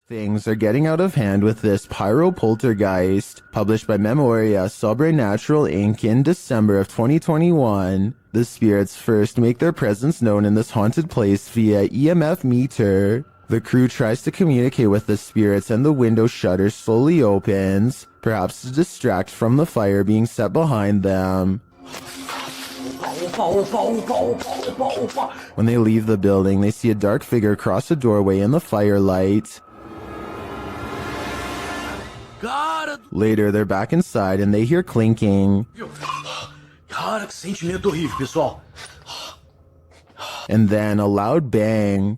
Things are getting out of hand with this Pyro Poltergeist, published by Memoria Sobrenatural Inc. in December of 2021. The spirits first make their presence known in this haunted place via EMF meter. The crew tries to communicate with the spirits and the window shutter slowly opens, perhaps to distract from the fire being set behind them. When they leave the building, they see a dark figure cross a doorway in the firelight. Later, they're back inside and they hear clinking. And then a loud bang.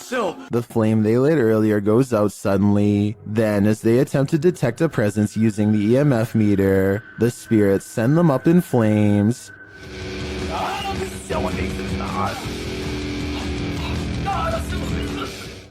The flame they lit earlier goes out suddenly. Then, as they attempt to detect a presence using the EMF meter, the spirits send them up in flames.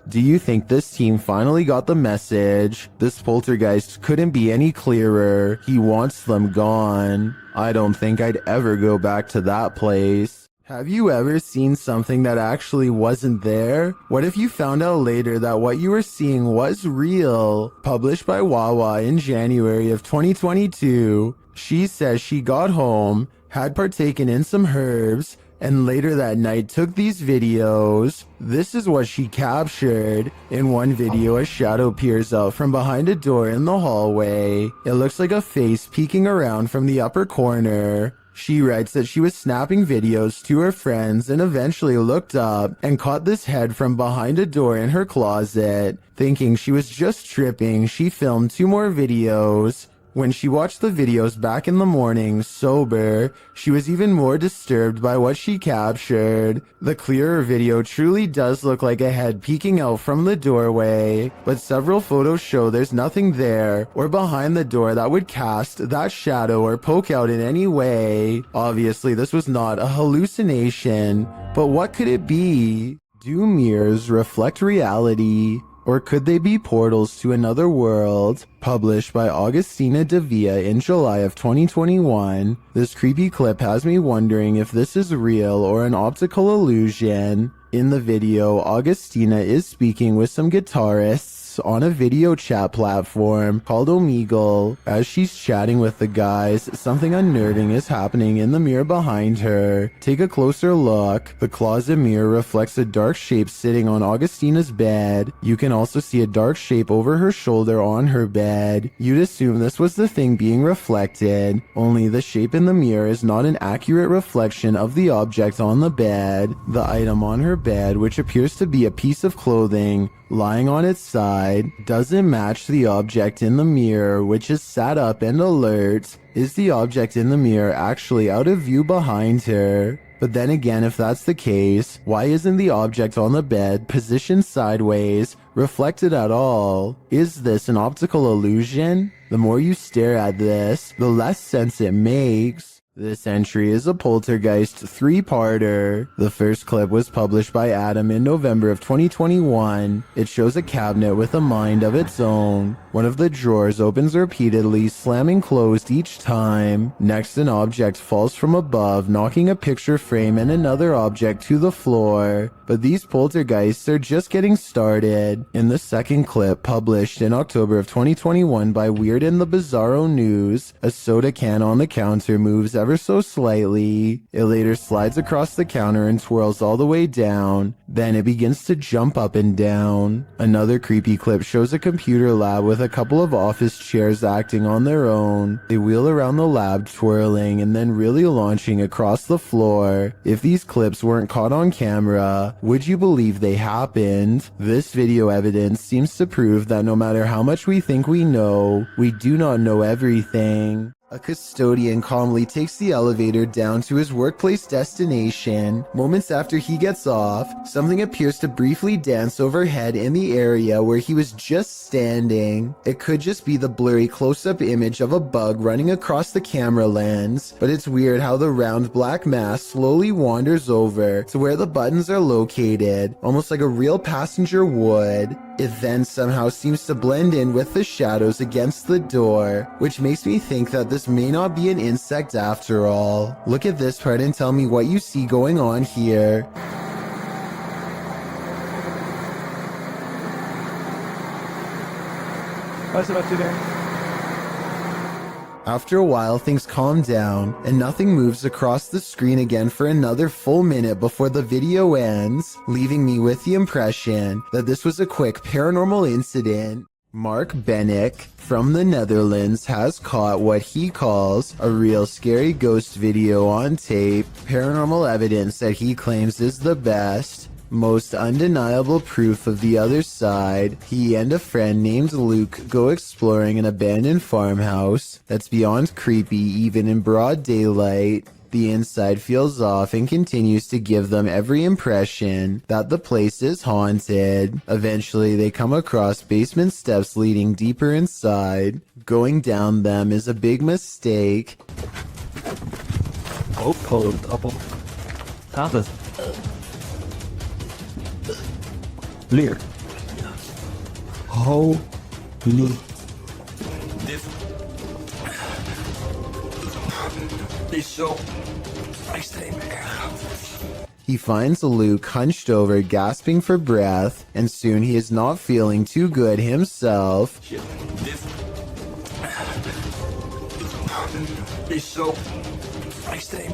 Do you think this team finally got the message? This poltergeist couldn't be any clearer. He wants them gone. I don't think I'd ever go back to that place. Have you ever seen something that actually wasn't there? What if you found out later that what you were seeing was real? Published by Wawa in January of 2022, she says she got home, had partaken in some herbs, and later that night took these videos. This is what she captured. In one video, a shadow peers out from behind a door in the hallway. It looks like a face peeking around from the upper corner. She writes that she was snapping videos to her friends and eventually looked up and caught this head from behind a door in her closet. Thinking she was just tripping, she filmed 2 more videos. When she watched the videos back in the morning, sober, she was even more disturbed by what she captured. The clearer video truly does look like a head peeking out from the doorway, but several photos show there's nothing there or behind the door that would cast that shadow or poke out in any way. Obviously, this was not a hallucination, but what could it be? Do mirrors reflect reality? Or could they be portals to another world? Published by Augustina Devia in July of 2021, this creepy clip has me wondering if this is real or an optical illusion. In the video, Augustina is speaking with some guitarists on a video chat platform called Omegle. As she's chatting with the guys, something unnerving is happening in the mirror behind her. Take a closer look. The closet mirror reflects a dark shape sitting on Augustina's bed. You can also see a dark shape over her shoulder on her bed. You'd assume this was the thing being reflected, only the shape in the mirror is not an accurate reflection of the object on the bed. The item on her bed, which appears to be a piece of clothing, lying on its side, doesn't match the object in the mirror, which is sat up and alert. Is the object in the mirror actually out of view behind her? But then again, if that's the case, why isn't the object on the bed positioned sideways, reflected at all? Is this an optical illusion? The more you stare at this, the less sense it makes. This entry is a Poltergeist 3-parter. The first clip was published by Adam in November of 2021. It shows a cabinet with a mind of its own. One of the drawers opens repeatedly, slamming closed each time. Next, an object falls from above, knocking a picture frame and another object to the floor. But these poltergeists are just getting started. In the second clip, published in October of 2021 by Weird and the Bizarro News, a soda can on the counter moves ever so slightly. It later slides across the counter and twirls all the way down. Then it begins to jump up and down. Another creepy clip shows a computer lab with a couple of office chairs acting on their own. They wheel around the lab twirling and then really launching across the floor. If these clips weren't caught on camera, would you believe they happened? This video evidence seems to prove that no matter how much we think we know, we do not know everything. A custodian calmly takes the elevator down to his workplace destination. Moments after he gets off, something appears to briefly dance overhead in the area where he was just standing. It could just be the blurry close-up image of a bug running across the camera lens, but it's weird how the round black mass slowly wanders over to where the buttons are located, almost like a real passenger would. It then somehow seems to blend in with the shadows against the door, which makes me think that this may not be an insect after all. Look at this part and tell me what you see going on here. What's about today? After a while, things calm down, and nothing moves across the screen again for another full minute before the video ends, leaving me with the impression that this was a quick paranormal incident. Mark Bennick from the Netherlands has caught what he calls a real scary ghost video on tape, paranormal evidence that he claims is the best, most undeniable proof of the other side. He and a friend named Luke go exploring an abandoned farmhouse that's beyond creepy even in broad daylight. The inside feels off and continues to give them every impression that the place is haunted. Eventually, they come across basement steps leading deeper inside. Going down them is a big mistake. Leer. Holy. Dit is zo extreem. He finds Luke hunched over, gasping for breath, and soon he is not feeling too good himself. Dit is zo extreem.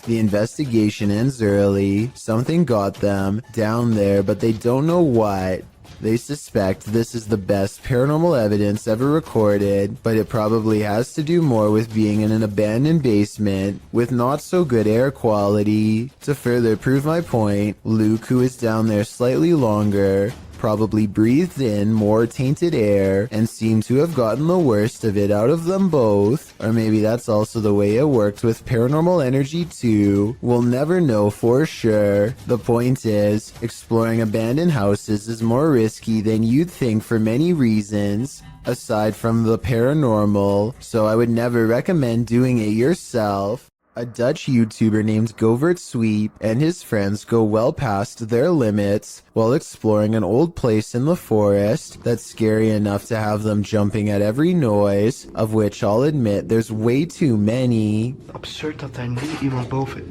The investigation ends early. Something got them down there, but they don't know what. They suspect this is the best paranormal evidence ever recorded, but it probably has to do more with being in an abandoned basement with not so good air quality. To further prove my point, Luke, who is down there slightly longer, probably breathed in more tainted air and seemed to have gotten the worst of it out of them both. Or maybe that's also the way it worked with paranormal energy too. We'll never know for sure. The point is, exploring abandoned houses is more risky than you'd think for many reasons, aside from the paranormal, so I would never recommend doing it yourself. A Dutch YouTuber named Govert Sweep and his friends go well past their limits while exploring an old place in the forest that's scary enough to have them jumping at every noise, of which I'll admit there's way too many. Absurd dat daar nu iemand boven.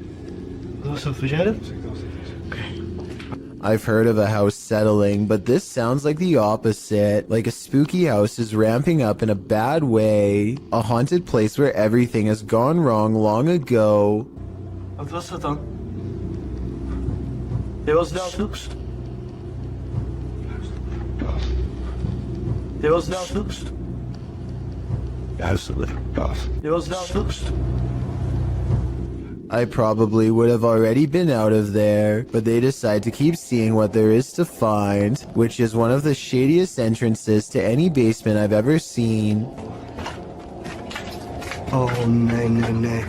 Wat was dat, was jij dat? I've heard of a house settling, but this sounds like the opposite. Like a spooky house is ramping up in a bad way. A haunted place where everything has gone wrong long ago. Wat was dat dan? Dit was nou Snoeps. Dit was nou Snoeps. Dit was nou Snoeps. I probably would have already been out of there, but they decide to keep seeing what there is to find, which is one of the shadiest entrances to any basement I've ever seen. Oh, nee.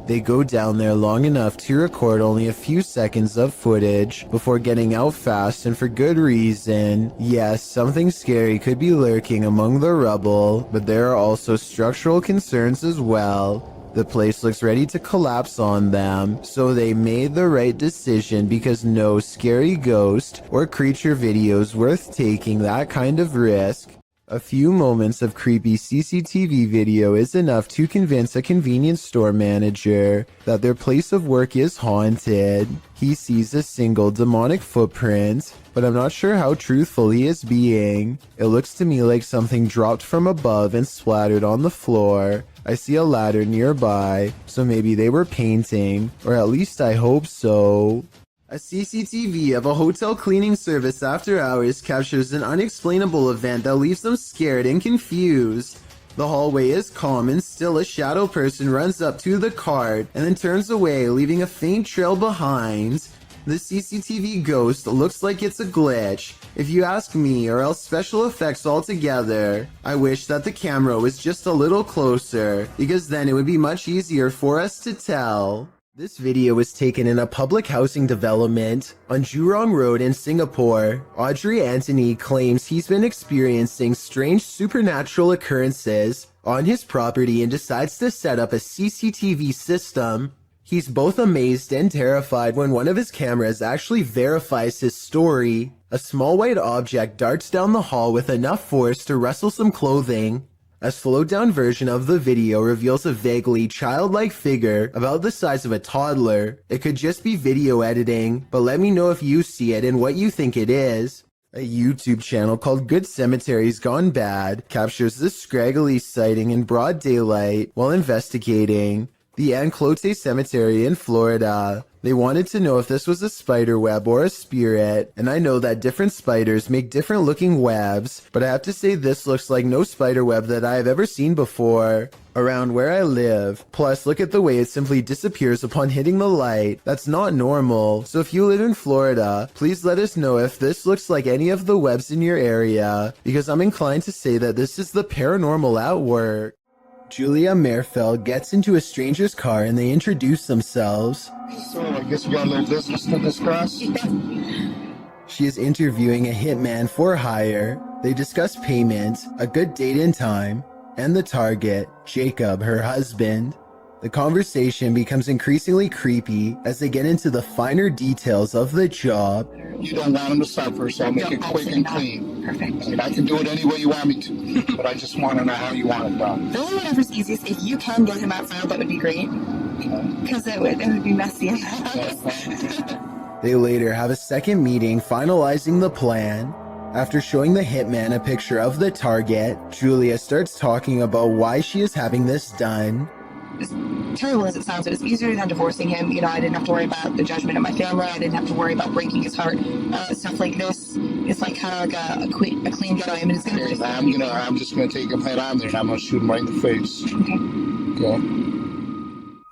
They go down there long enough to record only a few seconds of footage before getting out fast and for good reason. Yes, something scary could be lurking among the rubble, but there are also structural concerns as well. The place looks ready to collapse on them, so they made the right decision because no scary ghost or creature videos worth taking that kind of risk. A few moments of creepy CCTV video is enough to convince a convenience store manager that their place of work is haunted. He sees a single demonic footprint, but I'm not sure how truthful he is being. It looks to me like something dropped from above and splattered on the floor. I see a ladder nearby, so maybe they were painting, or at least I hope so. A CCTV of a hotel cleaning service after hours captures an unexplainable event that leaves them scared and confused. The hallway is calm and still a shadow person runs up to the cart and then turns away, leaving a faint trail behind. The CCTV ghost looks like it's a glitch, if you ask me, or else special effects altogether. I wish that the camera was just a little closer, because then it would be much easier for us to tell. This video was taken in a public housing development on Jurong Road in Singapore. Audrey Anthony claims he's been experiencing strange supernatural occurrences on his property and decides to set up a CCTV system. He's both amazed and terrified when one of his cameras actually verifies his story. A small white object darts down the hall with enough force to rustle some clothing. A slowed down version of the video reveals a vaguely childlike figure about the size of a toddler. It could just be video editing, but let me know if you see it and what you think it is. A YouTube channel called Good Cemeteries Gone Bad captures this scraggly sighting in broad daylight while investigating the Anclote Cemetery in Florida. They wanted to know if this was a spider web or a spirit, and I know that different spiders make different looking webs, but I have to say this looks like no spider web that I have ever seen before around where I live. Plus, look at the way it simply disappears upon hitting the light. That's not normal. So if you live in Florida, please let us know if this looks like any of the webs in your area, because I'm inclined to say that this is the paranormal at work. Julia Merfeld gets into a stranger's car and they introduce themselves. So, I guess you got a little business to discuss? She is interviewing a hitman for hire. They discuss payment, a good date and time, and the target, Jacob, her husband. The conversation becomes increasingly creepy as they get into the finer details of the job. You don't want him to suffer, so I'll make it quick and clean. Perfect. And I can do it any way you want me to, but I just want to know how you want it done. Really, whatever's easiest. If you can get him outside, that would be great. Because it would be messy in the house. They later have a second meeting finalizing the plan. After showing the hitman a picture of the target, Julia starts talking about why she is having this done. as terrible as it sounds, it was easier than divorcing him. You know, I didn't have to worry about the judgment of my family. I didn't have to worry about breaking his heart. Stuff like this, it's like kind of like a clean ghetto. I mean, it's gonna. I'm just gonna take him head on there and I'm gonna shoot him right in the face. Okay.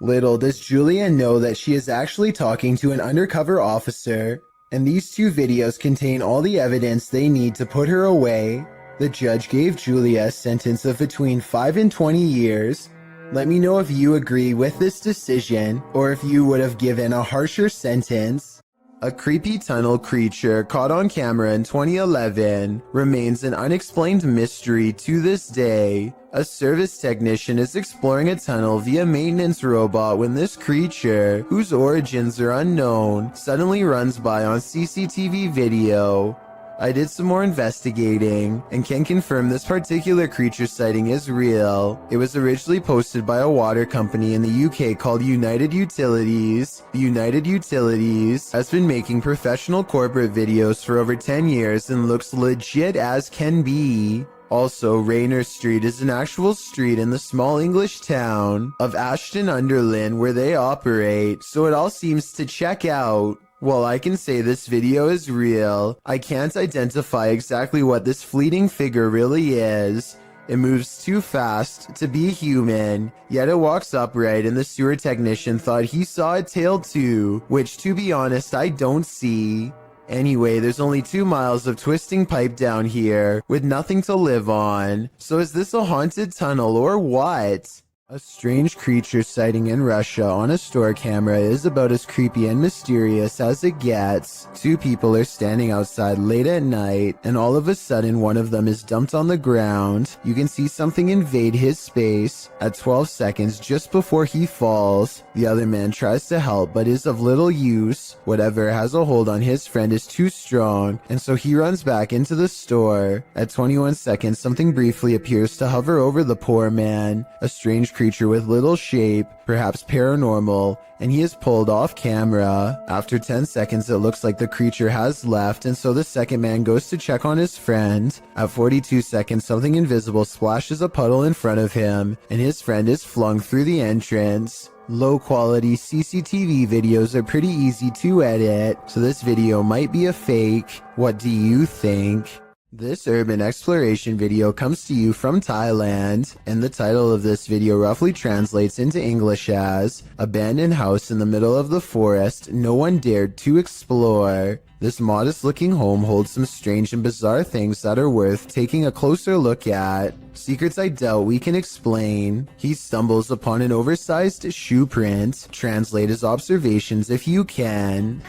Little does Julia know that she is actually talking to an undercover officer, and these two videos contain all the evidence they need to put her away. The judge gave Julia a sentence of between 5 and 20 years. Let me know if you agree with this decision, or if you would have given a harsher sentence. A creepy tunnel creature caught on camera in 2011 remains an unexplained mystery to this day. A service technician is exploring a tunnel via maintenance robot when this creature, whose origins are unknown, suddenly runs by on CCTV video. I did some more investigating and can confirm this particular creature sighting is real. It was originally posted by a water company in the UK called United Utilities. United Utilities has been making professional corporate videos for over 10 years and looks legit as can be. Also, Raynor Street is an actual street in the small English town of Ashton-under-Lyne where they operate, so it all seems to check out. While I can say this video is real, I can't identify exactly what this fleeting figure really is. It moves too fast to be human, yet it walks upright, and the sewer technician thought he saw a tail too, which to be honest I don't see. Anyway, there's only 2 miles of twisting pipe down here, with nothing to live on. So is this a haunted tunnel or what? A strange creature sighting in Russia on a store camera is about as creepy and mysterious as it gets. 2 people are standing outside late at night, and all of a sudden one of them is dumped on the ground. You can see something invade his space. At 12 seconds just before he falls, the other man tries to help but is of little use. Whatever has a hold on his friend is too strong, and so he runs back into the store. At 21 seconds, something briefly appears to hover over the poor man. A strange creature with little shape, perhaps paranormal, and he is pulled off camera. After 10 seconds, it looks like the creature has left, and so the second man goes to check on his friend. At 42 seconds, something invisible splashes a puddle in front of him, and his friend is flung through the entrance. Low quality CCTV videos are pretty easy to edit, so this video might be a fake. What do you think? This urban exploration video comes to you from Thailand, and the title of this video roughly translates into English as Abandoned House in the Middle of the Forest No One Dared to Explore. This modest looking home holds some strange and bizarre things that are worth taking a closer look at. Secrets I doubt we can explain. He stumbles upon an oversized shoe print. Translate his observations if you can.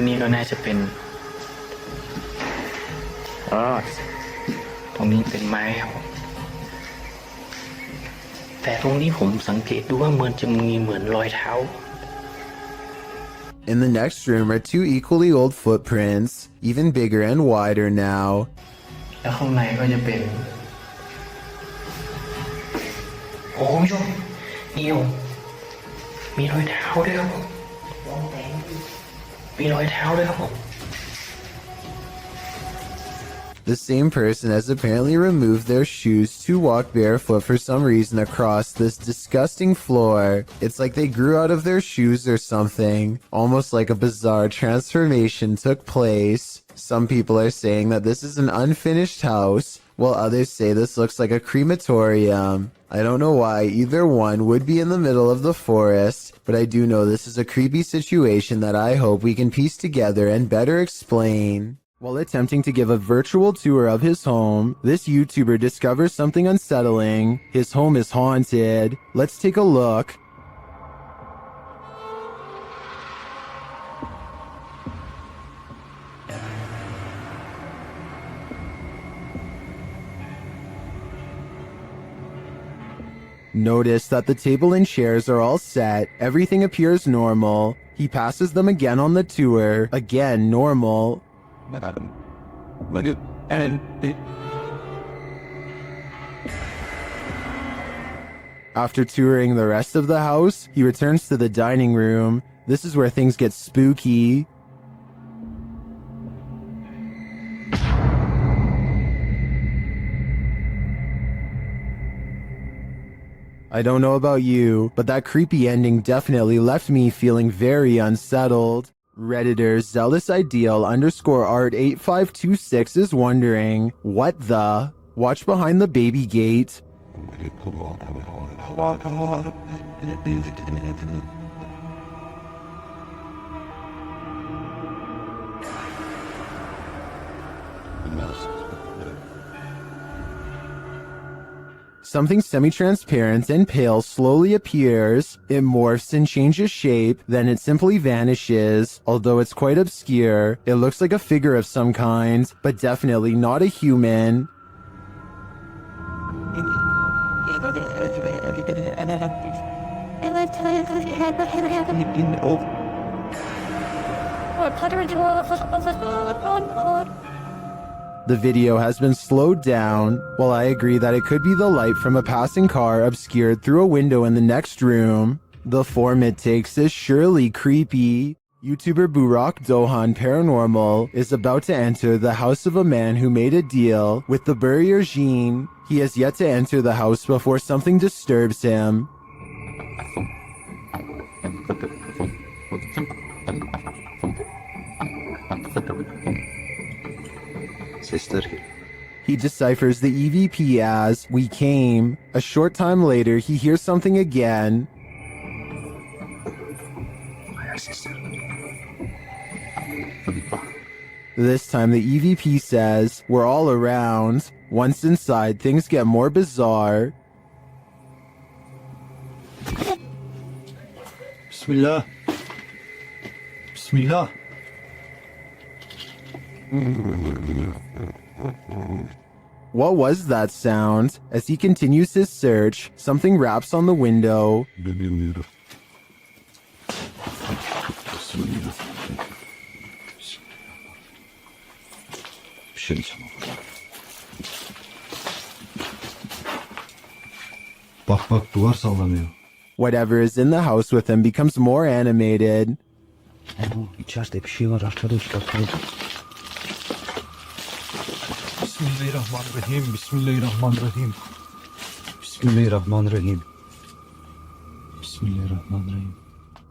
นี่ก็น่าจะเป็นตรงนี้เป็นไม้ครับแต่ตรงนี้ผมสังเกตดูว่ามันจะมีเหมือนรอยเท้า In the next room are 2 equally old footprints, even bigger and wider now. แล้วข้างในก็จะเป็นโอ้ยนี่มีรอยเท้าด้วยครับผมมีรอยเท้าด้วยครับผม The same person has apparently removed their shoes to walk barefoot for some reason across this disgusting floor. It's like they grew out of their shoes or something. Almost like a bizarre transformation took place. Some people are saying that this is an unfinished house, while others say this looks like a crematorium. I don't know why either one would be in the middle of the forest, but I do know this is a creepy situation that I hope we can piece together and better explain. While attempting to give a virtual tour of his home, this YouTuber discovers something unsettling. His home is haunted. Let's take a look. Notice that the table and chairs are all set. Everything appears normal. He passes them again on the tour. Again, normal. After touring the rest of the house, he returns to the dining room. This is where things get spooky. I don't know about you, but that creepy ending definitely left me feeling very unsettled. Redditor Zealous Ideal _ Art 8526 is wondering, what the? Watch behind the baby gate. Something semi-transparent and pale slowly appears. It morphs and changes shape, then it simply vanishes. Although it's quite obscure, it looks like a figure of some kind, but definitely not a human. The video has been slowed down. While I agree that it could be the light from a passing car obscured through a window in the next room, the form it takes is surely creepy. YouTuber Burak Dohan Paranormal is about to enter the house of a man who made a deal with the Burrier Jean. He has yet to enter the house before something disturbs him. Sister. He deciphers the EVP as "we came." A short time later, he hears something again. This time the EVP says, "We're all around." Once inside, things get more bizarre. Bismillah. Bismillah. What was that sound? As he continues his search, something raps on the window. Bak bak duvar sallanıyor. Whatever is in the house with him becomes more animated. İçeride bir şey var arkadaşlar. Bismillahirrahmanirrahim. Bismillahirrahmanirrahim. Bismillahirrahmanirrahim. Bismillahirrahmanirrahim.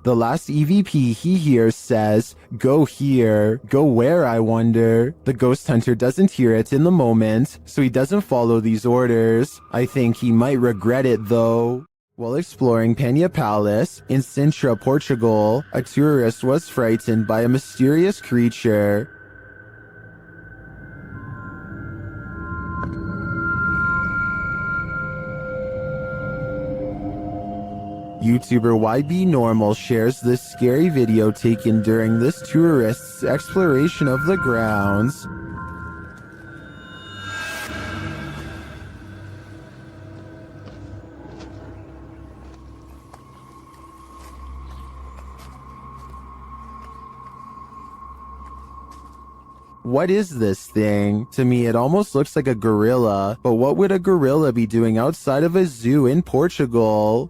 The last EVP he hears says, "Go here." Go where, I wonder? The ghost hunter doesn't hear it in the moment, so he doesn't follow these orders. I think he might regret it though. While exploring Penha Palace in Sintra, Portugal, a tourist was frightened by a mysterious creature. YouTuber YB Normal shares this scary video taken during this tourist's exploration of the grounds. What is this thing? To me, it almost looks like a gorilla, but what would a gorilla be doing outside of a zoo in Portugal?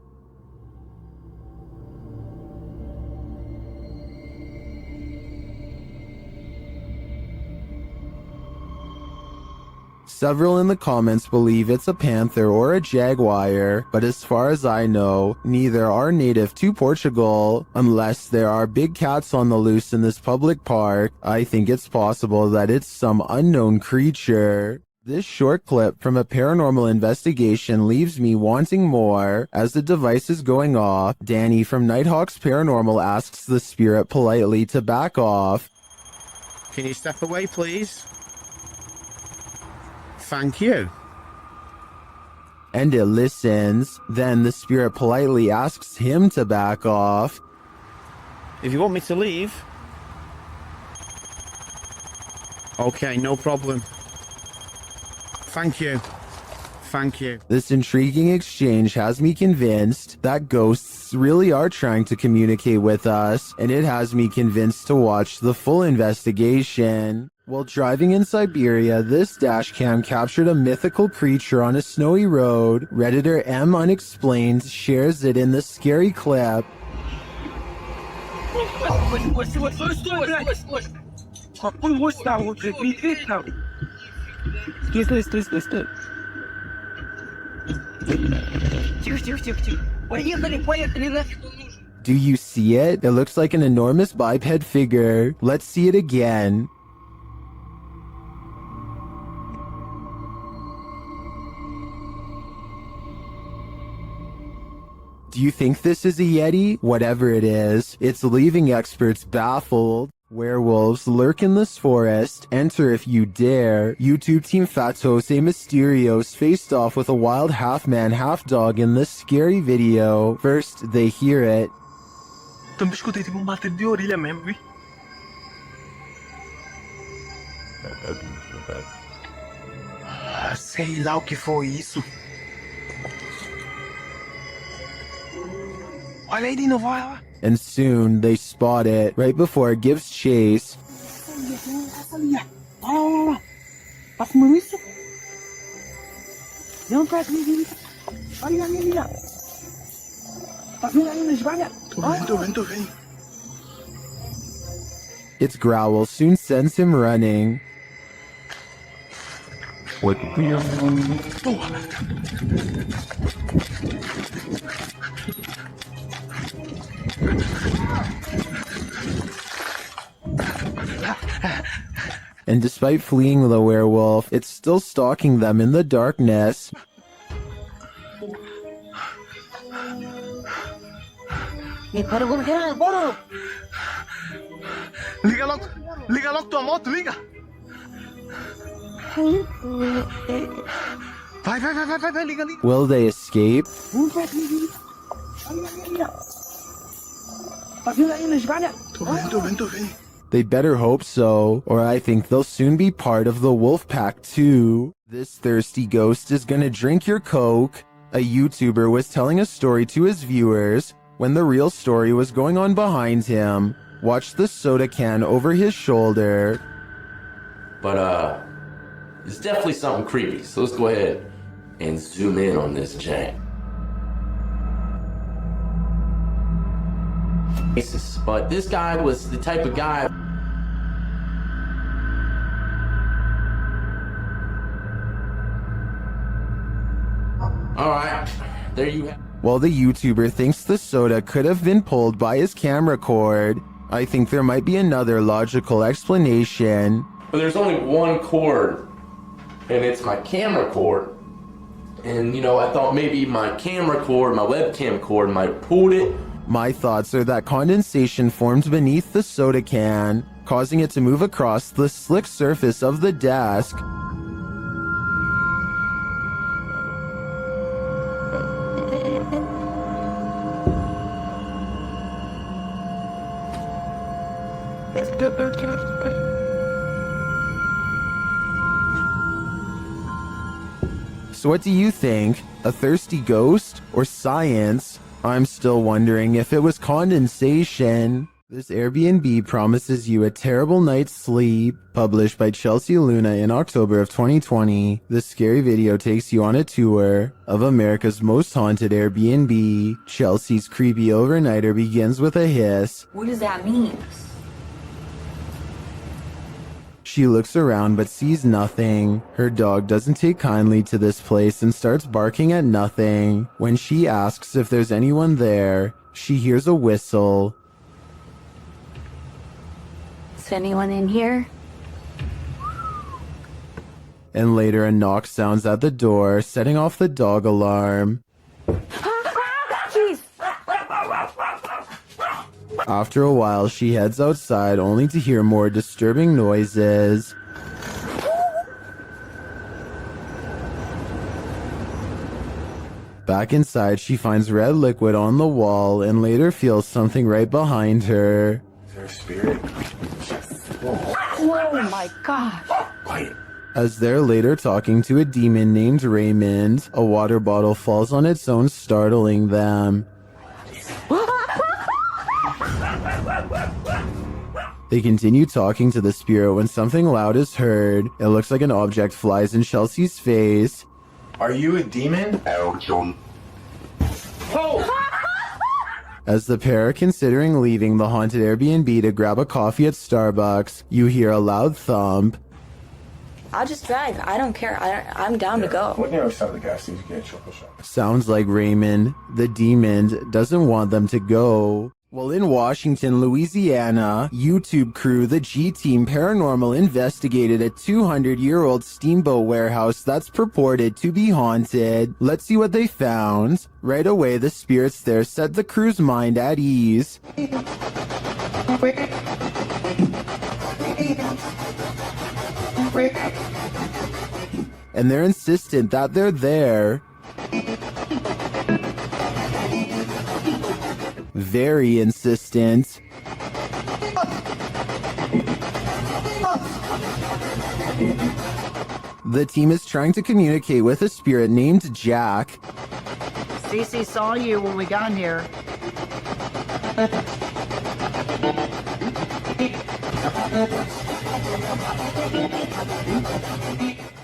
Several in the comments believe it's a panther or a jaguar, but as far as I know, neither are native to Portugal. Unless there are big cats on the loose in this public park, I think it's possible that it's some unknown creature. This short clip from a paranormal investigation leaves me wanting more. As the device is going off, Danny from Nighthawks Paranormal asks the spirit politely to back off. Can you step away, please? Thank you. And it listens. Then the spirit politely asks him to back off. If you want me to leave. Okay, no problem. Thank you. Thank you. This intriguing exchange has me convinced that ghosts really are trying to communicate with us, and it has me convinced to watch the full investigation. While driving in Siberia, this dashcam captured a mythical creature on a snowy road. Redditor M Unexplained shares it in this scary clip. Do you see it? It looks like an enormous biped figure. Let's see it again. Do you think this is a Yeti? Whatever it is, it's leaving experts baffled. Werewolves lurk in this forest. Enter if you dare. YouTube team Fatos A Mysterios faced off with a wild half-man, half-dog in this scary video. First, they hear it. Sei lá o que foi isso. Olha aí de novo, olha lá. And soon, they spot it right before it gives chase. Passa uma isso. Não faz ninguém. Olha ali, olha. Passa uma ali, olha. Tô vendo. Its growl soon sends him running. What? And despite fleeing the werewolf, it's still stalking them in the darkness. Bora! Liga logo tua moto, liga! Vai, liga. Will they escape? Tô vendo. They better hope so, or I think they'll soon be part of the wolf pack too. This thirsty ghost is gonna drink your Coke. A YouTuber was telling a story to his viewers when the real story was going on behind him. Watch the soda can over his shoulder. But, it's definitely something creepy, so let's go ahead and zoom in on this jank. But this guy was the type of guy. Alright, there you have. While the YouTuber thinks the soda could have been pulled by his camera cord, I think there might be another logical explanation. But there's only one cord, and it's my camera cord. And, I thought maybe my camera cord, my webcam cord might have pulled it. My thoughts are that condensation formed beneath the soda can, causing it to move across the slick surface of the desk. So what do you think? A thirsty ghost or science? I'm still wondering if it was condensation. This Airbnb promises you a terrible night's sleep. Published by Chelsea Luna in October of 2020, this scary video takes you on a tour of America's most haunted Airbnb. Chelsea's creepy overnighter begins with a hiss. What does that mean? She looks around but sees nothing. Her dog doesn't take kindly to this place and starts barking at nothing. When she asks if there's anyone there, she hears a whistle. Is anyone in here? And later a knock sounds at the door, setting off the dog alarm. Jeez. After a while, she heads outside only to hear more disturbing noises. Back inside, she finds red liquid on the wall and later feels something right behind her. Is there a spirit? Oh my gosh. As they're later talking to a demon named Raymond, a water bottle falls on its own, startling them. They continue talking to the spirit when something loud is heard. It looks like an object flies in Chelsea's face. Are you a demon? As the pair are considering leaving the haunted Airbnb to grab a coffee at Starbucks, you hear a loud thump. I'll just drive. I don't care. I'm down to go. What near side of the gas station? Get a chocolate shop. Sounds like Raymond, the demon, doesn't want them to go. Well, in Washington, Louisiana, YouTube crew, the G-Team Paranormal investigated a 200-year-old steamboat warehouse that's purported to be haunted. Let's see what they found. Right away, the spirits there set the crew's mind at ease. And they're insistent that they're there. Very insistent. The team is trying to communicate with a spirit named Jack. Cece saw you when we got here.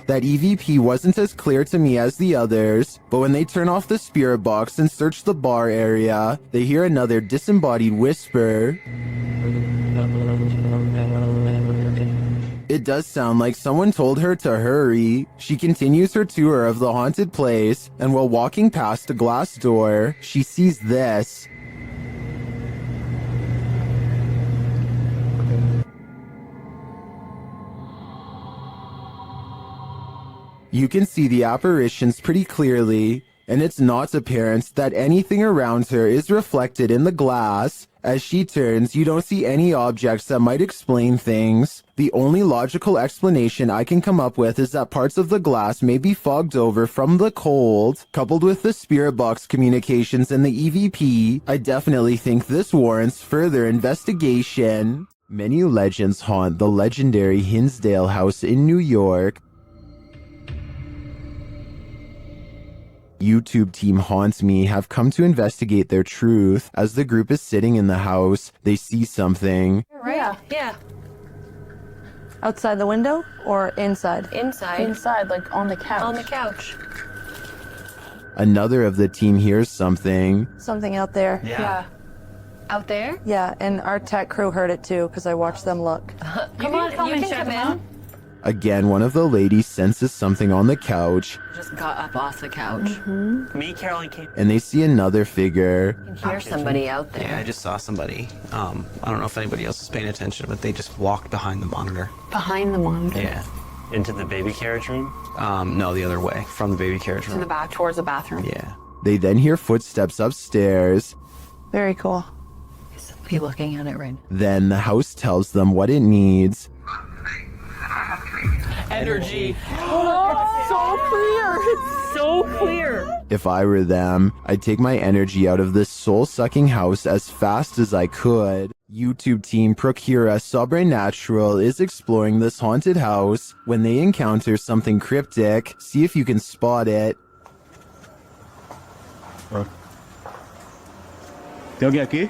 That EVP wasn't as clear to me as the others, but when they turn off the spirit box and search the bar area, they hear another disembodied whisper. It does sound like someone told her to hurry. She continues her tour of the haunted place, and while walking past a glass door, she sees this. You can see the apparitions pretty clearly, and it's not apparent that anything around her is reflected in the glass. As she turns, you don't see any objects that might explain things. The only logical explanation I can come up with is that parts of the glass may be fogged over from the cold. Coupled with the spirit box communications and the EVP, I definitely think this warrants further investigation. Many legends haunt the legendary Hinsdale House in New York. YouTube team Haunts Me have come to investigate their truth. As the group is sitting in the house, they see something. Right? Yeah. Outside the window or inside? Inside. Inside, like on the couch. On the couch. Another of the team hears something. Something out there. Yeah. Out there? Yeah, and our tech crew heard it too because I watched them look. Come on, you can come in. Again, one of the ladies senses something on the couch. Just got up off the couch. Me, Caroline came. And they see another figure. You can hear somebody out there. Yeah, I just saw somebody. I don't know if anybody else is paying attention, but they just walked behind the monitor. Behind the monitor? Yeah. Into the baby carriage room? No, the other way, from the baby carriage room. To the back, towards the bathroom. Yeah. They then hear footsteps upstairs. Very cool. Is somebody looking at it right now? Then the house tells them what it needs. Energy. Oh, so clear. It's so clear. If I were them, I'd take my energy out of this soul-sucking house as fast as I could. YouTube team Procura Sobrenatural is exploring this haunted house. When they encounter something cryptic, see if you can spot it. Tem alguém aqui?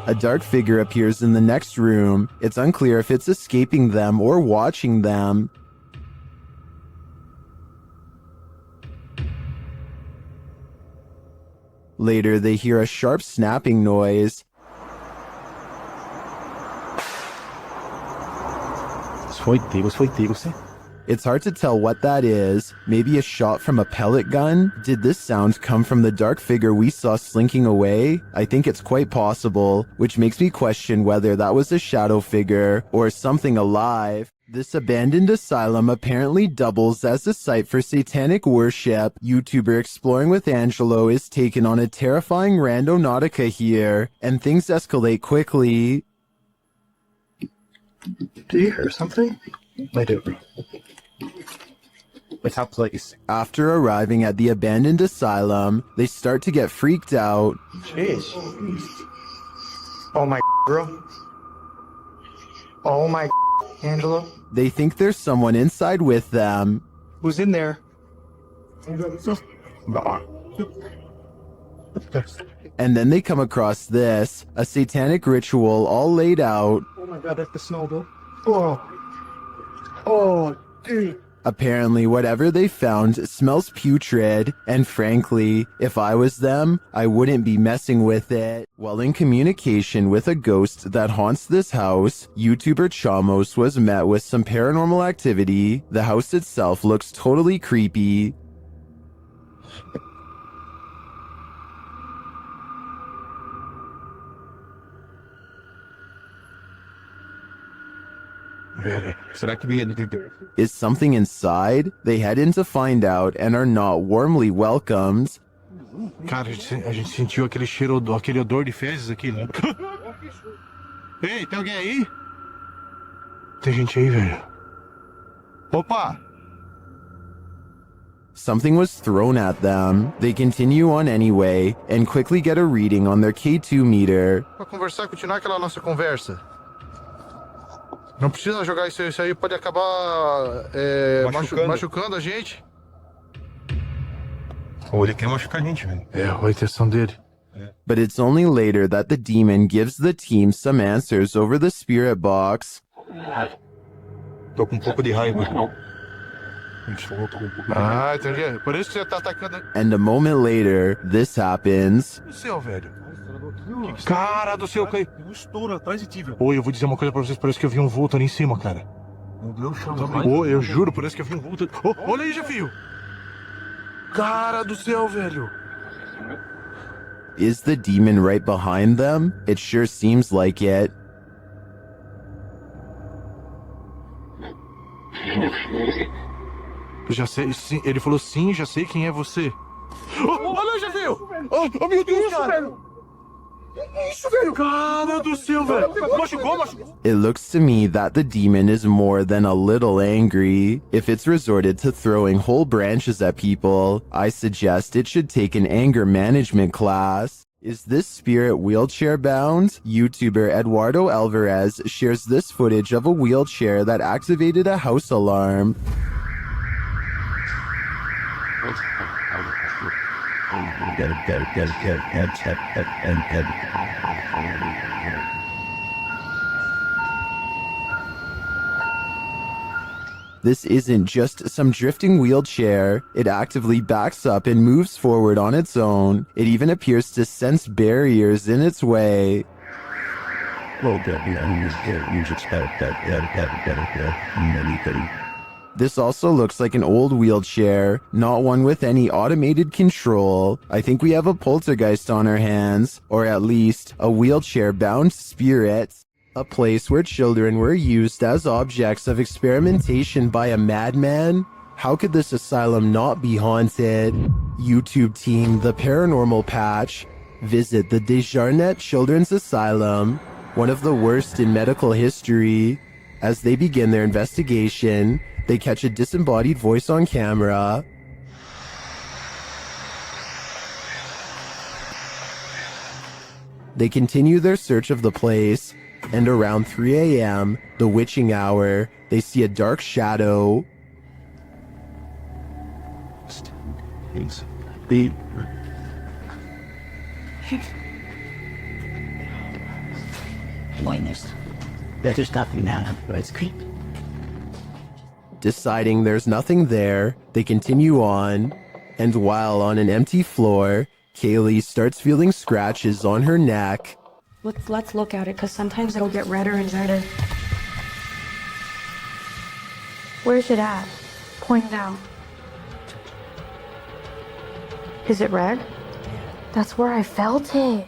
A dark figure appears in the next room. It's unclear if it's escaping them or watching them. Later, they hear a sharp snapping noise. Was foi Tigo, sim? It's hard to tell what that is. Maybe a shot from a pellet gun? Did this sound come from the dark figure we saw slinking away? I think it's quite possible, which makes me question whether that was a shadow figure or something alive. This abandoned asylum apparently doubles as a site for satanic worship. YouTuber Exploring with Angelo is taken on a terrifying randonautica here, and things escalate quickly. Do you hear something? I do. It's our place. After arriving at the abandoned asylum, they start to get freaked out. Jeez. Oh my bro. Oh my Angelo. They think there's someone inside with them. Who's in there? And then they come across this, a satanic ritual all laid out. Oh my god, that's the snowball. Oh. Oh, dude. Apparently, whatever they found smells putrid, and frankly, if I was them, I wouldn't be messing with it. While in communication with a ghost that haunts this house, YouTuber Chamos was met with some paranormal activity. The house itself looks totally creepy. Será que ele entendeu? Is something inside? They head in to find out and are not warmly welcomed. Cara, a gente sentiu aquele cheiro, aquele odor de fezes aqui, né? Ei, tem alguém aí? Tem gente aí, velho. Opa! Something was thrown at them. They continue on anyway and quickly get a reading on their K2 meter. Pra conversar, continuar aquela nossa conversa. Não precisa jogar isso aí pode acabar machucando a gente. Ou ele quer machucar a gente, velho. É, a intenção dele. But it's only later that the demon gives the team some answers over the spirit box. Tô com um pouco de raiva. Ah, entendi. Por isso que você tá atacando. And a moment later, this happens. O céu, velho. Cara do céu, caiu. Um estouro atrás de ti, velho. Oi, eu vou dizer uma coisa pra vocês. Parece que eu vi um vulto ali em cima, cara. Meu Deus, eu juro, parece que eu vi um vulto. Oh, olha aí, Jefio. Cara do céu, velho. Is the demon right behind them? It sure seems like it. Eu já sei, sim, ele falou sim, já sei quem é você. Oh, olha aí, Jefio. Oh, meu Deus, cara. Velho. Isso, velho! Cara do céu, velho! Machucou! It looks to me that the demon is more than a little angry. If it's resorted to throwing whole branches at people, I suggest it should take an anger management class. Is this spirit wheelchair bound? YouTuber Eduardo Alvarez shares this footage of a wheelchair that activated a house alarm. This isn't just some drifting wheelchair. It actively backs up and moves forward on its own. It even appears to sense barriers in its way. This also looks like an old wheelchair, not one with any automated control. I think we have a poltergeist on our hands, or at least a wheelchair-bound spirit. A place where children were used as objects of experimentation by a madman? How could this asylum not be haunted? YouTube team The Paranormal Patch visit the Desjardins Children's Asylum, one of the worst in medical history. As they begin their investigation, they catch a disembodied voice on camera. They continue their search of the place, and around 3 a.m., the witching hour, they see a dark shadow. Better stop you now, it's creepy. Deciding there's nothing there, they continue on, and while on an empty floor, Kaylee starts feeling scratches on her neck. Let's look at it, because sometimes it'll get redder and redder. Where's it at? Point down. Is it red? That's where I felt it.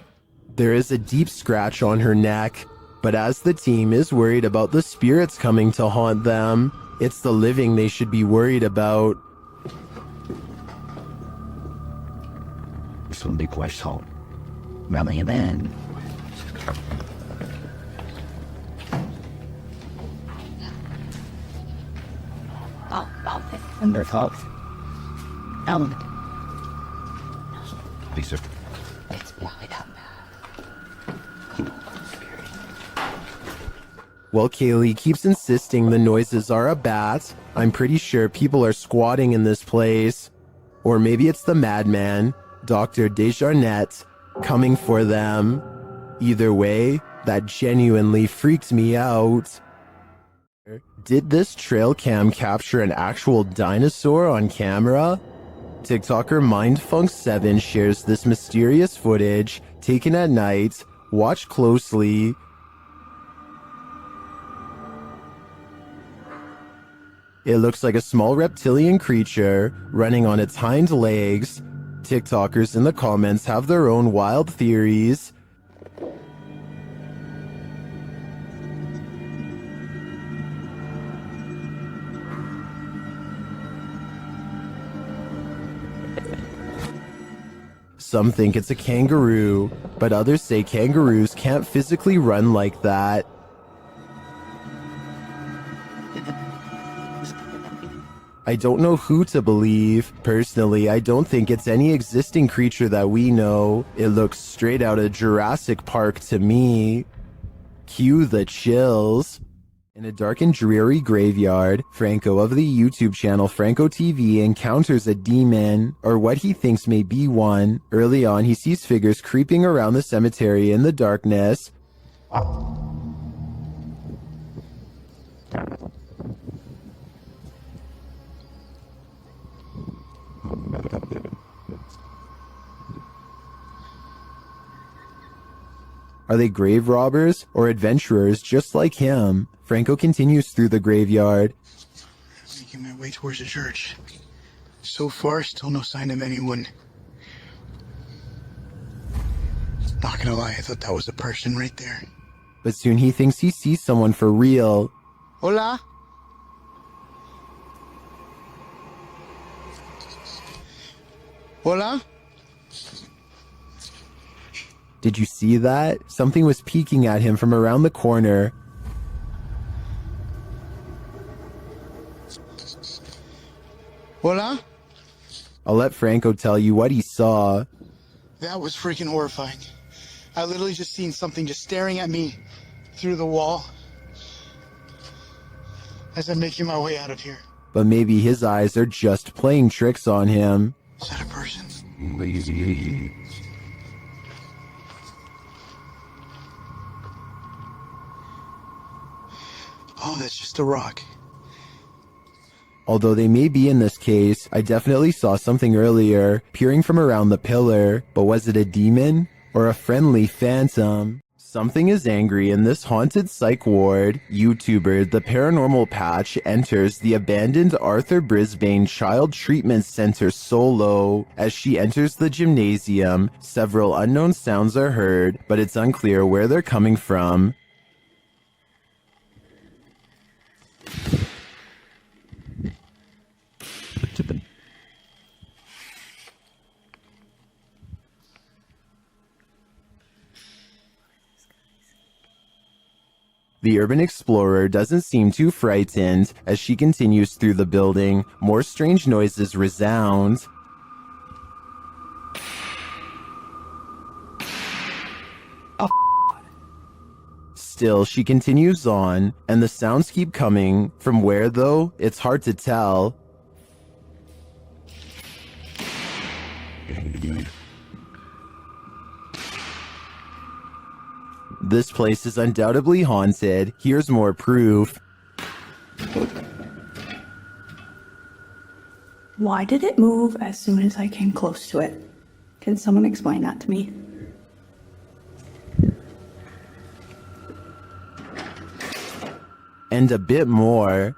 There is a deep scratch on her neck, but as the team is worried about the spirits coming to haunt them, it's the living they should be worried about. This will be quite hot. Rather than. Under thought. Lisa. It's really that bad. While Kaylee keeps insisting the noises are a bat, I'm pretty sure people are squatting in this place. Or maybe it's the madman, Dr. Desjardins, coming for them. Either way, that genuinely freaked me out. Did this trail cam capture an actual dinosaur on camera? TikToker MindFunk7 shares this mysterious footage taken at night. Watch closely. It looks like a small reptilian creature running on its hind legs. TikTokers in the comments have their own wild theories. Some think it's a kangaroo, but others say kangaroos can't physically run like that. I don't know who to believe. Personally, I don't think it's any existing creature that we know. It looks straight out of Jurassic Park to me. Cue the chills. In a dark and dreary graveyard, Franco of the YouTube channel Franco TV encounters a demon, or what he thinks may be one. Early on, he sees figures creeping around the cemetery in the darkness. Are they grave robbers or adventurers just like him? Franco continues through the graveyard. Making my way towards the church. So far, still no sign of anyone. Not gonna lie, I thought that was a person right there. But soon he thinks he sees someone for real. Hola? Hola? Did you see that? Something was peeking at him from around the corner. Hola? I'll let Franco tell you what he saw. That was freaking horrifying. I literally just seen something just staring at me through the wall as I'm making my way out of here. But maybe his eyes are just playing tricks on him. Is that a person? Oh, that's just a rock. Although they may be in this case, I definitely saw something earlier, peering from around the pillar. But was it a demon? Or a friendly phantom? Something is angry in this haunted psych ward. YouTuber The Paranormal Patch enters the abandoned Arthur Brisbane Child Treatment Center solo. As she enters the gymnasium, several unknown sounds are heard, but it's unclear where they're coming from. The urban explorer doesn't seem too frightened. As she continues through the building, more strange noises resound. Still, she continues on, and the sounds keep coming. From where, though? It's hard to tell. This place is undoubtedly haunted. Here's more proof. Why did it move as soon as I came close to it? Can someone explain that to me? And a bit more.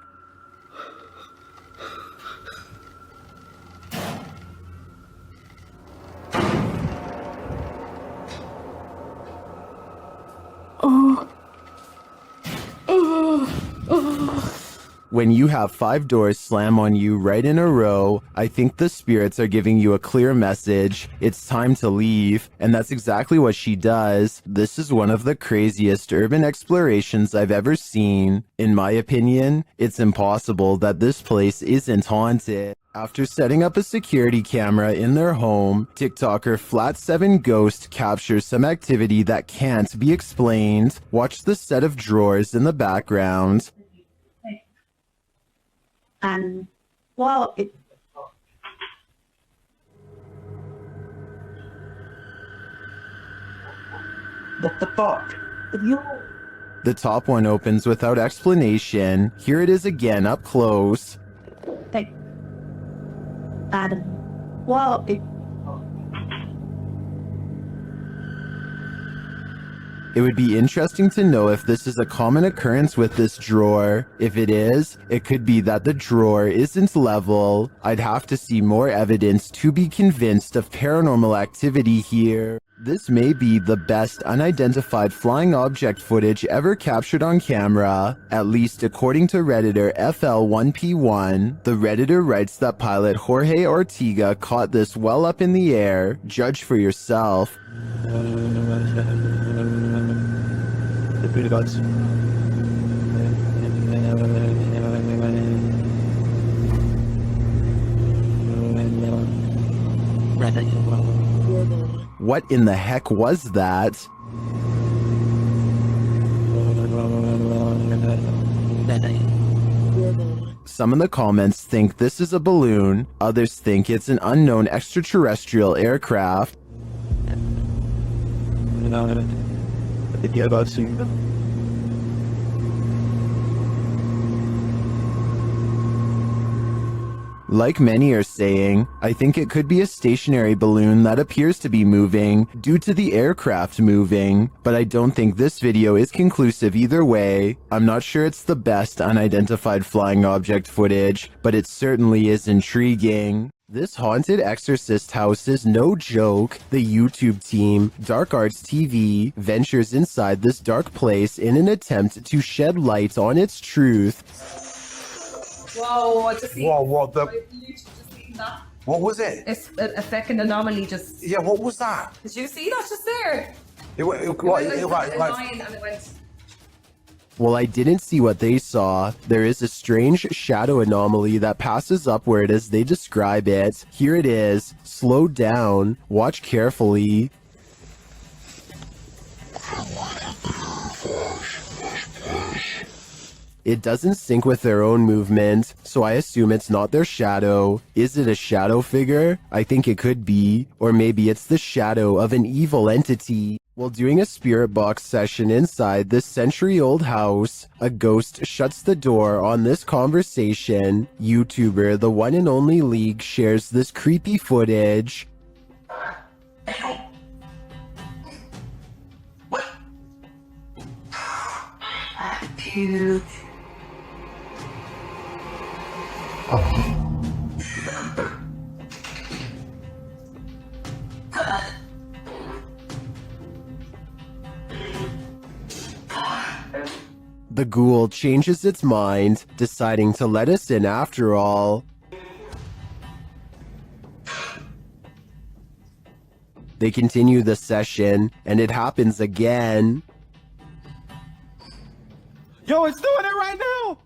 When you have 5 doors slam on you right in a row, I think the spirits are giving you a clear message. It's time to leave, and that's exactly what she does. This is one of the craziest urban explorations I've ever seen. In my opinion, it's impossible that this place isn't haunted. After setting up a security camera in their home, TikToker Flat7 Ghost captures some activity that can't be explained. Watch the set of drawers in the background. Well, it... What the fuck? The top one opens without explanation. Here it is again up close. Hey. Adam. Well, It would be interesting to know if this is a common occurrence with this drawer. If it is, it could be that the drawer isn't level. I'd have to see more evidence to be convinced of paranormal activity here. This may be the best unidentified flying object footage ever captured on camera, at least according to Redditor FL1P1. The Redditor writes that pilot Jorge Ortega caught this well up in the air. Judge for yourself. What in the heck was that? Some in the comments think this is a balloon, others think it's an unknown extraterrestrial aircraft. Like many are saying, I think it could be a stationary balloon that appears to be moving due to the aircraft moving, but I don't think this video is conclusive either way. I'm not sure it's the best unidentified flying object footage, but it certainly is intriguing. This haunted exorcist house is no joke. The YouTube team, Dark Arts TV, ventures inside this dark place in an attempt to shed light on its truth. Whoa, I just Whoa, what the? that. What was it? It's a second anomaly just. Yeah, what was that? Did you see that's just there? It went Line and it went. Well, I didn't see what they saw. There is a strange shadow anomaly that passes upward as they describe it. Here it is. Slow down. Watch carefully. It doesn't sync with their own movement, so I assume it's not their shadow. Is it a shadow figure? I think it could be. Or maybe it's the shadow of an evil entity. While doing a spirit box session inside this century-old house, a ghost shuts the door on this conversation. YouTuber The One and Only League shares this creepy footage. Dude. The ghoul changes its mind, deciding to let us in after all. They continue the session, and it happens again. Yo, it's doing it right now!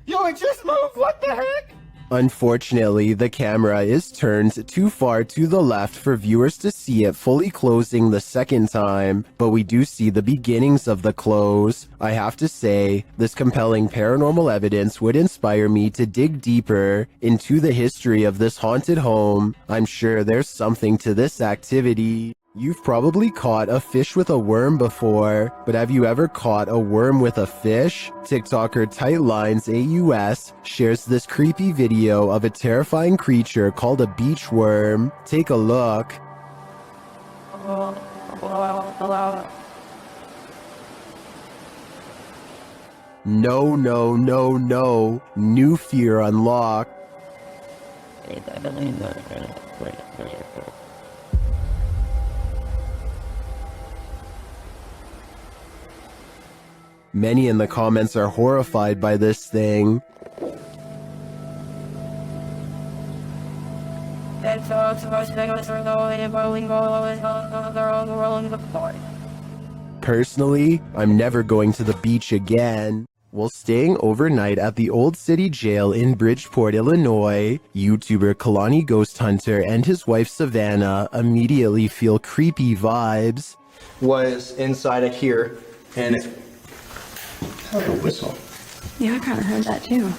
Yo, it just moved! What the heck? Unfortunately, the camera is turned too far to the left for viewers to see it fully closing the second time, but we do see the beginnings of the close. I have to say, this compelling paranormal evidence would inspire me to dig deeper into the history of this haunted home. I'm sure there's something to this activity. You've probably caught a fish with a worm before, but have you ever caught a worm with a fish? TikToker Tightlines AUS shares this creepy video of a terrifying creature called a beach worm. Take a look. No, no, no, no. New fear unlocked. Many in the comments are horrified by this thing. Personally, I'm never going to the beach again. While staying overnight at the Old City Jail in Bridgeport, Illinois, YouTuber Kalani Ghost Hunter and his wife Savannah immediately feel creepy vibes. Was inside of here, and it heard a whistle. Yeah, I kind of heard that too.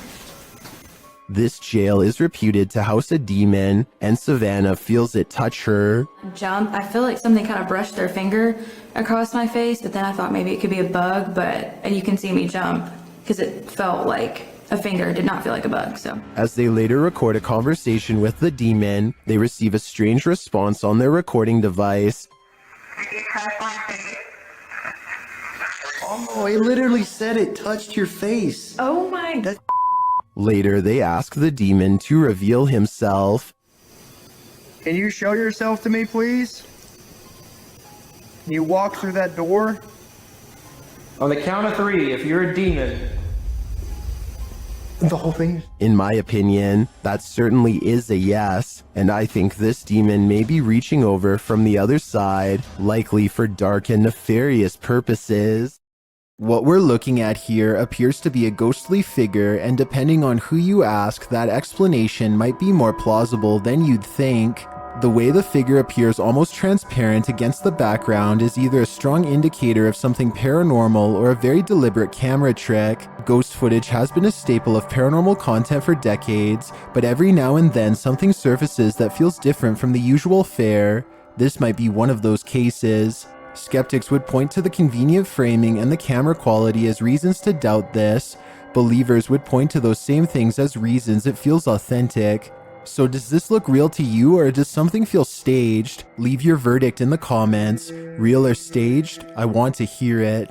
This jail is reputed to house a demon, and Savannah feels it touch her. Jump. I feel like something kind of brushed their finger across my face, but then I thought maybe it could be a bug, and you can see me jump because it felt like a finger. It did not feel like a bug, so. As they later record a conversation with the demon, they receive a strange response on their recording device. Oh, it literally said it touched your face. Oh my god. Later, they ask the demon to reveal himself. Can you show yourself to me, please? Can you walk through that door? On the count of 3, if you're a demon. The whole thing? In my opinion, that certainly is a yes, and I think this demon may be reaching over from the other side, likely for dark and nefarious purposes. What we're looking at here appears to be a ghostly figure, and depending on who you ask, that explanation might be more plausible than you'd think. The way the figure appears almost transparent against the background is either a strong indicator of something paranormal or a very deliberate camera trick. Ghost footage has been a staple of paranormal content for decades, but every now and then something surfaces that feels different from the usual fare. This might be one of those cases. Skeptics would point to the convenient framing and the camera quality as reasons to doubt this. Believers would point to those same things as reasons it feels authentic. So does this look real to you, or does something feel staged? Leave your verdict in the comments. Real or staged? I want to hear it.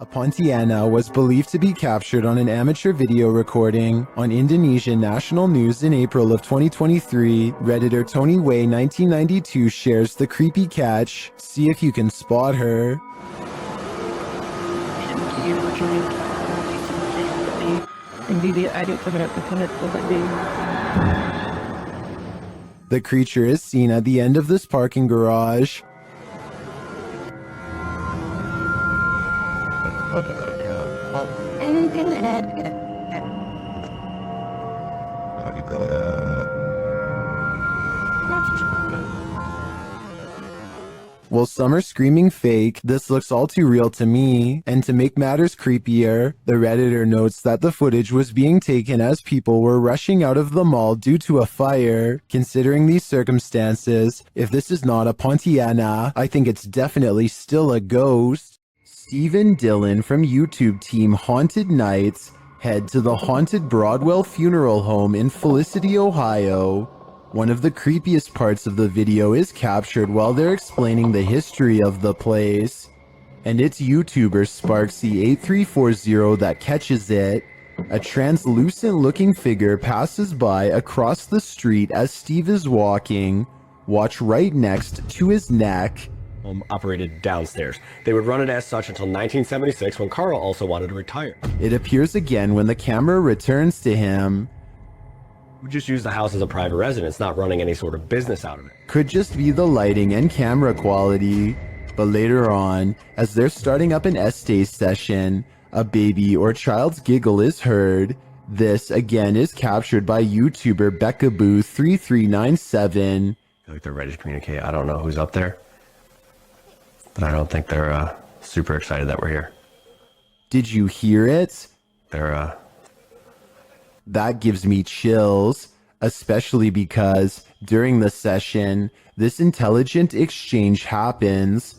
A Pontiana was believed to be captured on an amateur video recording on Indonesian national news in April of 2023. Redditor Tony Way 1992 shares the creepy catch. See if you can spot her. The creature is seen at the end of this parking garage. While some are screaming fake, this looks all too real to me. And to make matters creepier, the Redditor notes that the footage was being taken as people were rushing out of the mall due to a fire. Considering these circumstances, if this is not a Pontiana, I think it's definitely still a ghost. Stephen Dillon from YouTube team Haunted Nights head to the haunted Broadwell Funeral Home in Felicity, Ohio. One of the creepiest parts of the video is captured while they're explaining the history of the place. And it's YouTuber Sparksy8340 that catches it. A translucent looking figure passes by across the street as Steve is walking. Watch right next to his neck. Operated downstairs. They would run it as such until 1976 when Carl also wanted to retire. It appears again when the camera returns to him. We just use the house as a private residence, not running any sort of business out of it. Could just be the lighting and camera quality. But later on, as they're starting up an Estee session, a baby or child's giggle is heard. This again is captured by YouTuber Beckaboo3397. I feel like they're ready to communicate. I don't know who's up there, but I don't think they're super excited that we're here. Did you hear it? They're That gives me chills, especially because during the session, this intelligent exchange happens.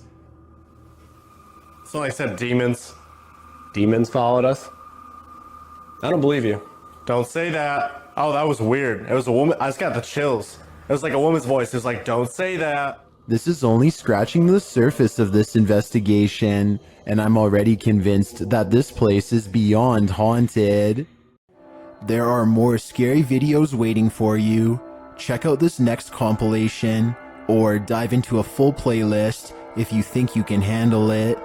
So I said demons. Demons followed us? I don't believe you. Don't say that. Oh, that was weird. It was a woman. I just got the chills. It was like a woman's voice. It was like, don't say that. This is only scratching the surface of this investigation, and I'm already convinced that this place is beyond haunted. There are more scary videos waiting for you. Check out this next compilation, or dive into a full playlist if you think you can handle it.